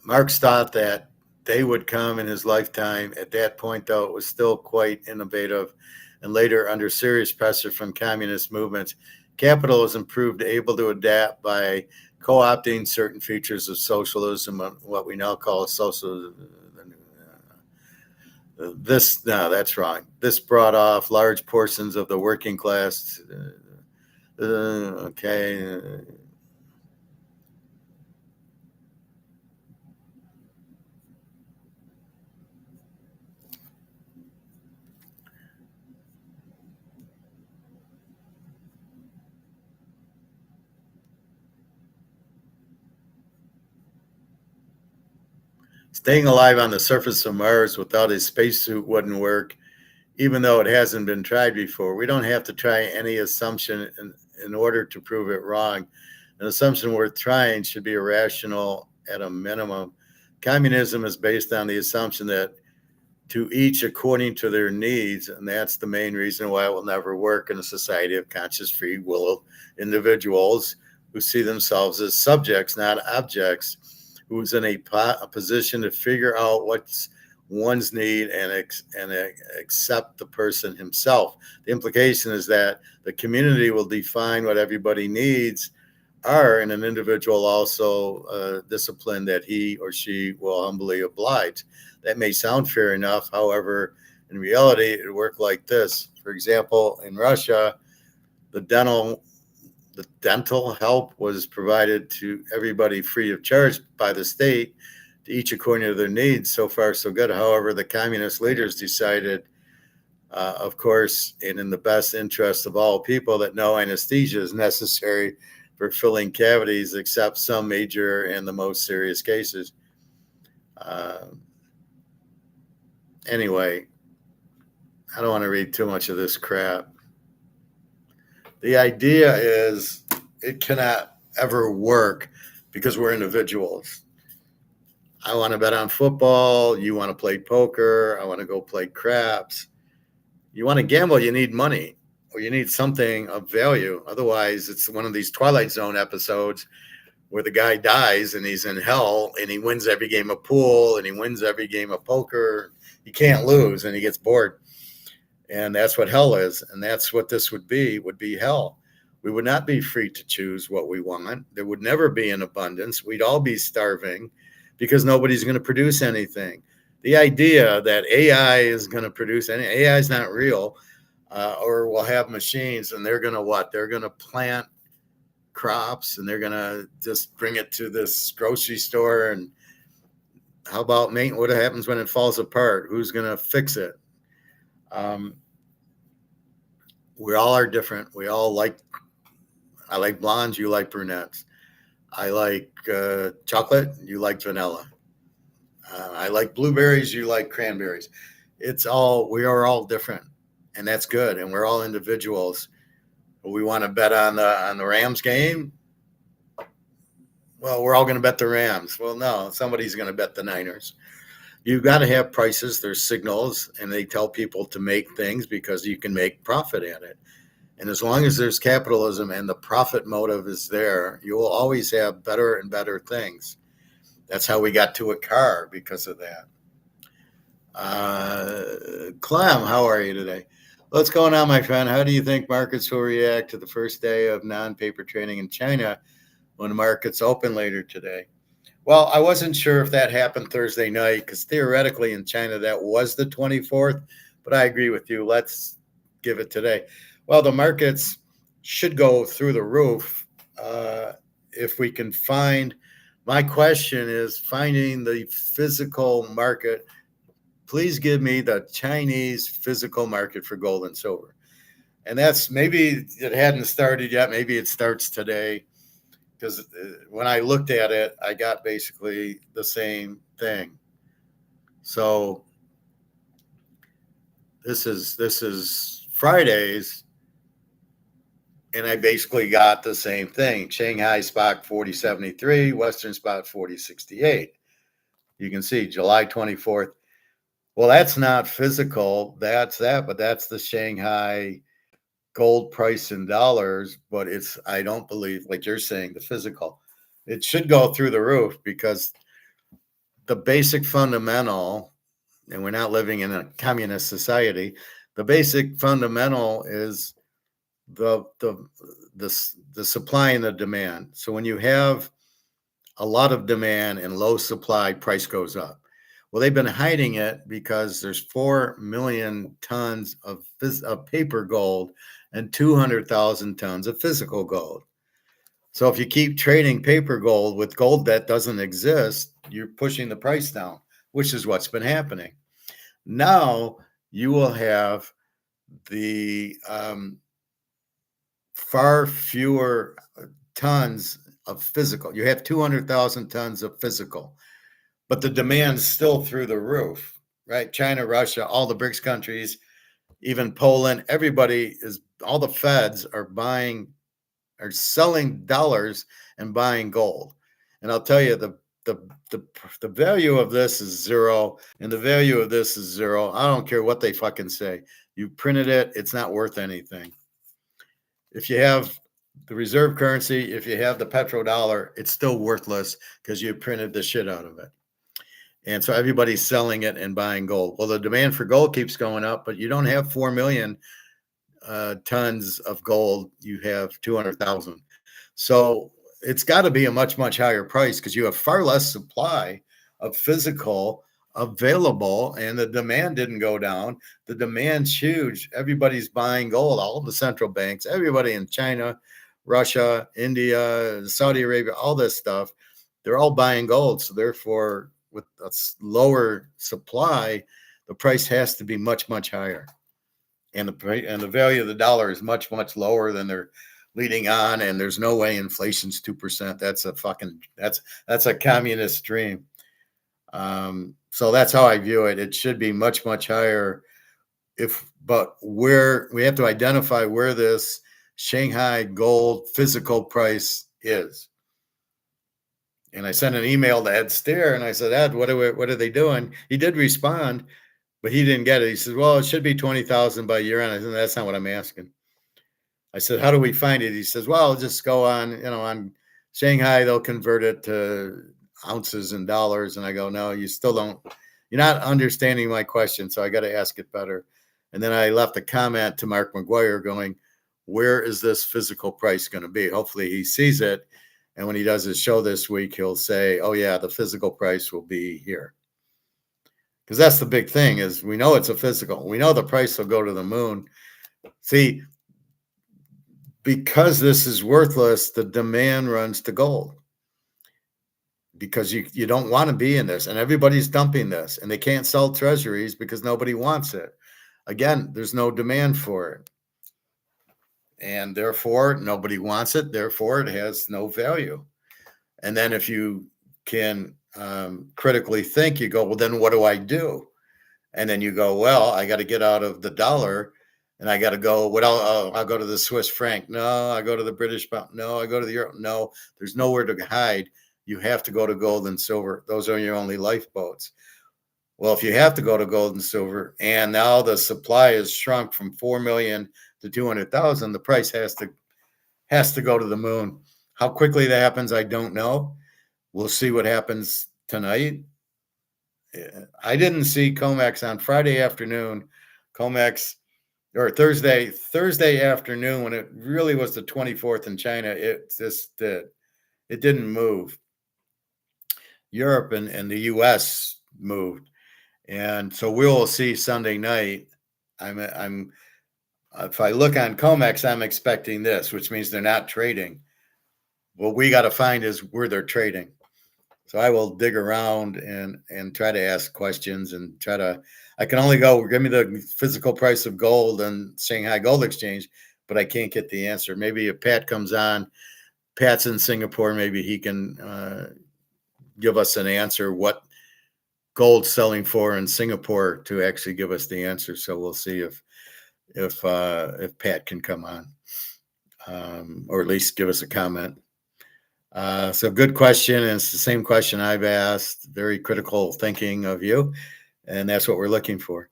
Marx thought that they would come in his lifetime. At that point, though, it was still quite innovative. And later, under serious pressure from communist movements, capitalism proved able to adapt by co-opting certain features of socialism, what we now call socialism. That's wrong. This brought off large portions of the working class. Staying alive on the surface of Mars without a spacesuit wouldn't work, even though it hasn't been tried before. We don't have to try any assumption in order to prove it wrong. An assumption worth trying should be irrational at a minimum. Communism is based on the assumption that to each according to their needs, and that's the main reason why it will never work in a society of conscious free will individuals who see themselves as subjects, not objects, who's in a position to figure out what's one's need and accept the person himself. The implication is that the community will define what everybody needs are, and an individual also discipline that he or she will humbly oblige. That may sound fair enough. However, in reality, it would work like this. For example, in Russia, the dental help was provided to everybody free of charge by the state, to each according to their needs. So far, so good. However, the communist leaders decided, of course, and in the best interest of all people, that no anesthesia is necessary for filling cavities except some major and the most serious cases. Anyway, I don't want to read too much of this crap. The idea is it cannot ever work because we're individuals. I want to bet on football. You want to play poker. I want to go play craps. You want to gamble, you need money or you need something of value. Otherwise, it's one of these Twilight Zone episodes where the guy dies and he's in hell and he wins every game of pool and he wins every game of poker. He can't lose and he gets bored. And that's what hell is. And that's what this would be hell. We would not be free to choose what we want. There would never be an abundance. We'd all be starving because nobody's going to produce anything. The idea that AI is going to produce any AI is not real, or we'll have machines and they're going to what? They're going to plant crops and they're going to just bring it to this grocery store. And how about what happens when it falls apart? Who's going to fix it? We all are different. I like blondes, you like brunettes. I like chocolate, you like vanilla. I like blueberries, you like cranberries. We are all different, and that's good. And we're all individuals. We want to bet on the Rams game. Well, we're all going to bet the Rams. Well, no, somebody's going to bet the Niners. You've got to have prices. There's signals, and they tell people to make things because you can make profit at it. And as long as there's capitalism and the profit motive is there, you will always have better and better things. That's how we got to a car, because of that. Clem, how are you today? What's going on, my friend? How do you think markets will react to the first day of non-paper trading in China when the markets open later today? Well, I wasn't sure if that happened Thursday night because theoretically in China that was the 24th, but I agree with you. Let's give it today. Well, the markets should go through the roof if we can find. My question is finding the physical market please give me the Chinese physical market for gold and silver. And that's, maybe it hadn't started yet. Maybe it starts today, because when I looked at it, I got basically the same thing. So this is Fridays, and I basically got the same thing. Shanghai spot 40.73, Western spot 40.68. You can see July 24th. Well, that's not physical. That's that, but that's the Shanghai gold price in dollars. But it's, I don't believe, like you're saying, the physical. It should go through the roof, because the basic fundamental, and we're not living in a communist society, the basic fundamental is the the supply and the demand. So when you have a lot of demand and low supply, price goes up. Well, they've been hiding it because there's 4 million tons of paper gold and 200,000 tons of physical gold. So if you keep trading paper gold with gold that doesn't exist, you're pushing the price down, which is what's been happening. Now you will have the far fewer tons of physical. You have 200,000 tons of physical, but the demand's still through the roof, right? China, Russia, all the BRICS countries, even Poland, everybody is, all the feds are selling dollars and buying gold. And I'll tell you, the value of this is zero, and the value of this is zero. I don't care what they fucking say. You printed it, it's not worth anything. If you have the reserve currency, if you have the petrodollar, it's still worthless because you printed the shit out of it. And so everybody's selling it and buying gold. Well, the demand for gold keeps going up, but you don't have 4 million tons of gold. You have 200,000. So it's got to be a much, much higher price, because you have far less supply of physical available, and the demand didn't go down. The demand's huge. Everybody's buying gold, all the central banks, everybody in China, Russia, India, Saudi Arabia, all this stuff, they're all buying gold. So therefore, with a lower supply, the price has to be much, much higher. And the value of the dollar is much, much lower than they're leading on, and there's no way inflation's 2%. That's a communist dream. So that's how I view it. It should be much, much higher. But where we have to identify where this Shanghai gold physical price is. And I sent an email to Ed Steer, and I said, Ed, what are they doing? He did respond, but he didn't get it. He says, well, it should be 20,000 by year end. I said, that's not what I'm asking. I said, how do we find it? He says, well, just go on Shanghai, they'll convert it to ounces and dollars. And I go, no, you're not understanding my question. So I got to ask it better. And then I left a comment to Mark McGuire going, where is this physical price going to be? Hopefully he sees it. And when he does his show this week, he'll say, oh yeah, the physical price will be here. Because that's the big thing, is we know it's a physical. We know the price will go to the moon. See, because this is worthless, the demand runs to gold. Because you don't want to be in this, and everybody's dumping this, and they can't sell treasuries because nobody wants it. Again, there's no demand for it. And therefore, nobody wants it. Therefore, it has no value. And then if you can critically think, you go, well, then what do I do? And then you go, well, I got to get out of the dollar, and I got to go, I'll go to the Swiss franc. No, I go to the British pound. No, I go to the euro. No, there's nowhere to hide. You have to go to gold and silver. Those are your only lifeboats. Well, if you have to go to gold and silver, and now the supply is shrunk from 4 million to 200,000, the price has to go to the moon. How quickly that happens, I don't know. We'll see what happens tonight. I didn't see COMEX on Friday afternoon. COMEX, or Thursday afternoon, when it really was the 24th in China, it didn't move. Europe and the US moved. And so we'll see Sunday night. If I look on COMEX, I'm expecting this, which means they're not trading. What we got to find is where they're trading. So I will dig around and try to ask questions and try to. I can only go give me the physical price of gold and Shanghai Gold Exchange, but I can't get the answer. Maybe if Pat comes on, Pat's in Singapore. Maybe he can give us an answer what gold selling for in Singapore to actually give us the answer. So we'll see if Pat can come on, or at least give us a comment. So good question, and it's the same question I've asked. Very critical thinking of you, and that's what we're looking for.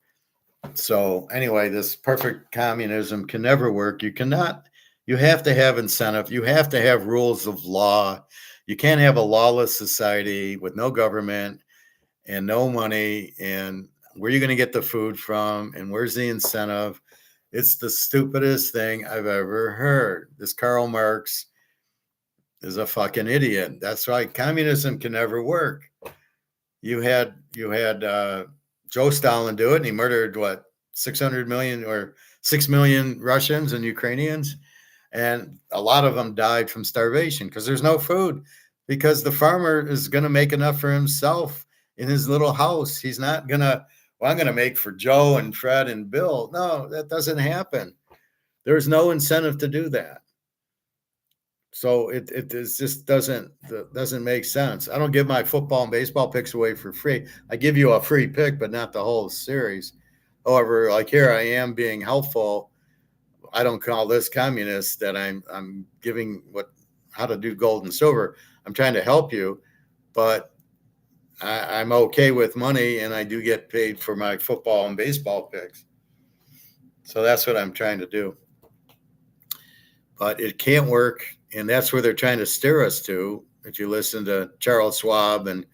So anyway, this perfect communism can never work. You cannot. You have to have incentive. You have to have rules of law. You can't have a lawless society with no government and no money. And where are you going to get the food from? And where's the incentive? It's the stupidest thing I've ever heard. This Karl Marx is a fucking idiot. That's right. Communism can never work. You had Joe Stalin do it, and he murdered what 600 million or 6 million Russians and Ukrainians, and a lot of them died from starvation because there's no food. Because the farmer is going to make enough for himself in his little house. He's not gonna. Well, I'm going to make for Joe and Fred and Bill. No, that doesn't happen. There's no incentive to do that. So it just doesn't make sense. I don't give my football and baseball picks away for free. I give you a free pick, but not the whole series. However, like here I am being helpful. I don't call this communist that I'm giving how to do gold and silver. I'm trying to help you, but I'm okay with money, and I do get paid for my football and baseball picks. So that's what I'm trying to do. But it can't work, and that's where they're trying to steer us to. If you listen to Charles Schwab and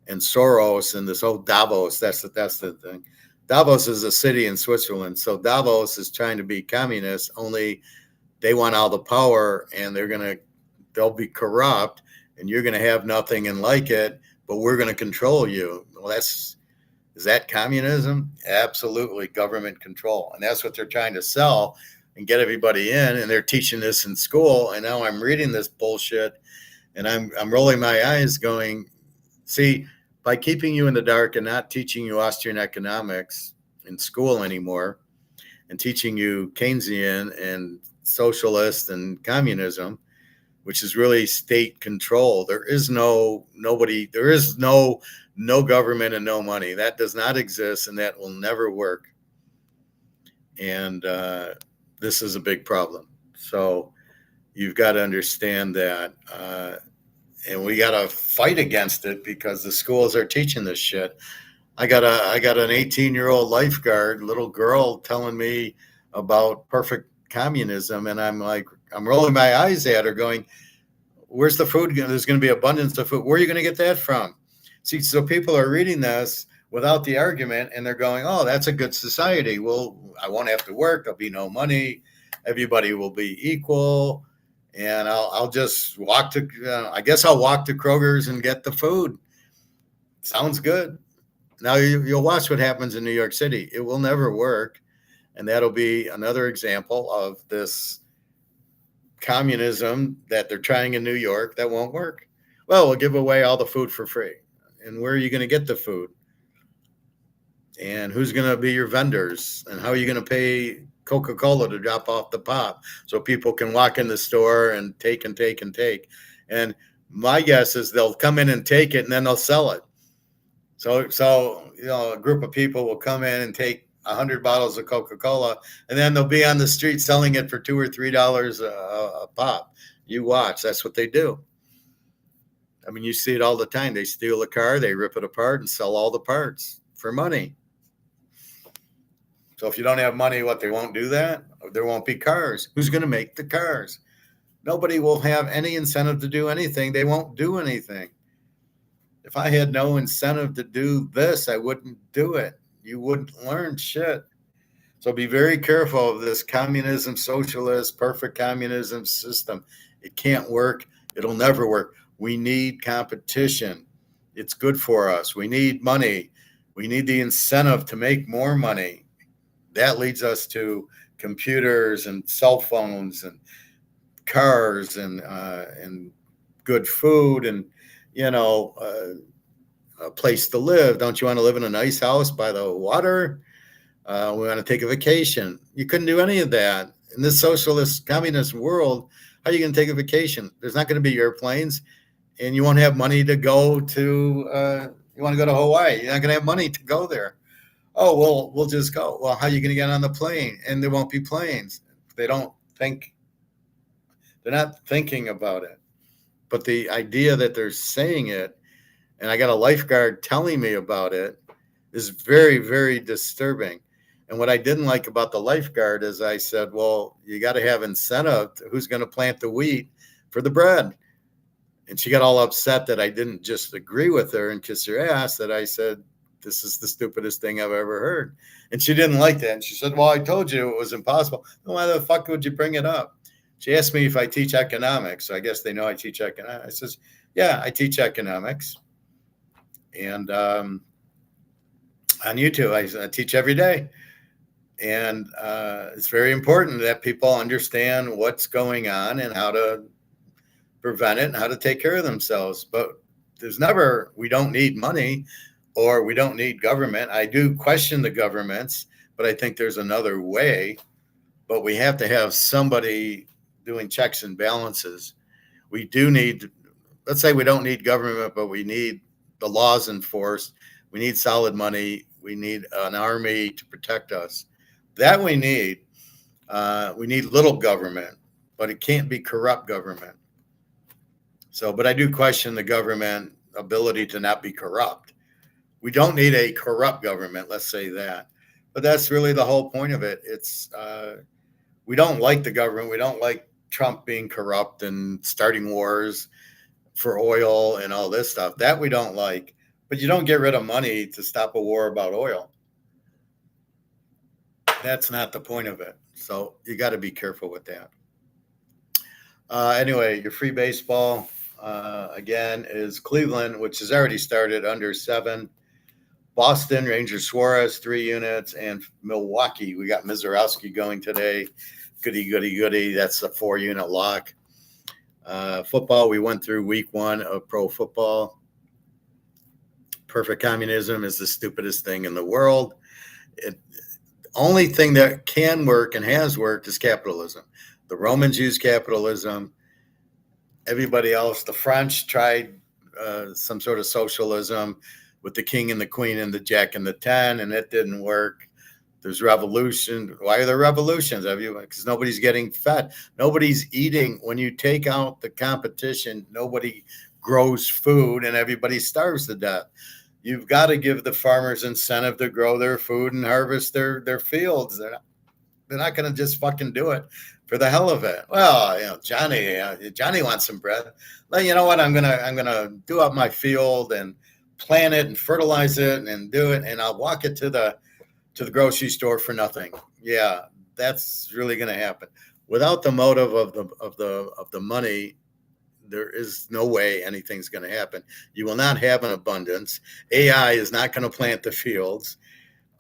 Soros and this whole Davos, that's the thing. Davos is a city in Switzerland, so Davos is trying to be communist. Only they want all the power, and they'll be corrupt, and you're gonna have nothing and like it, but we're gonna control you. Well, is that communism? Absolutely, government control, and that's what they're trying to sell and get everybody in, and they're teaching this in school. And now I'm reading this bullshit, and I'm rolling my eyes, going, see, by keeping you in the dark and not teaching you Austrian economics in school anymore, and teaching you Keynesian and socialist and communism, which is really state control. There is no government and no money. That does not exist, and that will never work. And this is a big problem. So you've got to understand that, and we got to fight against it because the schools are teaching this shit. I got an 18-year-old lifeguard, little girl, telling me about perfect communism, and I'm rolling my eyes at her, going, "Where's the food? There's going to be abundance of food. Where are you going to get that from?" See, so people are reading this without the argument, and they're going, "Oh, that's a good society. Well, I won't have to work. There'll be no money. Everybody will be equal, and I'll just walk to. I guess I'll walk to Kroger's and get the food. Sounds good." Now you'll watch what happens in New York City. It will never work, and that'll be another example of this communism that they're trying in New York that won't work. Well, we'll give away all the food for free, and where are you going to get the food? And who's going to be your vendors? And how are you going to pay Coca-Cola to drop off the pop so people can walk in the store and take and take and take? And my guess is they'll come in and take it, and then they'll sell it. So a group of people will come in and take 100 bottles of Coca-Cola, and then they'll be on the street selling it for $2 or $3 a pop. You watch. That's what they do. I mean, you see it all the time. They steal a car, they rip it apart, and sell all the parts for money. So if you don't have money, they won't do that? There won't be cars. Who's going to make the cars? Nobody will have any incentive to do anything. They won't do anything. If I had no incentive to do this, I wouldn't do it. You wouldn't learn shit. So be very careful of this communism, socialist, perfect communism system. It can't work. It'll never work. We need competition. It's good for us. We need money. We need the incentive to make more money. That leads us to computers and cell phones and cars and good food. And a place to live. Don't you want to live in a nice house by the water? We want to take a vacation. You couldn't do any of that. In this socialist, communist world, how are you going to take a vacation? There's not going to be airplanes, and you won't have money to go to, you want to go to Hawaii. You're not going to have money to go there. Oh, well, we'll just go. Well, how are you going to get on the plane? And there won't be planes. They don't think, they're not thinking about it. But the idea that they're saying it, and I got a lifeguard telling me about it, is very, very disturbing. And what I didn't like about the lifeguard is I said, well, you got to have incentive to who's going to plant the wheat for the bread. And she got all upset that I didn't just agree with her and kiss her ass, that I said, this is the stupidest thing I've ever heard. And she didn't like that. And she said, well, I told you it was impossible. Why the fuck would you bring it up? She asked me if I teach economics. So I guess they know I teach economics. I says, yeah, I teach economics. And on YouTube, I teach every day. And it's very important that people understand what's going on and how to prevent it and how to take care of themselves. But there's never, we don't need money or we don't need government. I do question the governments, but I think there's another way. But we have to have somebody doing checks and balances. We do need, let's say we don't need government, but we need the laws enforced. We need solid money. We need an army to protect us. That we need. We need little government, but it can't be corrupt government. So, but I do question the government ability to not be corrupt. We don't need a corrupt government, let's say that. But that's really the whole point of it. It's we don't like the government. We don't like Trump being corrupt and starting wars for oil and all this stuff. That we don't like. But you don't get rid of money to stop a war about oil. That's not the point of it. So you got to be careful with that. Anyway, your free baseball, again, is Cleveland, which has already started under 7. Boston, Ranger Suarez, 3 units. And Milwaukee, we got Mizorowski going today. Goody, goody, goody. That's a 4-unit lock. Football, we went through week 1 of pro football. Perfect communism is the stupidest thing in the world. Only thing that can work and has worked is capitalism. The Romans used capitalism. Everybody else, the French tried some sort of socialism with the king and the queen and the jack and the 10, and it didn't work. There's revolution. Why are there revolutions? Because nobody's getting fed. Nobody's eating. When you take out the competition, nobody grows food and everybody starves to death. You've got to give the farmers incentive to grow their food and harvest their fields. They're not going to just fucking do it for the hell of it. Well, Johnny wants some bread. Well, you know what? I'm gonna do up my field and plant it and fertilize it and do it, and I'll walk it to the grocery store for nothing. Yeah, that's really going to happen. Without the motive of the money, there is no way anything's going to happen. You will not have an abundance. AI is not going to plant the fields.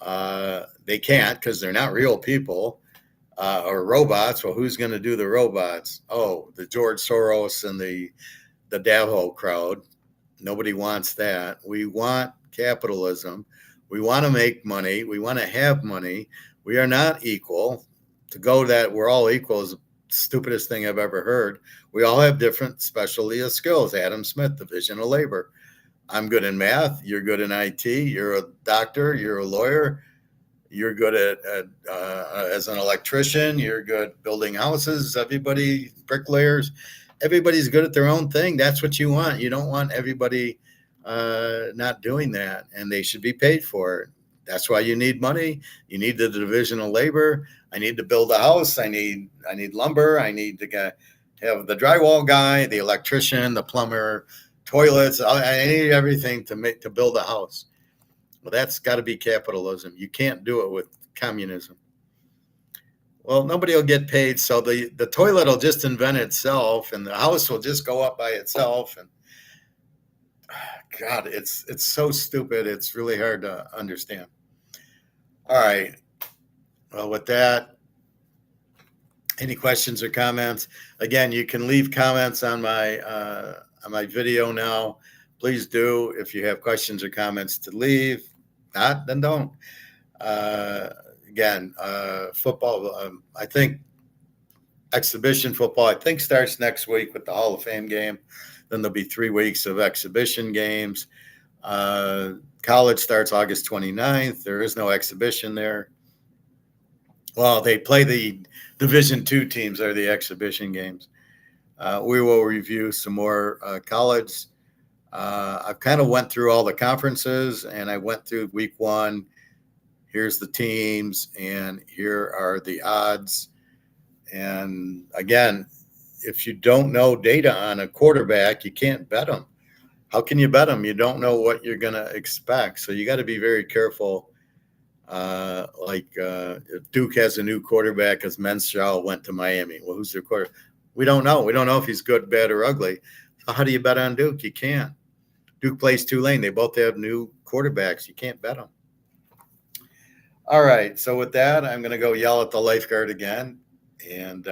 They can't because they're not real people or robots. Well, who's going to do the robots? Oh, the George Soros and the Davos crowd. Nobody wants that. We want capitalism. We want to make money. We want to have money. We are not equal. To go that we're all equal is the stupidest thing I've ever heard. We all have different specialty of skills. Adam Smith, division of labor. I'm good in math. You're good in IT. You're a doctor. You're a lawyer. You're good at as an electrician. You're good building houses. Everybody, bricklayers. Everybody's good at their own thing. That's what you want. You don't want everybody not doing that, and they should be paid for it. That's why you need money. You need the division of labor. I need to build a house. I need lumber. I need to have the drywall guy, the electrician, the plumber, toilets. I need everything to build a house. Well, that's got to be capitalism. You can't do it with communism. Well, nobody will get paid, so the toilet will just invent itself, and the house will just go up by itself. And God, it's so stupid. It's really hard to understand. All right. Well, with that, any questions or comments? Again, you can leave comments on my video now. please do. If you have questions or comments to leave, not, then don't. Again, football, I think exhibition football, I think starts next week with the Hall of Fame game. Then there'll be 3 weeks of exhibition games. College starts August 29th. There is no exhibition there. Well, they play the Division II teams are the exhibition games. We will review some more college. I've kind of went through all the conferences, and I went through week 1. Here's the teams, and here are the odds. And again, if you don't know data on a quarterback, you can't bet them. How can you bet them? You don't know what you're going to expect. So you got to be very careful. If Duke has a new quarterback, because Menschel went to Miami. Well, who's their quarterback? We don't know. We don't know if he's good, bad, or ugly. So how do you bet on Duke? You can't. Duke plays Tulane. They both have new quarterbacks. You can't bet them. All right. So with that, I'm going to go yell at the lifeguard again. And,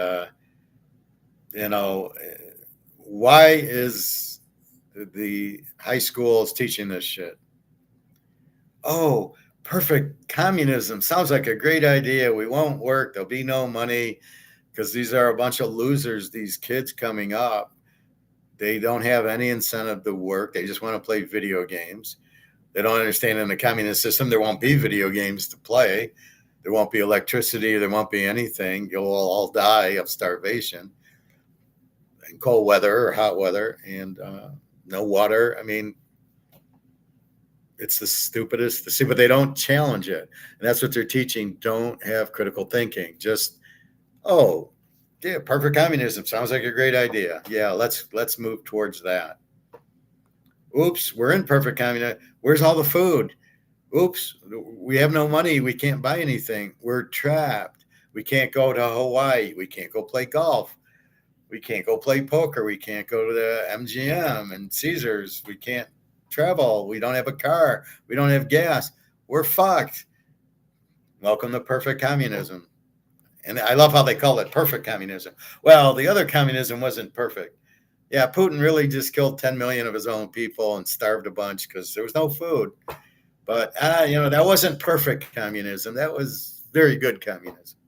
why is the high schools teaching this shit? Oh, perfect communism. Sounds like a great idea. We won't work. There'll be no money because these are a bunch of losers, these kids coming up. They don't have any incentive to work. They just want to play video games. They don't understand in the communist system, there won't be video games to play. There won't be electricity. There won't be anything. You'll all die of starvation and cold weather or hot weather and no water. I mean, it's the stupidest to see, but they don't challenge it. And that's what they're teaching. Don't have critical thinking. Just, oh, yeah, perfect communism. Sounds like a great idea. Yeah, let's move towards that. Oops, we're in perfect communism. Where's all the food? Oops, we have no money. We can't buy anything. We're trapped. We can't go to Hawaii. We can't go play golf. We can't go play poker. We can't go to the MGM and Caesars. We can't travel. We don't have a car. We don't have gas. We're fucked. Welcome to perfect communism. And I love how they call it perfect communism. Well, the other communism wasn't perfect. Yeah, Putin really just killed 10 million of his own people and starved a bunch because there was no food. But, that wasn't perfect communism. That was very good communism.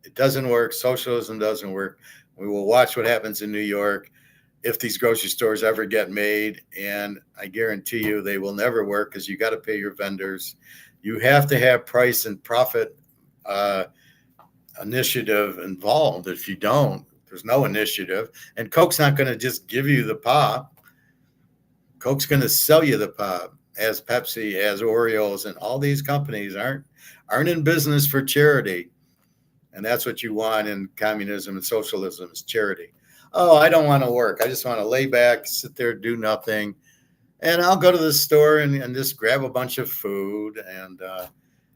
It doesn't work. Socialism doesn't work. We will watch what happens in New York if these grocery stores ever get made. And I guarantee you they will never work because you got to pay your vendors. You have to have price and profit initiative involved. If you don't, there's no initiative. And Coke's not going to just give you the pop. Coke's going to sell you the pop. As Pepsi, as Oreos, and all these companies aren't in business for charity. And that's what you want in communism and socialism is charity. Oh, I don't want to work. I just want to lay back, sit there, do nothing. And I'll go to the store and just grab a bunch of food. And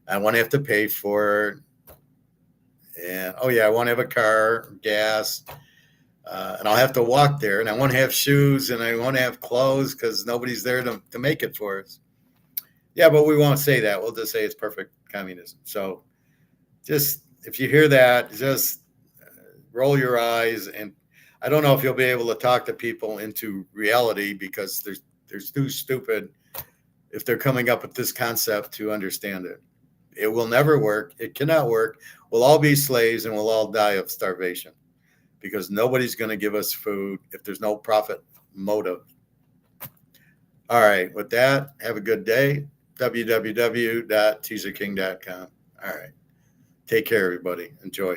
I won't have to pay for it. And, I won't have a car, gas. And I'll have to walk there, and I won't have shoes, and I won't have clothes because nobody's there to make it for us. Yeah, but we won't say that. We'll just say it's perfect communism. So just, if you hear that, just roll your eyes. And I don't know if you'll be able to talk to people into reality because they're too stupid if they're coming up with this concept to understand it. It will never work. It cannot work. We'll all be slaves, and we'll all die of starvation. Because nobody's going to give us food if there's no profit motive. All right. With that, have a good day. www.teaserking.com. All right. Take care, everybody. Enjoy.